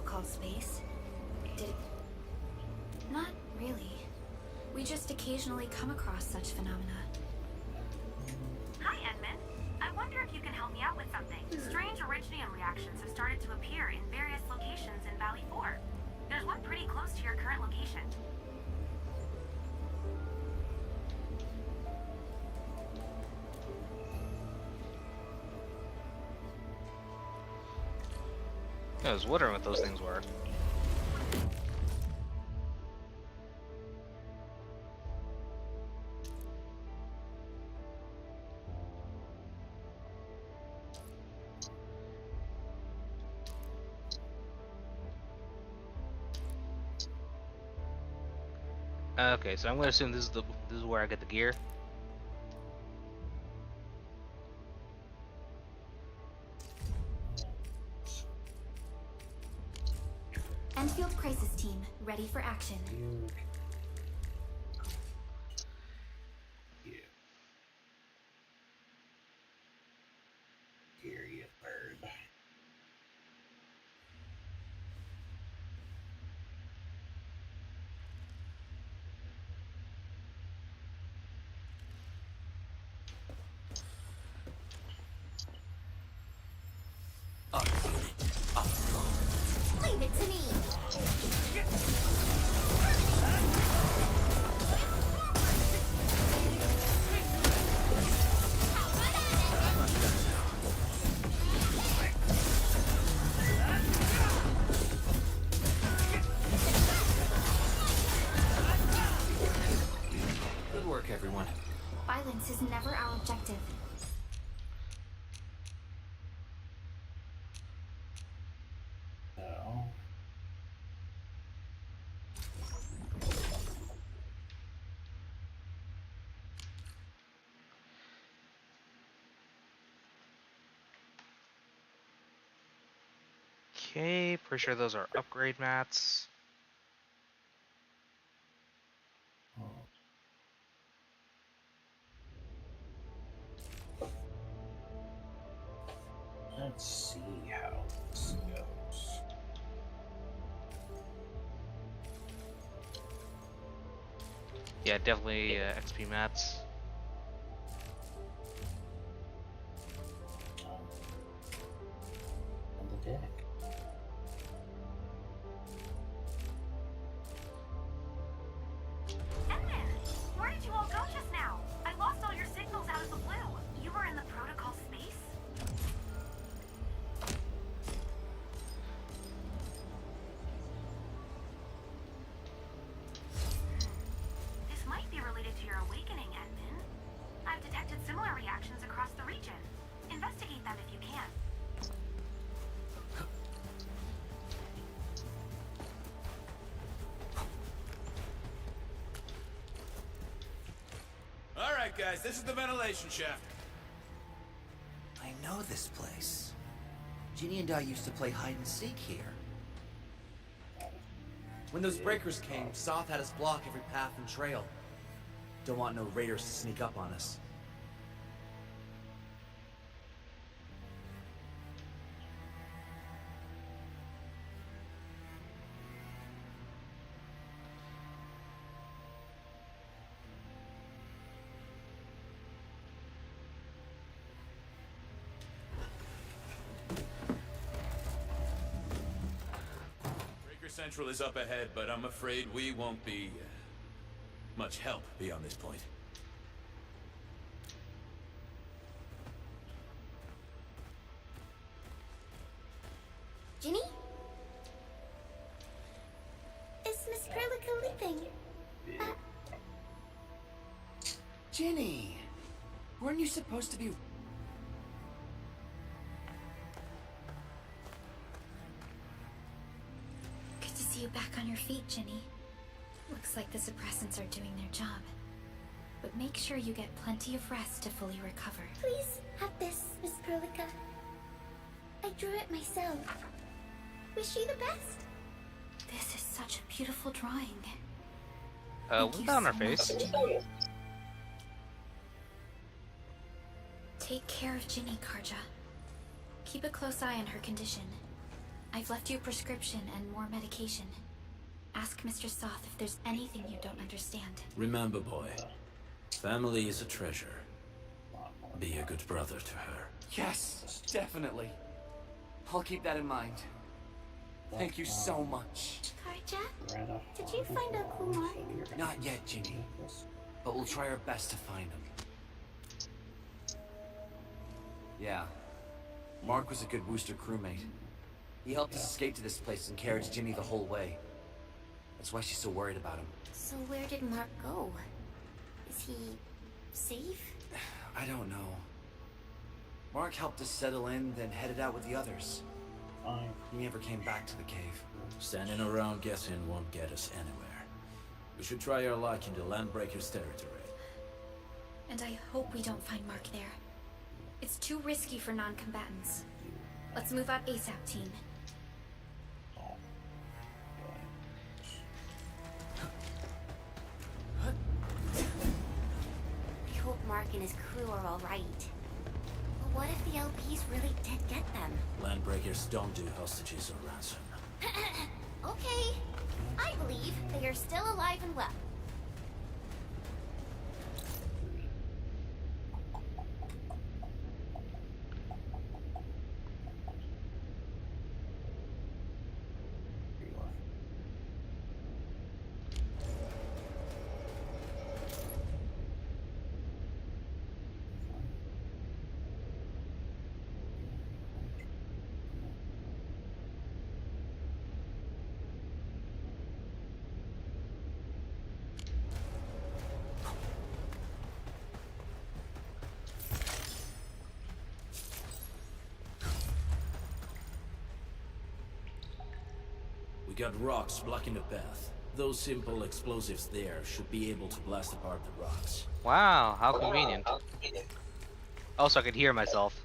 protocol space. Did it... Not really. We just occasionally come across such phenomena.
Hi, Edmund. I wonder if you can help me out with something. Strange originium reactions have started to appear in various locations in Valley 4. There's one pretty close to your current location.
I was wondering what those things were. Okay, so I'm gonna assume this is where I get the gear.
Enfield Crisis Team, ready for action.
Here you bird.
Leave it to me.
Good work, everyone.
Violence is never our objective.
So.
Okay, pretty sure those are upgrade mats.
Let's see how this goes.
Yeah, definitely XP mats.
On the deck.
Edmund, where did you all go just now? I lost all your signals out of the blue. You were in the protocol space? This might be related to your awakening, Edmund. I've detected similar reactions across the region. Investigate them if you can.
All right, guys, this is the ventilation shaft.
I know this place. Ginny and I used to play hide and seek here.
When those breakers came, Soth had us block every path and trail. Don't want no raiders to sneak up on us.
Breaker Central is up ahead, but I'm afraid we won't be much help beyond this point.
Ginny? Is Miss Perlica leaving?
Ginny! Weren't you supposed to be...
Good to see you back on your feet, Ginny. Looks like the suppressants are doing their job. But make sure you get plenty of rest to fully recover.
Please have this, Miss Perlica. I drew it myself. Wish you the best.
This is such a beautiful drawing.
What's that on her face?
Take care of Ginny, Karja. Keep a close eye on her condition. I've left you a prescription and more medication. Ask Mr. Soth if there's anything you don't understand.
Remember, boy, family is a treasure. Be a good brother to her.
Yes, definitely. I'll keep that in mind. Thank you so much.
Karja, did you find a cool mark?
Not yet, Ginny. But we'll try our best to find him. Yeah. Mark was a good Wooster crewmate. He helped us escape to this place and carried Ginny the whole way. That's why she's so worried about him.
So where did Mark go? Is he safe?
I don't know. Mark helped us settle in, then headed out with the others. He never came back to the cave.
Standing around guessing won't get us anywhere. We should try our luck in the Landbreakers' territory.
And I hope we don't find Mark there. It's too risky for non-combatants. Let's move out ASAP, team.
I hope Mark and his crew are alright. But what if the LPs really did get them?
Landbreakers don't do hostages or ransom.
Okay. I believe they are still alive and well.
We got rocks blocking the path. Those simple explosives there should be able to blast apart the rocks.
Wow, how convenient. Also, I could hear myself.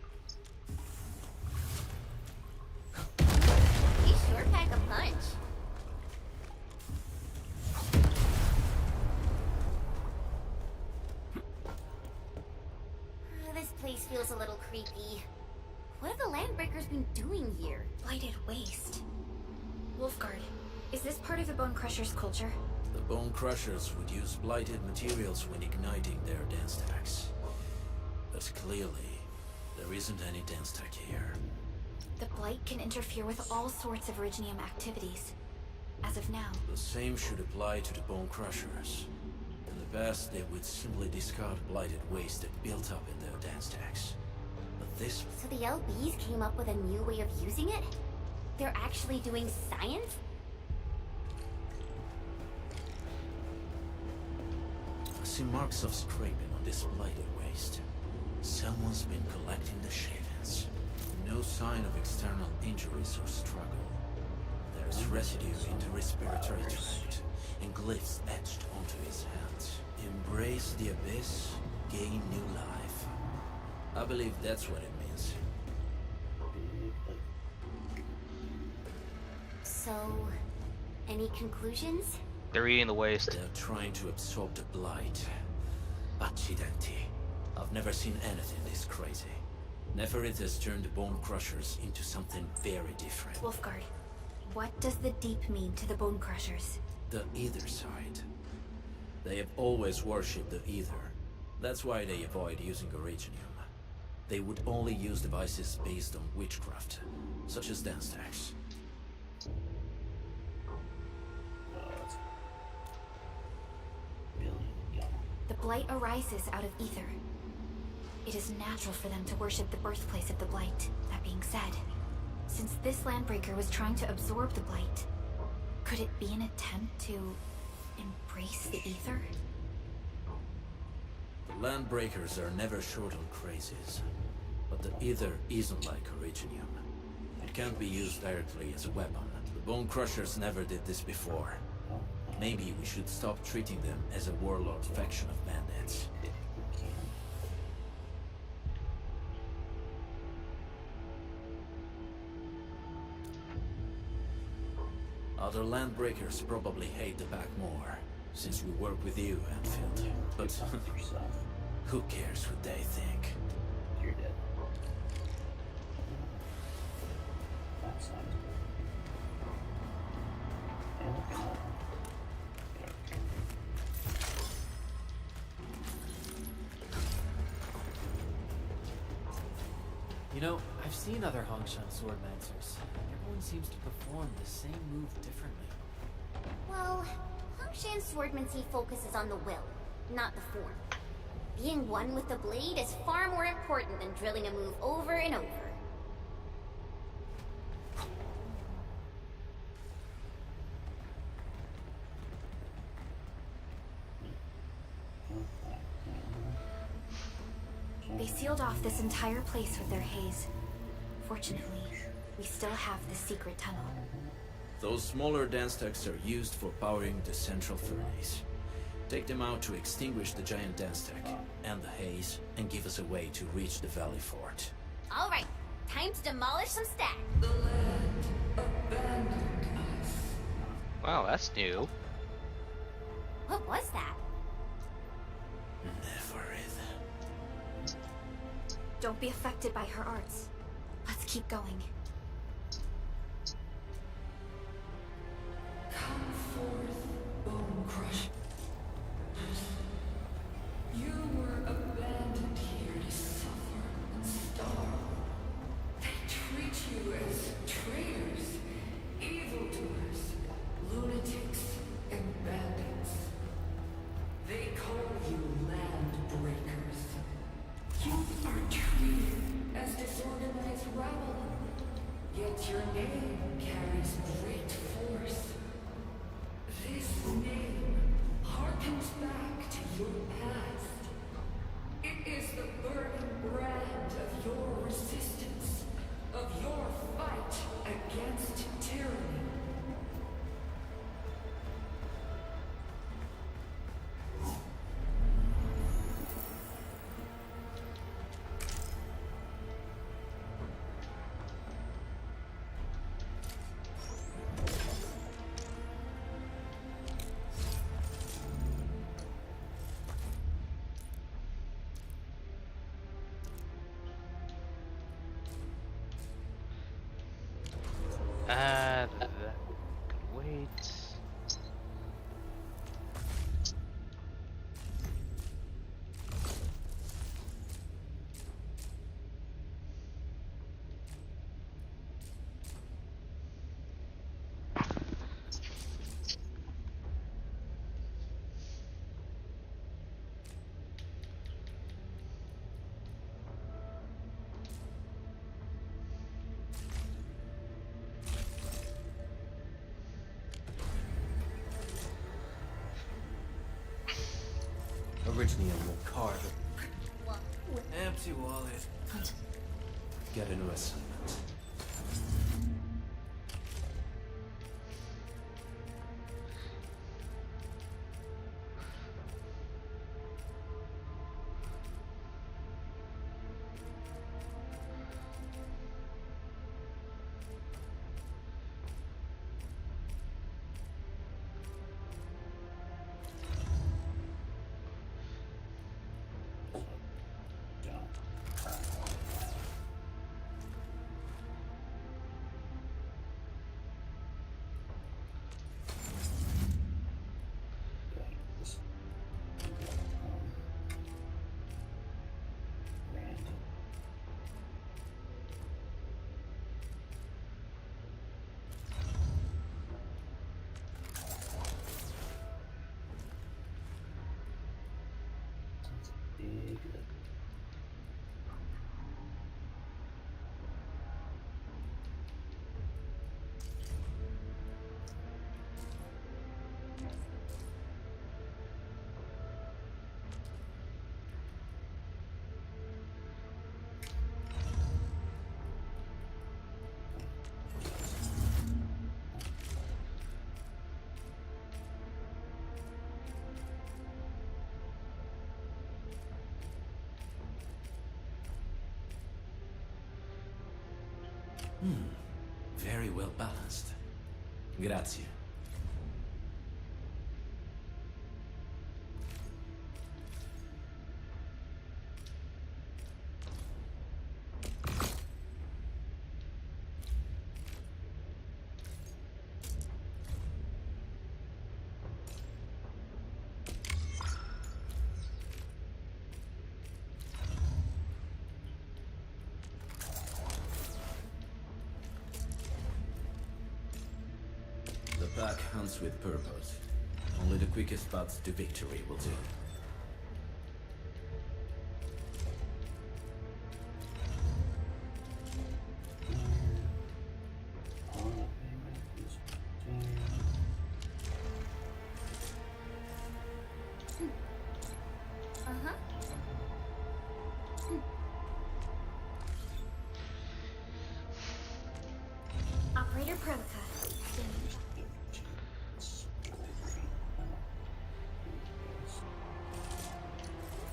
You sure pack a punch. This place feels a little creepy. What have the Landbreakers been doing here?
Blighted waste. Wolfguard, is this part of the Bone Crusher's culture?
The Bone Crushers would use blighted materials when igniting their dance stacks. But clearly, there isn't any dance stack here.
The Blight can interfere with all sorts of Originium activities. As of now.
The same should apply to the Bone Crushers. In the past, they would simply discard blighted waste that built up in their dance stacks. But this...
So the LBs came up with a new way of using it? They're actually doing science?
I see marks of scraping on this blighted waste. Someone's been collecting the shavings. No sign of external injuries or struggle. There's residue in the respiratory tract, and glyphs etched onto his hands. Embrace the abyss, gain new life. I believe that's what it means.
So, any conclusions?
They're eating the waste.
They're trying to absorb the blight. Accidenti. I've never seen anything this crazy. Neferit has turned the Bone Crushers into something very different.
Wolfguard, what does the Deep mean to the Bone Crushers?
The Ether side. They have always worshipped the Ether. That's why they avoid using Originium. They would only use devices based on witchcraft, such as dance stacks.
The Blight arises out of Ether. It is natural for them to worship the birthplace of the Blight. That being said, since this Landbreaker was trying to absorb the Blight, could it be an attempt to embrace the Ether?
The Landbreakers are never short on crazes, but the Ether isn't like Originium. It can't be used directly as a weapon. The Bone Crushers never did this before. Maybe we should stop treating them as a warlord faction of bandits. Other Landbreakers probably hate the pack more, since we work with you, Enfield. But who cares what they think?
You're dead. That's not.
You know, I've seen other Hongshan swordmancers. Everyone seems to perform the same move differently.
Well, Hongshan swordmancy focuses on the will, not the form. Being one with the blade is far more important than drilling a move over and over.
They sealed off this entire place with their haze. Fortunately, we still have the secret tunnel.
Those smaller dance stacks are used for powering the central furnace. Take them out to extinguish the giant dance stack and the haze, and give us a way to reach the Valley Fort.
Alright, time to demolish some stacks.
Wow, that's new.
What was that?
Don't be affected by her arts. Let's keep going.
Come forth, Bone Crusher. You were abandoned here to suffer and starve. They treat you as traitors, evildoers, lunatics, and bandits. They call you land breakers. You are treated as disorganized rabble, yet your name carries great force. This name harkens back to your past. It is the burning brand of your resistance, of your fight against tyranny.
Wait.
Originally, will carve it.
Empty wallet.
Get a new assignment.
Very well balanced. Grazie. pack hunts with purpose. Only the quickest path to victory will do.
Operator Prolica.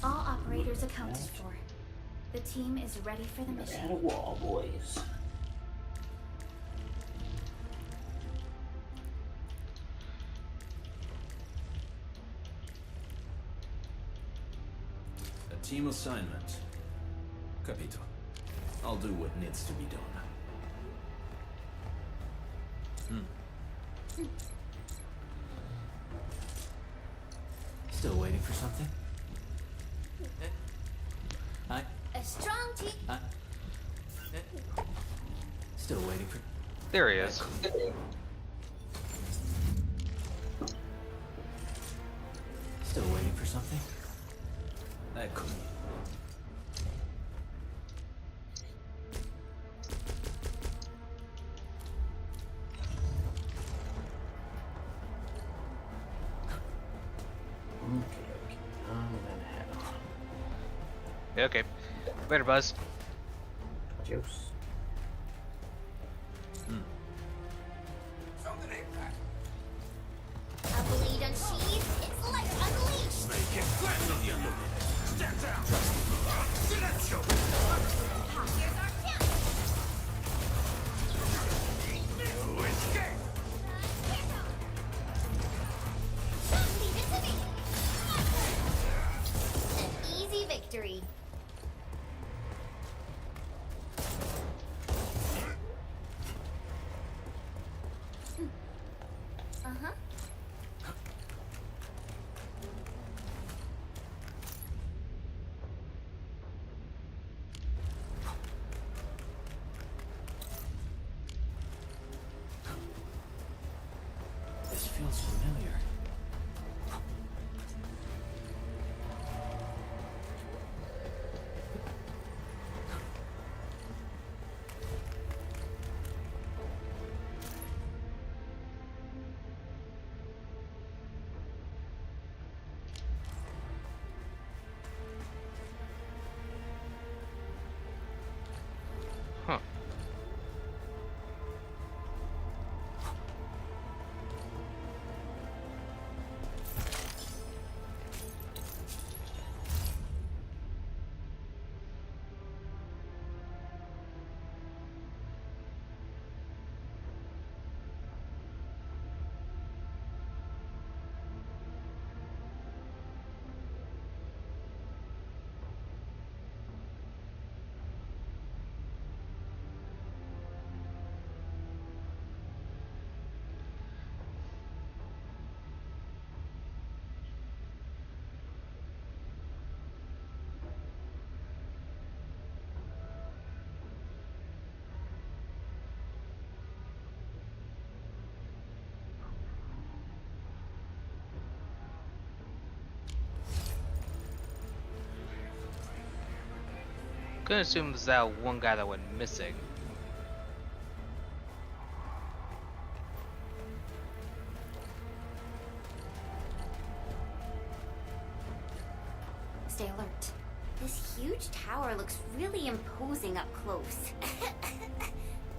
All operators accounted for. The team is ready for the mission.
At a wall, boys.
A team assignment. Capito. I'll do what needs to be done.
Still waiting for something?
A strong team.
Still waiting for...
There he is.
Still waiting for something?
Ecco.
Okay. I'm gonna head on.
Yeah, okay. Later, Buzz.
Adios.
A blade unsheathed. It's light unleashed.
Make it gradually illuminated. Stand down. Silencio.
Here's our chance.
You escape.
Leave it to me. An easy victory. Uh-huh.
This feels familiar.
Huh. Gonna assume it's that one guy that went missing.
Stay alert. This huge tower looks really imposing up close.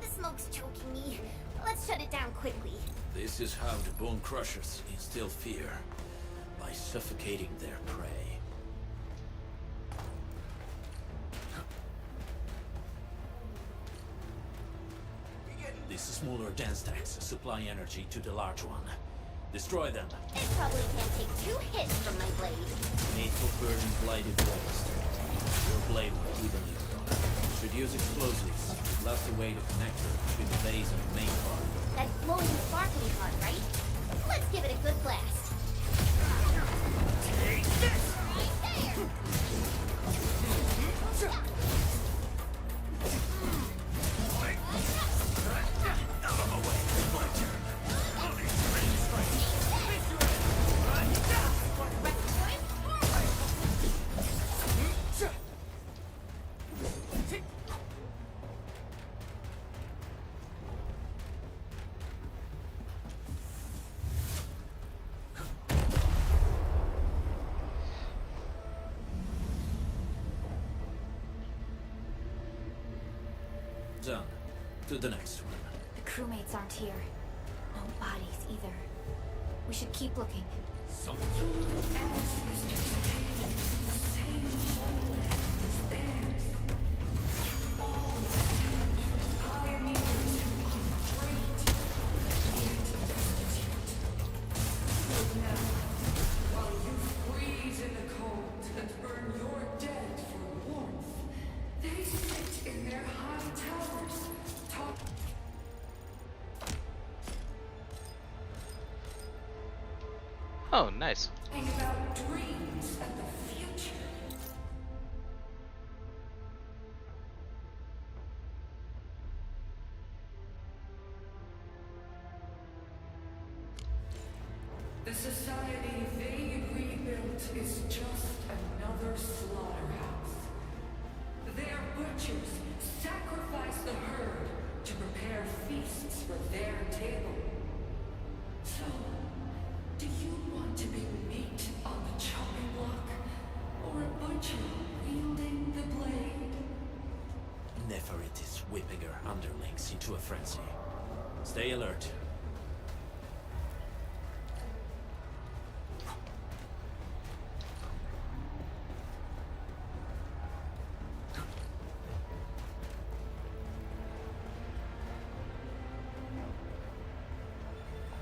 The smoke's choking me. Let's shut it down quickly.
This is how the Bone Crushers instill fear. By suffocating their prey. These smaller dense stacks supply energy to the large one. Destroy them.
It probably can't take 2 hits from my blade.
Made for burning blighted waste. Your blade will evenly burn. Should use explosives. Blast away the connector between the base and the main part.
That glowing sparkly part, right? Let's give it a good blast.
Take this.
Right there.
Out of the way. My turn.
Done. To the next one.
The crewmates aren't here. No bodies either. We should keep looking.
While you freeze in the cold and burn your dead for warmth, they sit in their high towers, top.
Oh, nice.
Think about dreams and the future. The society they rebuilt is just another slaughterhouse. Their butchers sacrifice the herd to prepare feasts for their table. So, do you want to be meat on the chopping block, or a butcher wielding the blade?
Nepheritis whipping her underlings into a frenzy. Stay alert.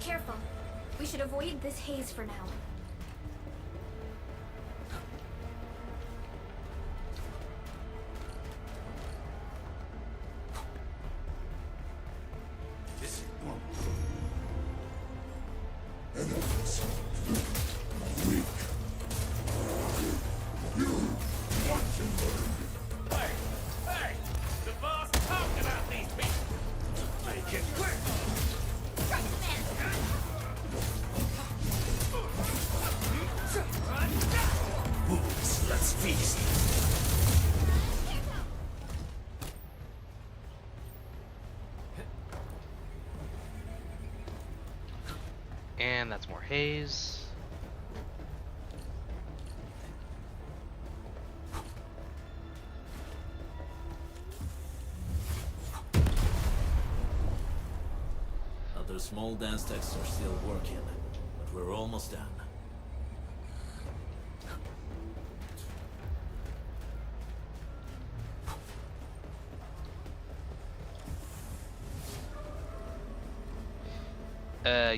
Careful. We should avoid this haze for now.
This is normal. Enemies. Weak. You want to learn.
Hey! Hey! The boss talked about these people! Make it quick!
Wolves, let's feast.
And that's more haze.
Other small dance techs are still working, but we're almost done.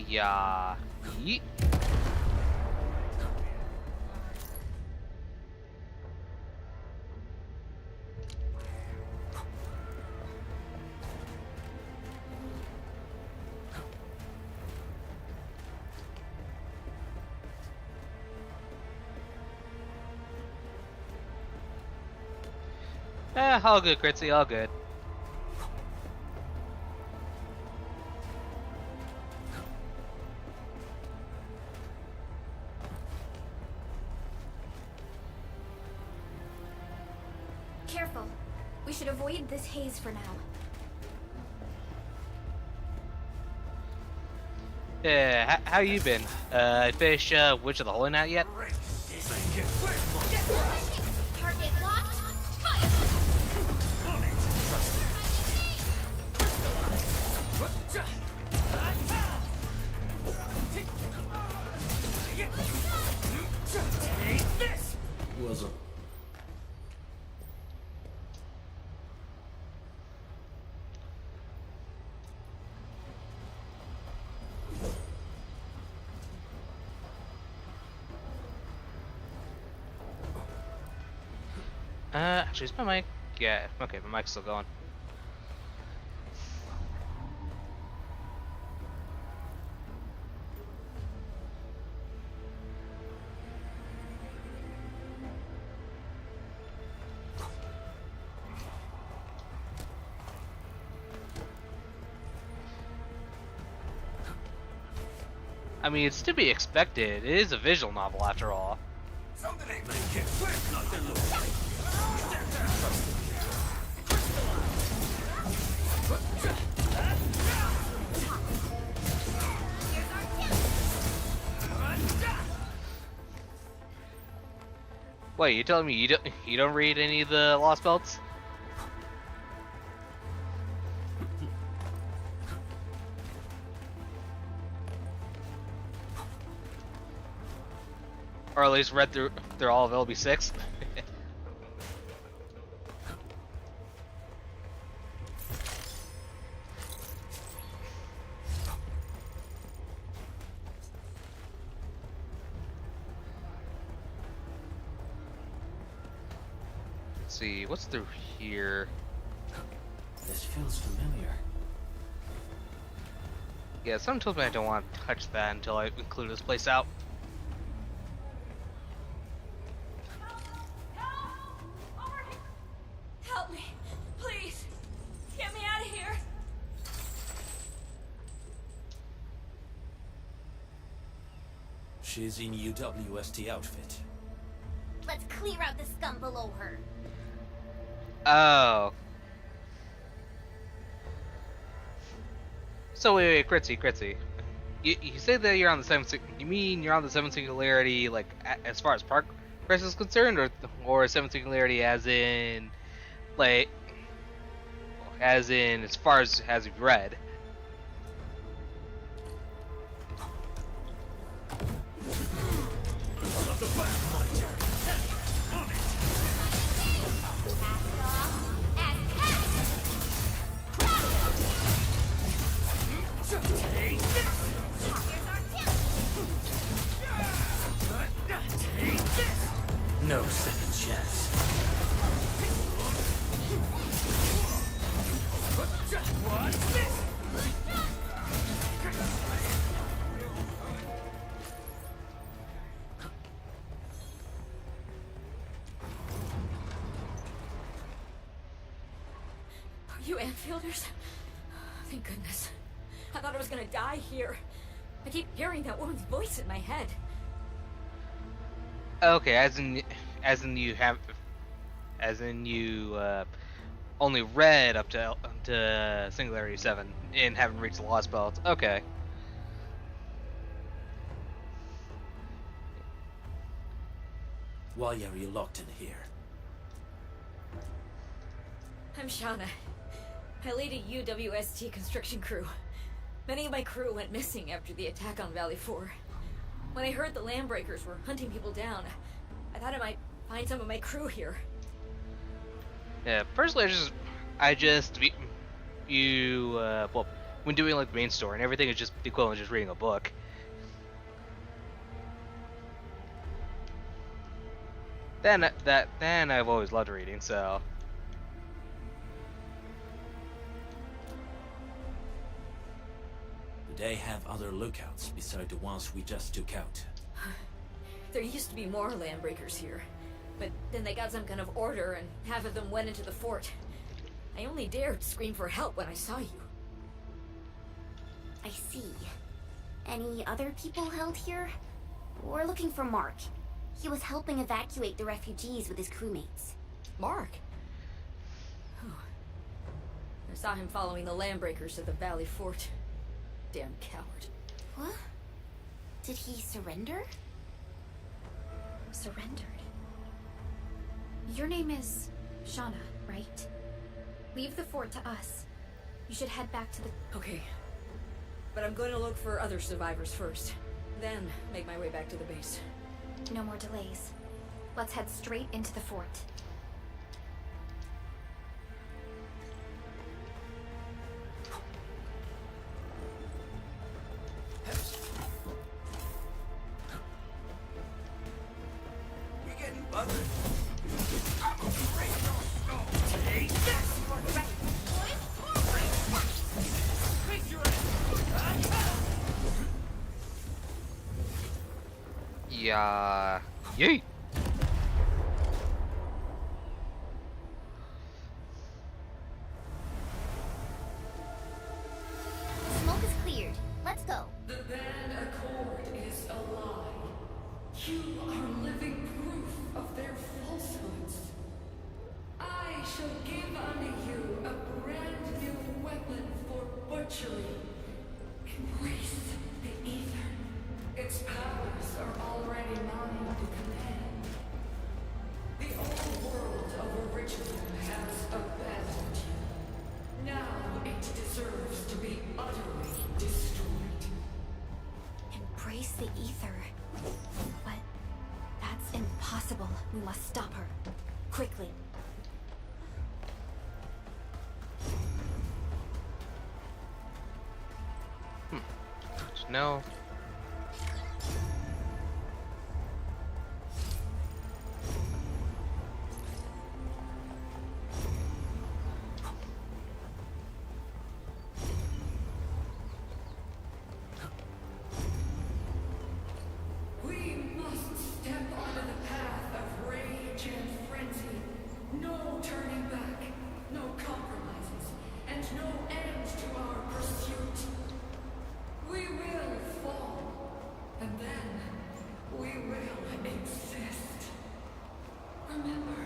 Yeah. Yeet. All good, Critzy, all good.
Careful. We should avoid this haze for now.
Yeah, how you been? Fish, Witch of the Holy Night yet?
Target locked. Fire!
Take this!
Was a
Actually, is my mic? Yeah, okay, my mic's still going. I mean, it's to be expected. It is a visual novel, after all.
Something ain't make it quick, nothing looks
Wait, you telling me you don't read any of the Lost Belts? Or at least read through all of LB6. Let's see, what's through here?
This feels familiar.
Yeah, someone told me I don't want to touch that until I include this place out.
Help me, please. Get me out of here.
She's in UWST outfit.
Let's clear out the scum below her.
Oh. So wait, Kritzy. You say that you're on the 7th. You mean you're on the 7th Singularity, like as far as progress is concerned, or 7th Singularity as in, like, as far as you've read?
No second chance.
Are you Anfielders? Thank goodness. I thought I was gonna die here. I keep hearing that woman's voice in my head.
Okay, as in you only read up to Singularity 7 and haven't reached the Lost Belt. Okay.
Why are you locked in here?
I'm Shauna. I lead a UWST construction crew. Many of my crew went missing after the attack on Valley 4. When I heard the Landbreakers were hunting people down, I thought I might find some of my crew here.
Yeah, personally, well, when doing like the main story and everything, is just the equivalent of just reading a book. Then I've always loved reading, so.
Do they have other lookouts beside the ones we just took out?
There used to be more Landbreakers here, but then they got some kind of order and half of them went into the fort. I only dared scream for help when I saw you.
I see. Any other people held here? We're looking for Mark. He was helping evacuate the refugees with his crewmates.
Mark? I saw him following the Landbreakers to the Valley Fort. Damn coward.
What? Did he surrender?
Surrendered? Your name is Shauna, right? Leave the fort to us. You should head back to the...
Okay. But I'm going to look for other survivors first. Then make my way back to the base.
No more delays. Let's head straight into the fort.
You're getting buzzed.
Yeah. Yeet.
Smoke is cleared. Let's go.
The Band Accord is alive. You are living proof of their falsehoods. I shall give unto you a brand new weapon for butchery. Embrace the Ether. Its powers are already mine to command. The old world of original has abandoned you. Now it deserves to be utterly destroyed.
Embrace the ether. impossible. We must stop her. Quickly.
No.
We must step onto the path of rage and frenzy. No turning back, no compromises, and no end to our pursuit. We will fall, and then we will exist. Remember,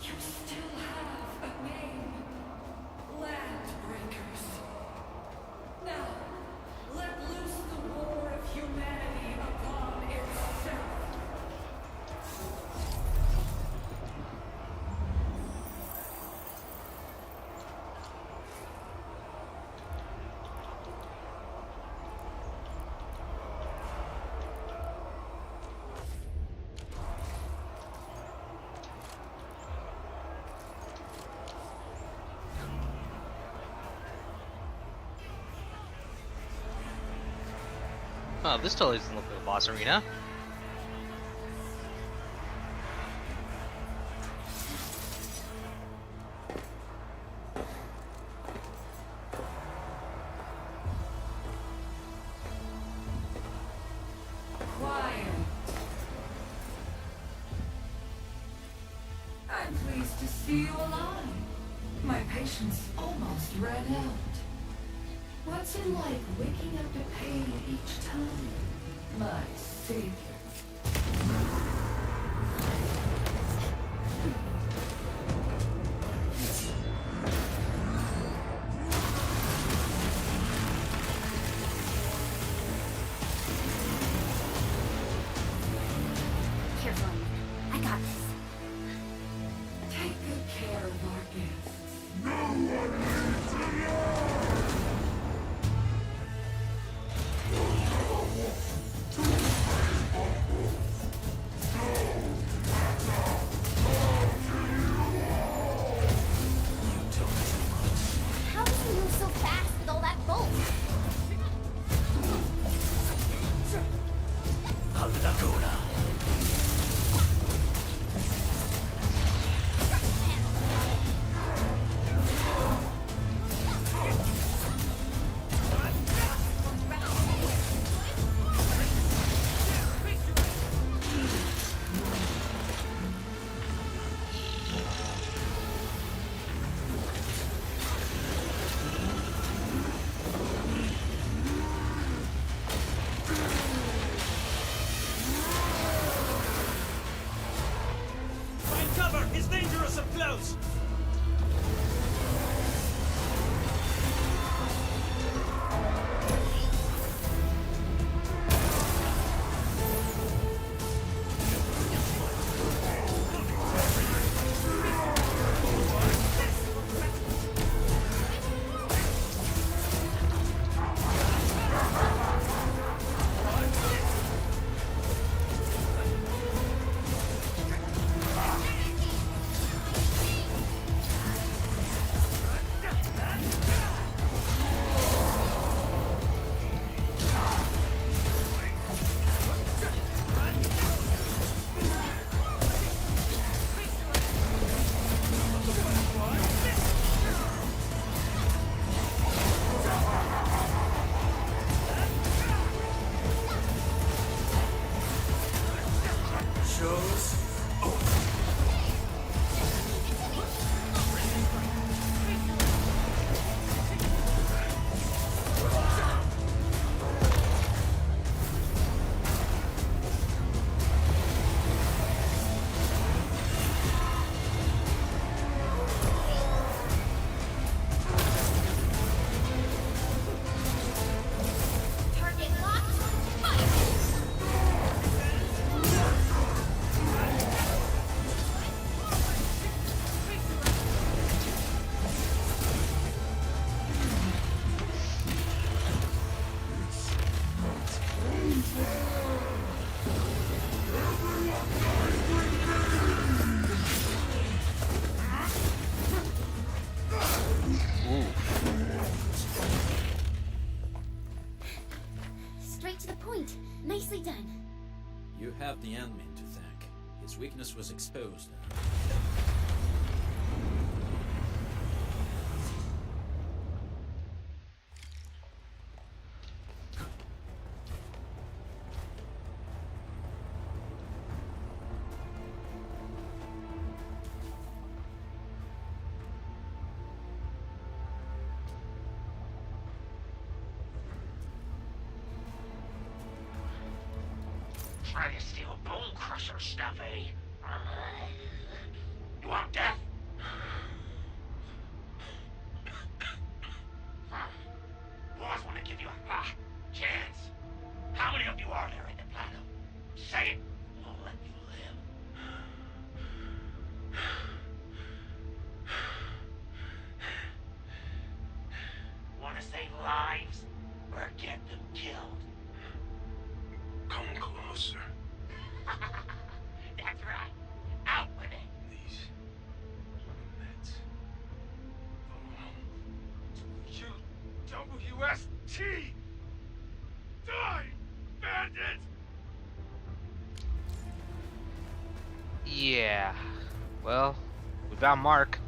you still have a name. Landbreakers. Now, let loose the war of humanity upon itself.
Oh, this totally doesn't look like a boss arena.
Quiet. I'm pleased to see you alive. My patience almost ran out. What's it like waking up to pain each time? My savior.
Careful. I got this.
Take good care of our guests.
No one needs alone!
How does he move so fast with all that bolt?
Find cover! He's dangerous up close!
Shows
Target locked. Fire!
Sandman to thank. His weakness was exposed.
Try to steal Bone Crusher stuff, eh? You want death? Boys want to give you a chance. How many of you are there in the plateau? Say it, we'll let you live. Want to save lives or get them killed?
Come closer.
That's right. Out with it.
These meds belong to WST. Die, bandit!
Yeah. Well, we found Mark.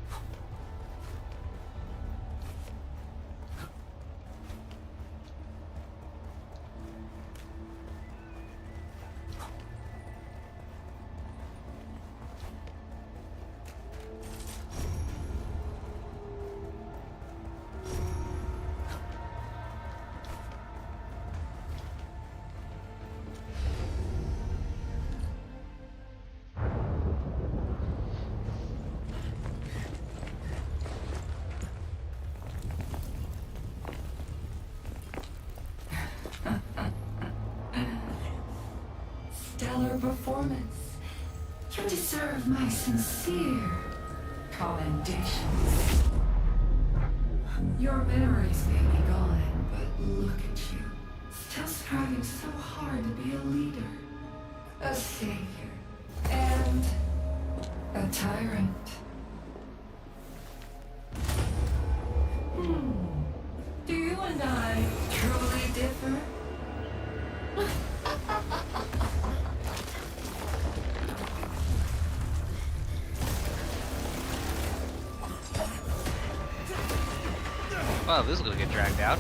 Stellar performance. You deserve my sincere commendations. Your memories may be gone, but look at you. Still striving so hard to be a leader, a savior, and a tyrant. Do you and I truly differ?
Well, this is gonna get dragged out.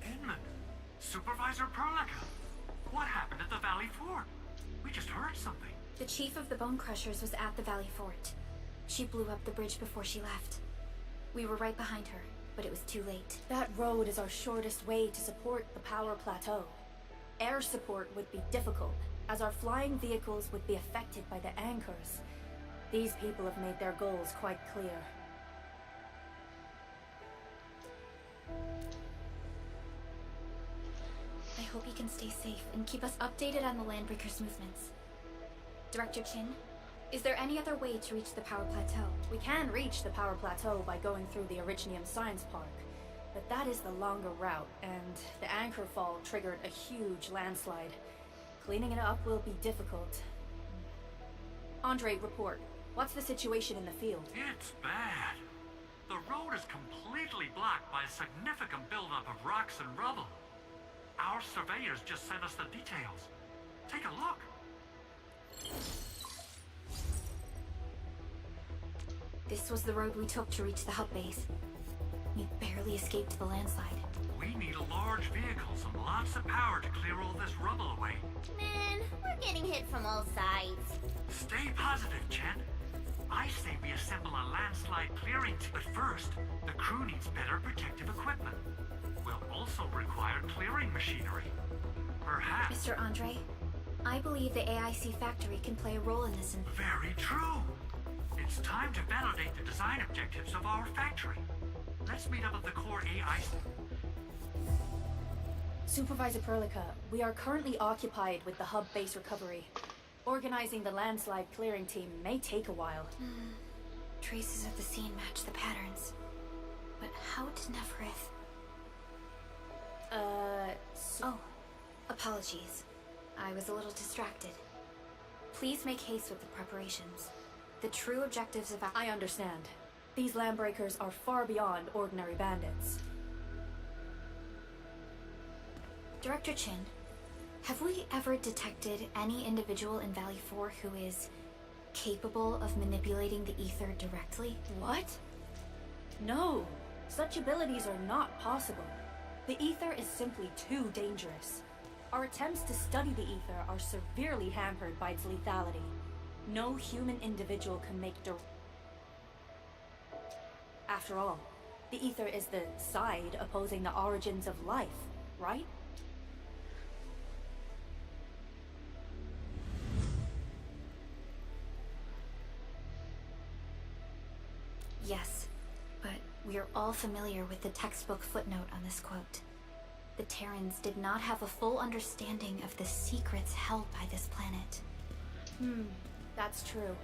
Edmund, Supervisor Perlica, what happened at the Valley Fort? We just heard something.
The chief of the Bone Crushers was at the Valley Fort. She blew up the bridge before she left. We were right behind her, but it was too late.
That road is our shortest way to support the power plateau. Air support would be difficult, as our flying vehicles would be affected by the anchors. These people have made their goals quite clear.
I hope you can stay safe and keep us updated on the Landbreakers' movements. Director Chin, is there any other way to reach the power plateau?
We can reach the power plateau by going through the Originium Science Park, but that is the longer route, and the anchor fall triggered a huge landslide. Cleaning it up will be difficult. Andre, report. What's the situation in the field?
It's bad. The road is completely blocked by a significant buildup of rocks and rubble. Our surveyors just sent us the details. Take a look.
This was the road we took to reach the hub base. We barely escaped the landslide.
We need large vehicles and lots of power to clear all this rubble away.
Man, we're getting hit from all sides.
Stay positive, Chen. I say we assemble a landslide clearing team, but first, the crew needs better protective equipment. We'll also require clearing machinery. Perhaps...
Mr. Andre, I believe the AIC factory can play a role in this.
Very true. It's time to validate the design objectives of our factory. Let's meet up at the core AIC.
Supervisor Perlica, we are currently occupied with the hub base recovery. Organizing the landslide clearing team may take a while.
Traces of the scene match the patterns. But how did Neferith... Oh, apologies. I was a little distracted. Please make haste with the preparations. The true objectives of...
I understand. These Landbreakers are far beyond ordinary bandits.
Director Chin, have we ever detected any individual in Valley 4 who is capable of manipulating the ether directly?
What? No, such abilities are not possible. The ether is simply too dangerous. Our attempts to study the ether are severely hampered by its lethality. No human individual can make After all, the ether is the side opposing the origins of life, right?
Yes, but we are all familiar with the textbook footnote on this quote. The Terrans did not have a full understanding of the secrets held by this planet.
That's true.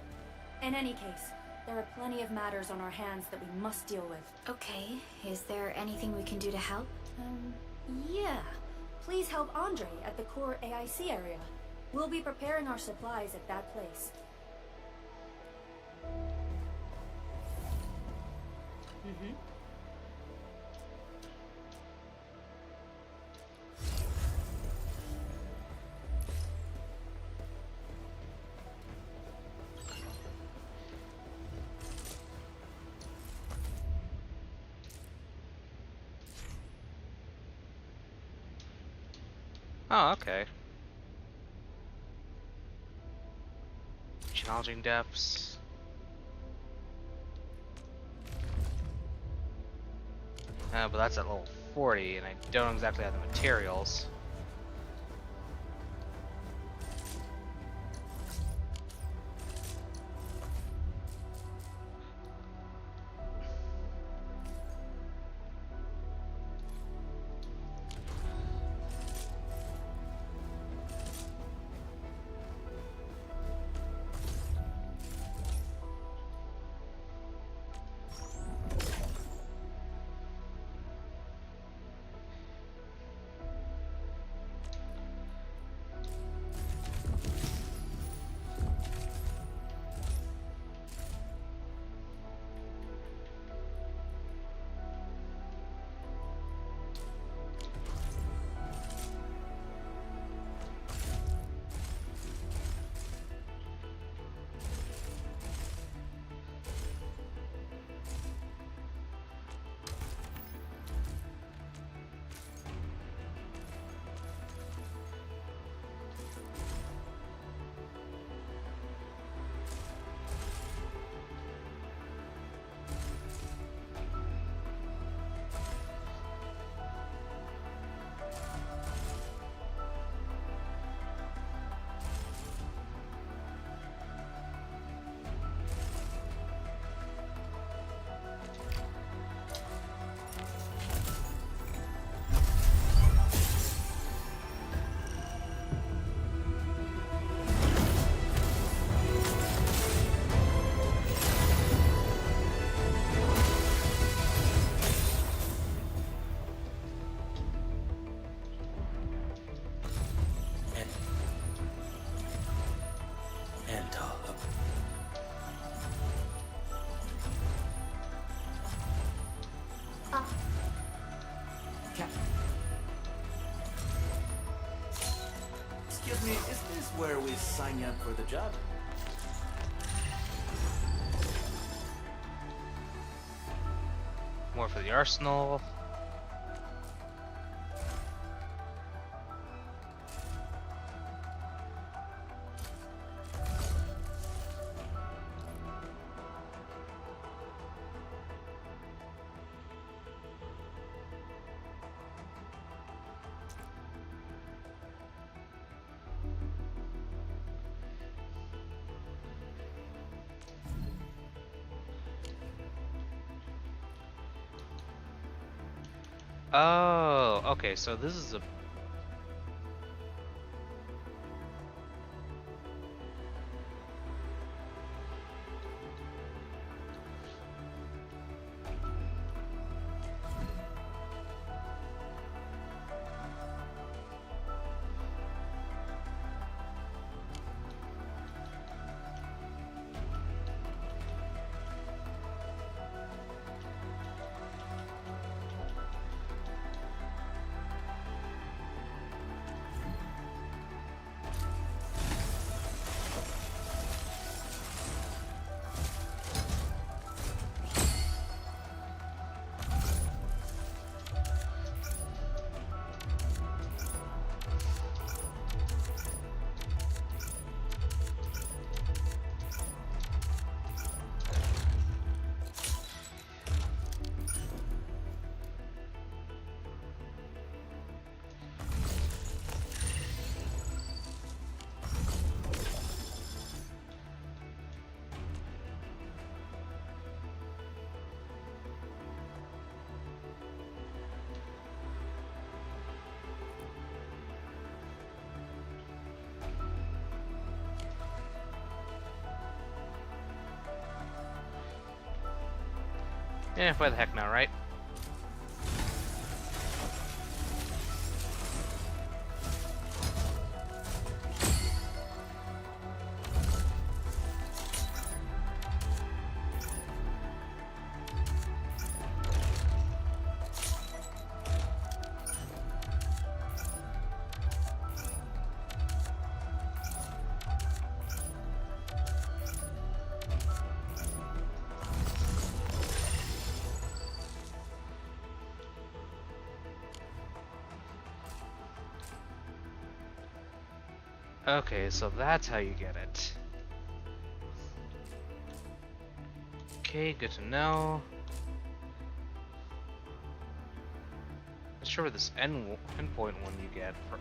In any case, there are plenty of matters on our hands that we must deal with.
Okay, is there anything we can do to help?
Yeah. Please help Andre at the core AIC area. We'll be preparing our supplies at that place.
Oh, okay. Challenging depths. But that's at level 40, and I don't exactly have the materials.
Excuse me, is this where we sign up for the job?
More for the arsenal. Oh, okay, so this is a... Eh, why the heck not, right? Okay, so that's how you get it. Okay, good to know. Not sure where this endpoint one you get from.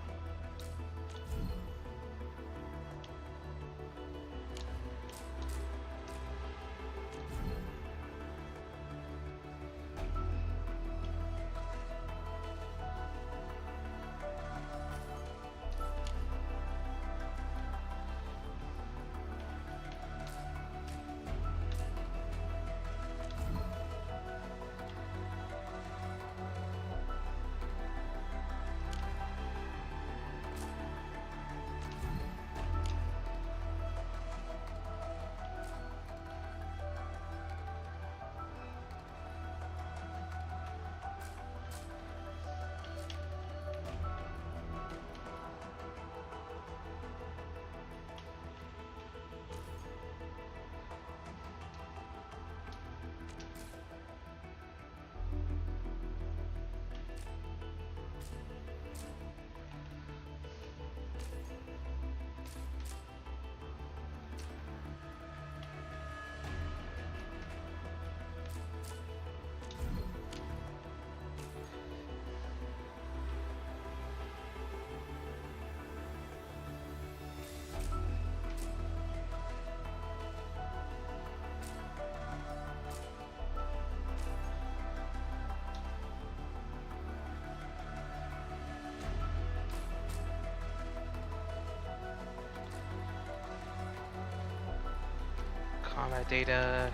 Combat data.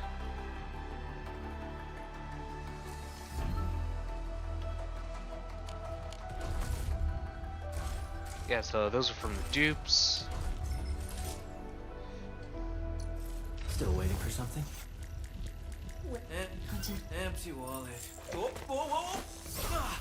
Yeah, so those are from the dupes.
Still waiting for something?
Empty wallet. Whoa, whoa, whoa! Ah.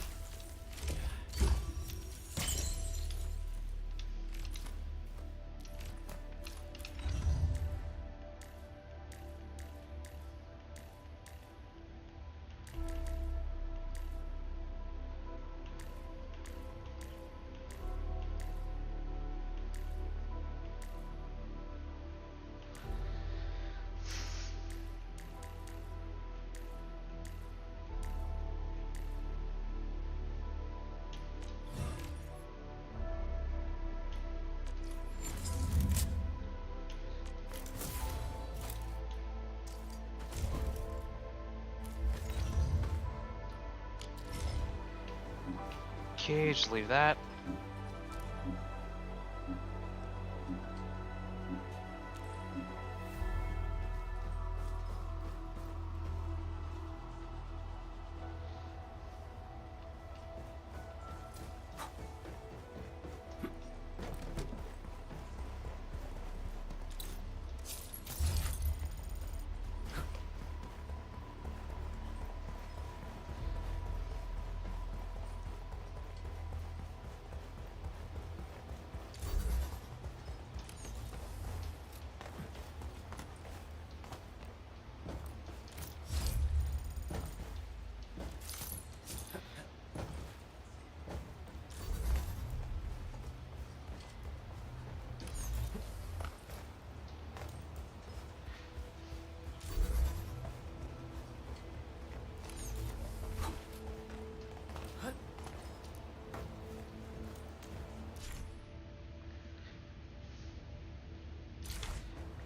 Okay, just leave that.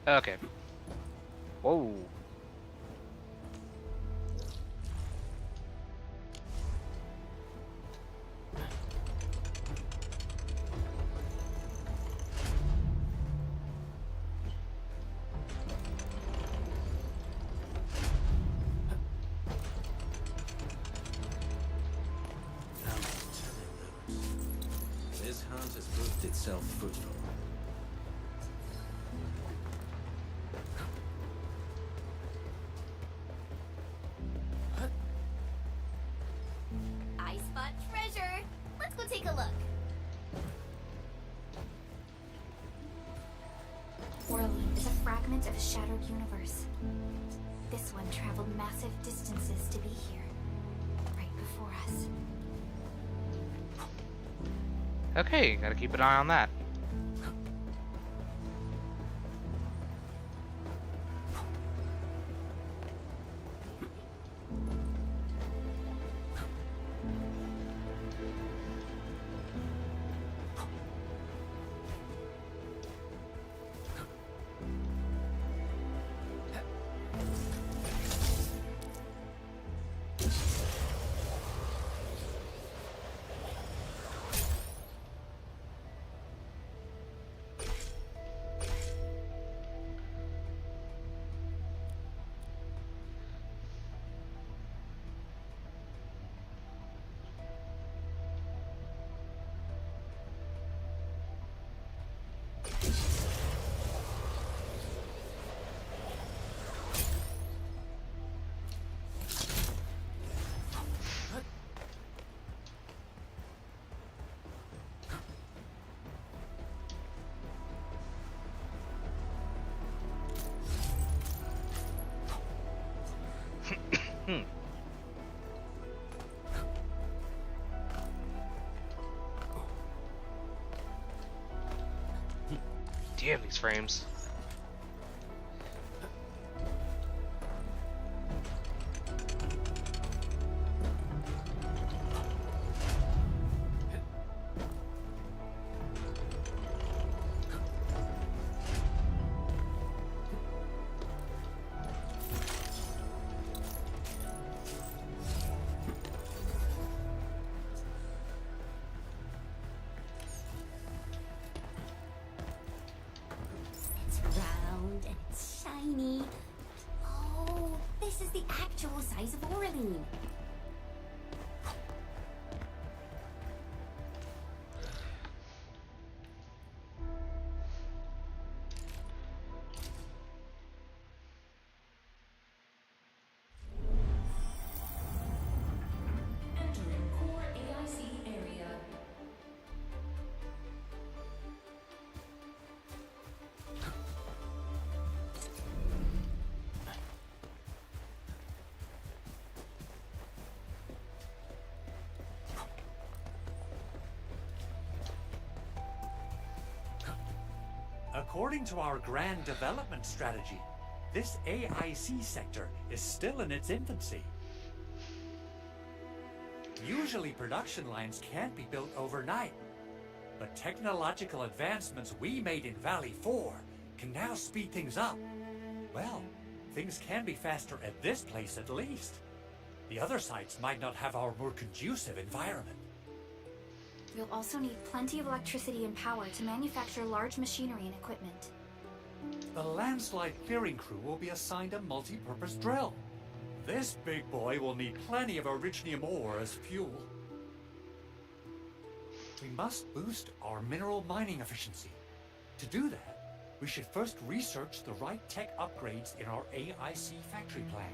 Okay. Whoa.
proved itself fruitful.
I spot treasure. Let's go take a look.
Orlean is a fragment of a shattered universe. This one traveled massive distances to be here, right before us.
Okay, gotta keep an eye on that. Damn these frames.
Round and it's shiny. Oh, this is the actual size of Orlean.
Entering core AIC area.
According to our grand development strategy, this AIC sector is still in its infancy. Usually production lines can't be built overnight, but technological advancements we made in Valley 4 can now speed things up. Well, things can be faster at this place at least. The other sites might not have our more conducive environment.
We'll also need plenty of electricity and power to manufacture large machinery and equipment.
The landslide clearing crew will be assigned a multi-purpose drill. This big boy will need plenty of originium ore as fuel. We must boost our mineral mining efficiency. To do that, we should first research the right tech upgrades in our AIC factory plan.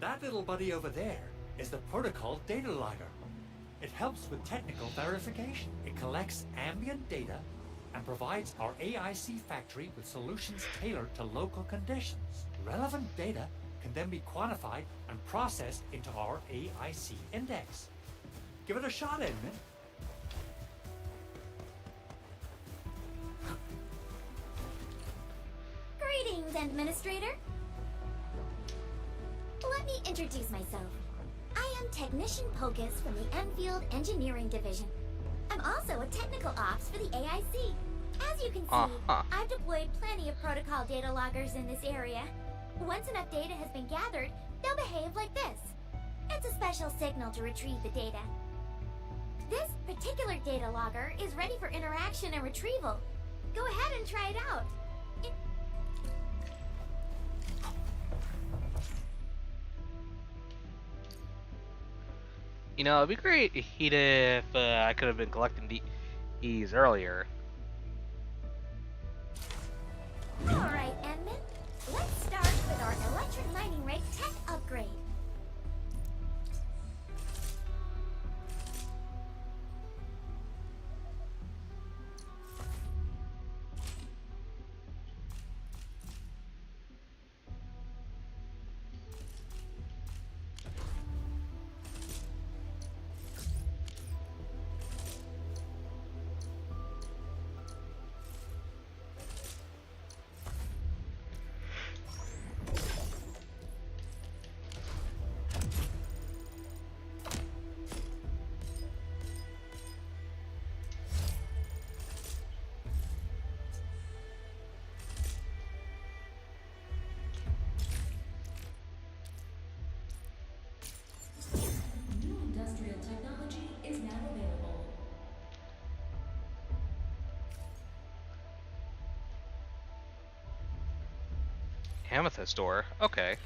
That little buddy over there is the protocol data logger. It helps with technical verification. It collects ambient data and provides our AIC factory with solutions tailored to local conditions. Relevant data can then be quantified and processed into our AIC index. Give it a shot, Edmund.
Greetings, Administrator. Let me introduce myself. I am Technician Pocus from the Enfield Engineering Division. I'm also a technical ops for the AIC. As you can see,
Uh-huh.
I've deployed plenty of protocol data loggers in this area. Once enough data has been gathered, they'll behave like this. It's a special signal to retrieve the data. This particular data logger is ready for interaction and retrieval. Go ahead and try it out.
You know, it'd be great if I could have been collecting these earlier.
Alright, Enman. Let's start with our electric mining rig tech upgrade.
Industrial technology is now available.
Amethyst door. Okay.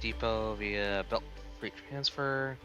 Depot via belt free transfer.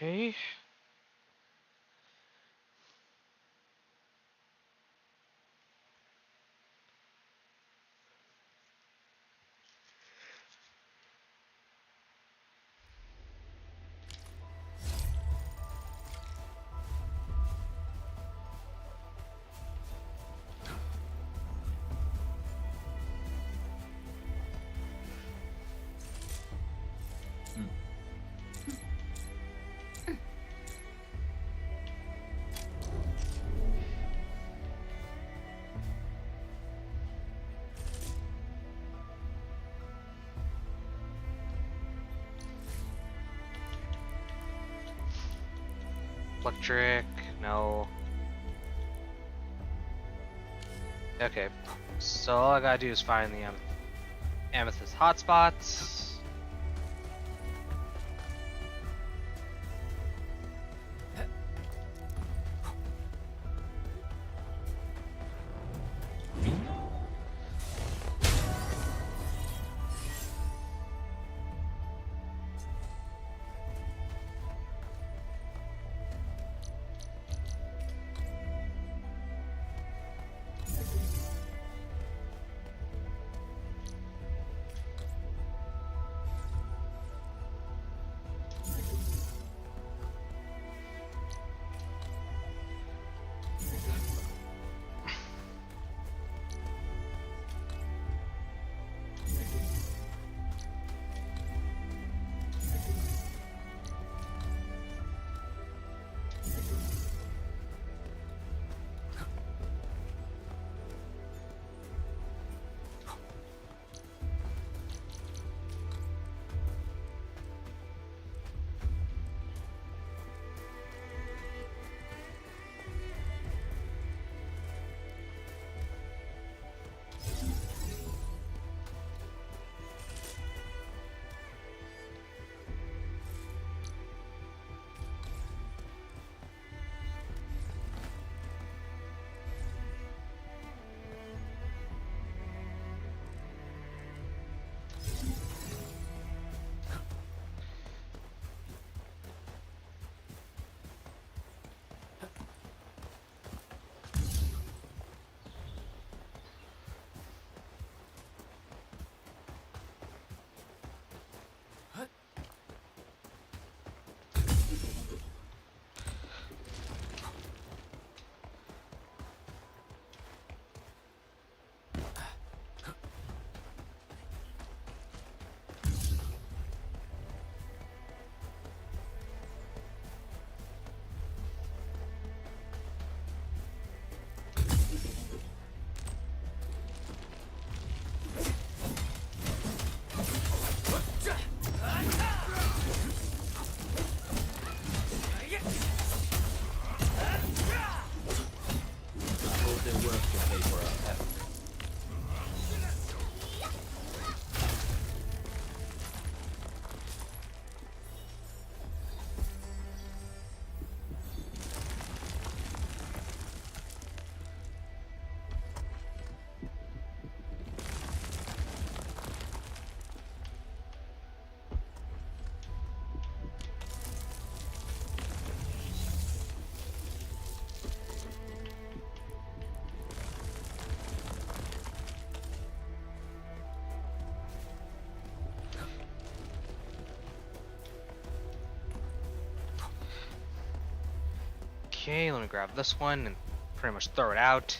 Okay. Electric, no. Okay, so all I gotta do is find the amethyst hotspots. Okay, let me grab this one and pretty much throw it out.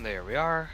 There we are.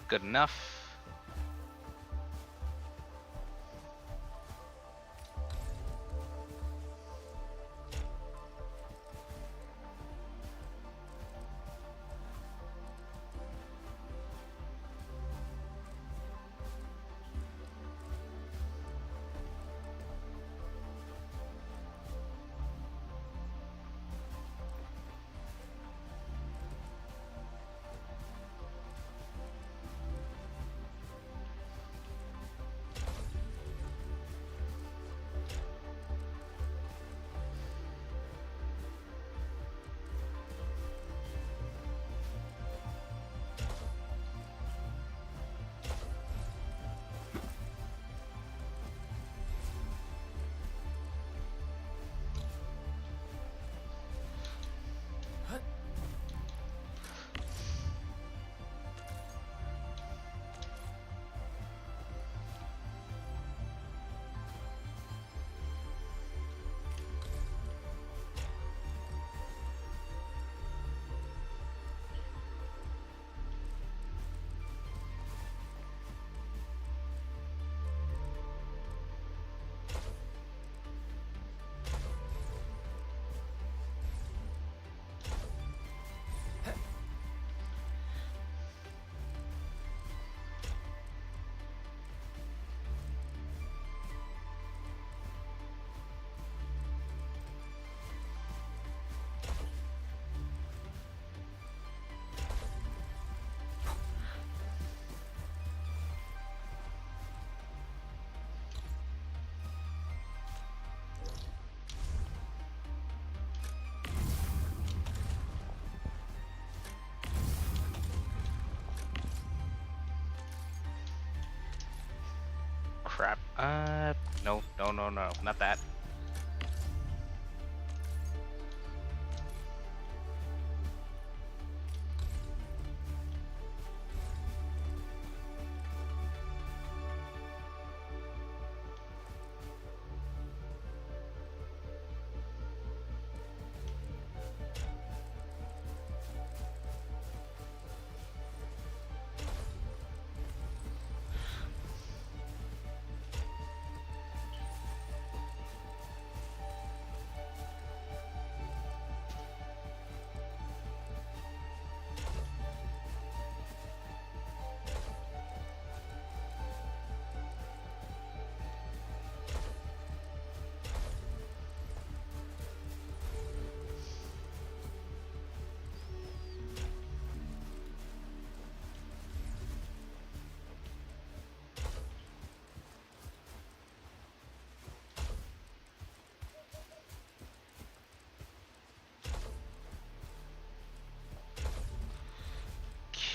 Good enough. crap. No, not that.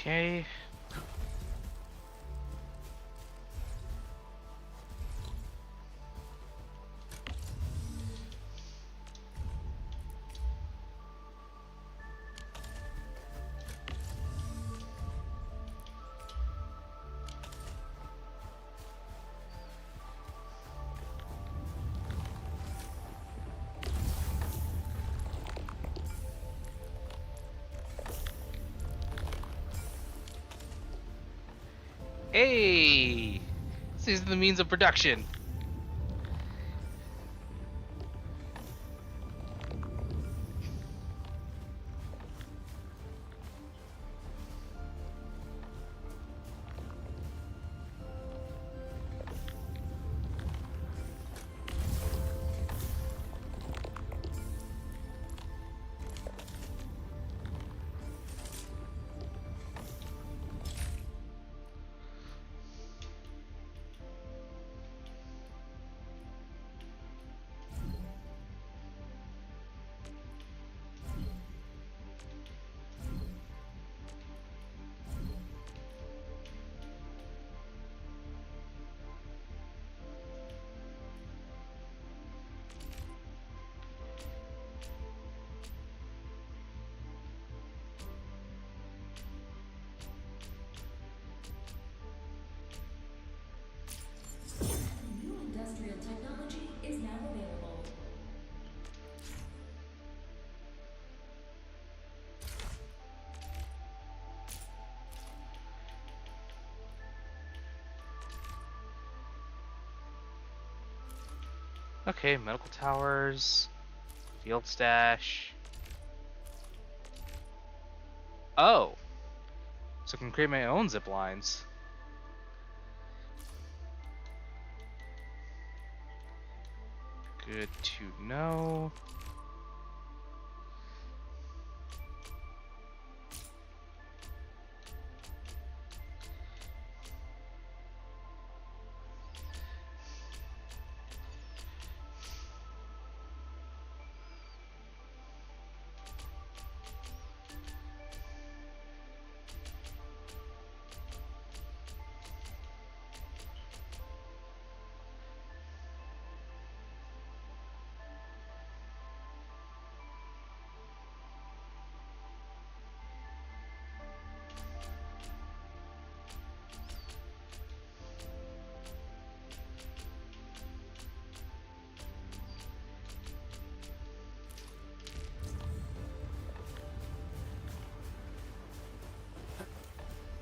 Okay. Hey! These are the means of production.
New industrial technology is now available.
Okay, medical towers, field stash. Oh, so I can create my own zip lines. Good to know.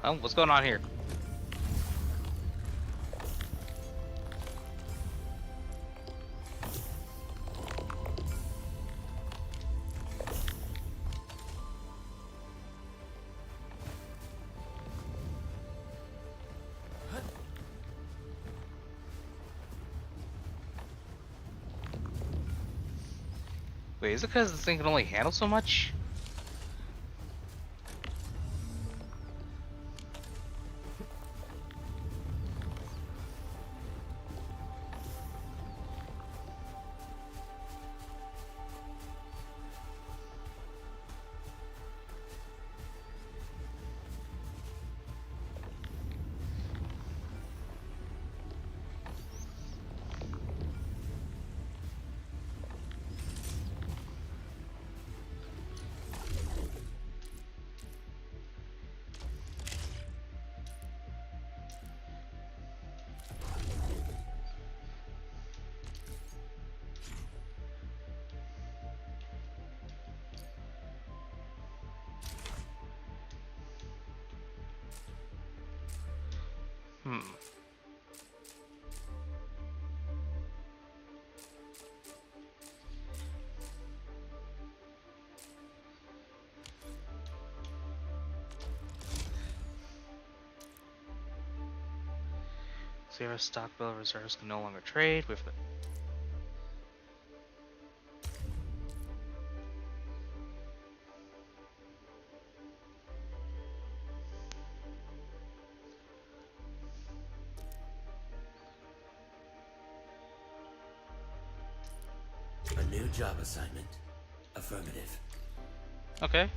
Oh, what's going on here? Wait, is it because this thing can only handle so much? Zero stock bill reserves can no longer trade with the
A new job assignment. Affirmative.
Okay.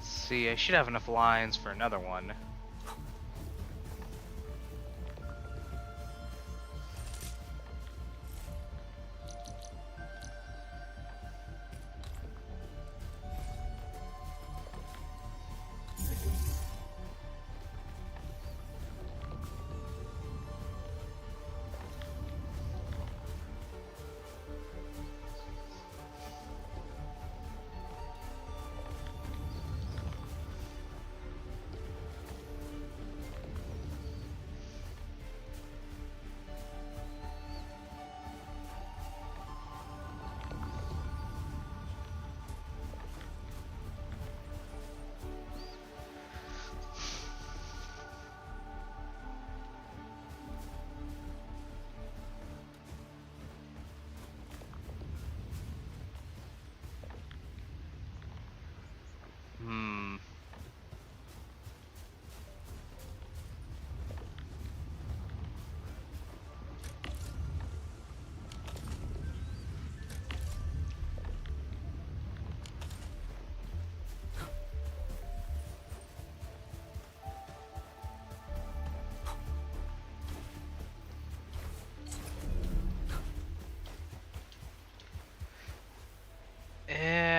See, I should have enough lines for another one.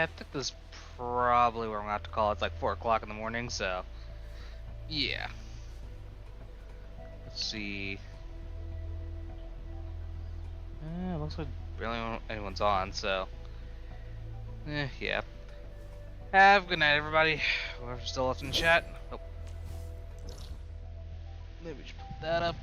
I think this is probably where I'm gonna have to call. It's like 4 o'clock in the morning, so yeah. Let's see. Looks like barely anyone's on, so yeah. Have a good night, everybody. Whoever's still left in chat. Oh. Maybe we should put that up.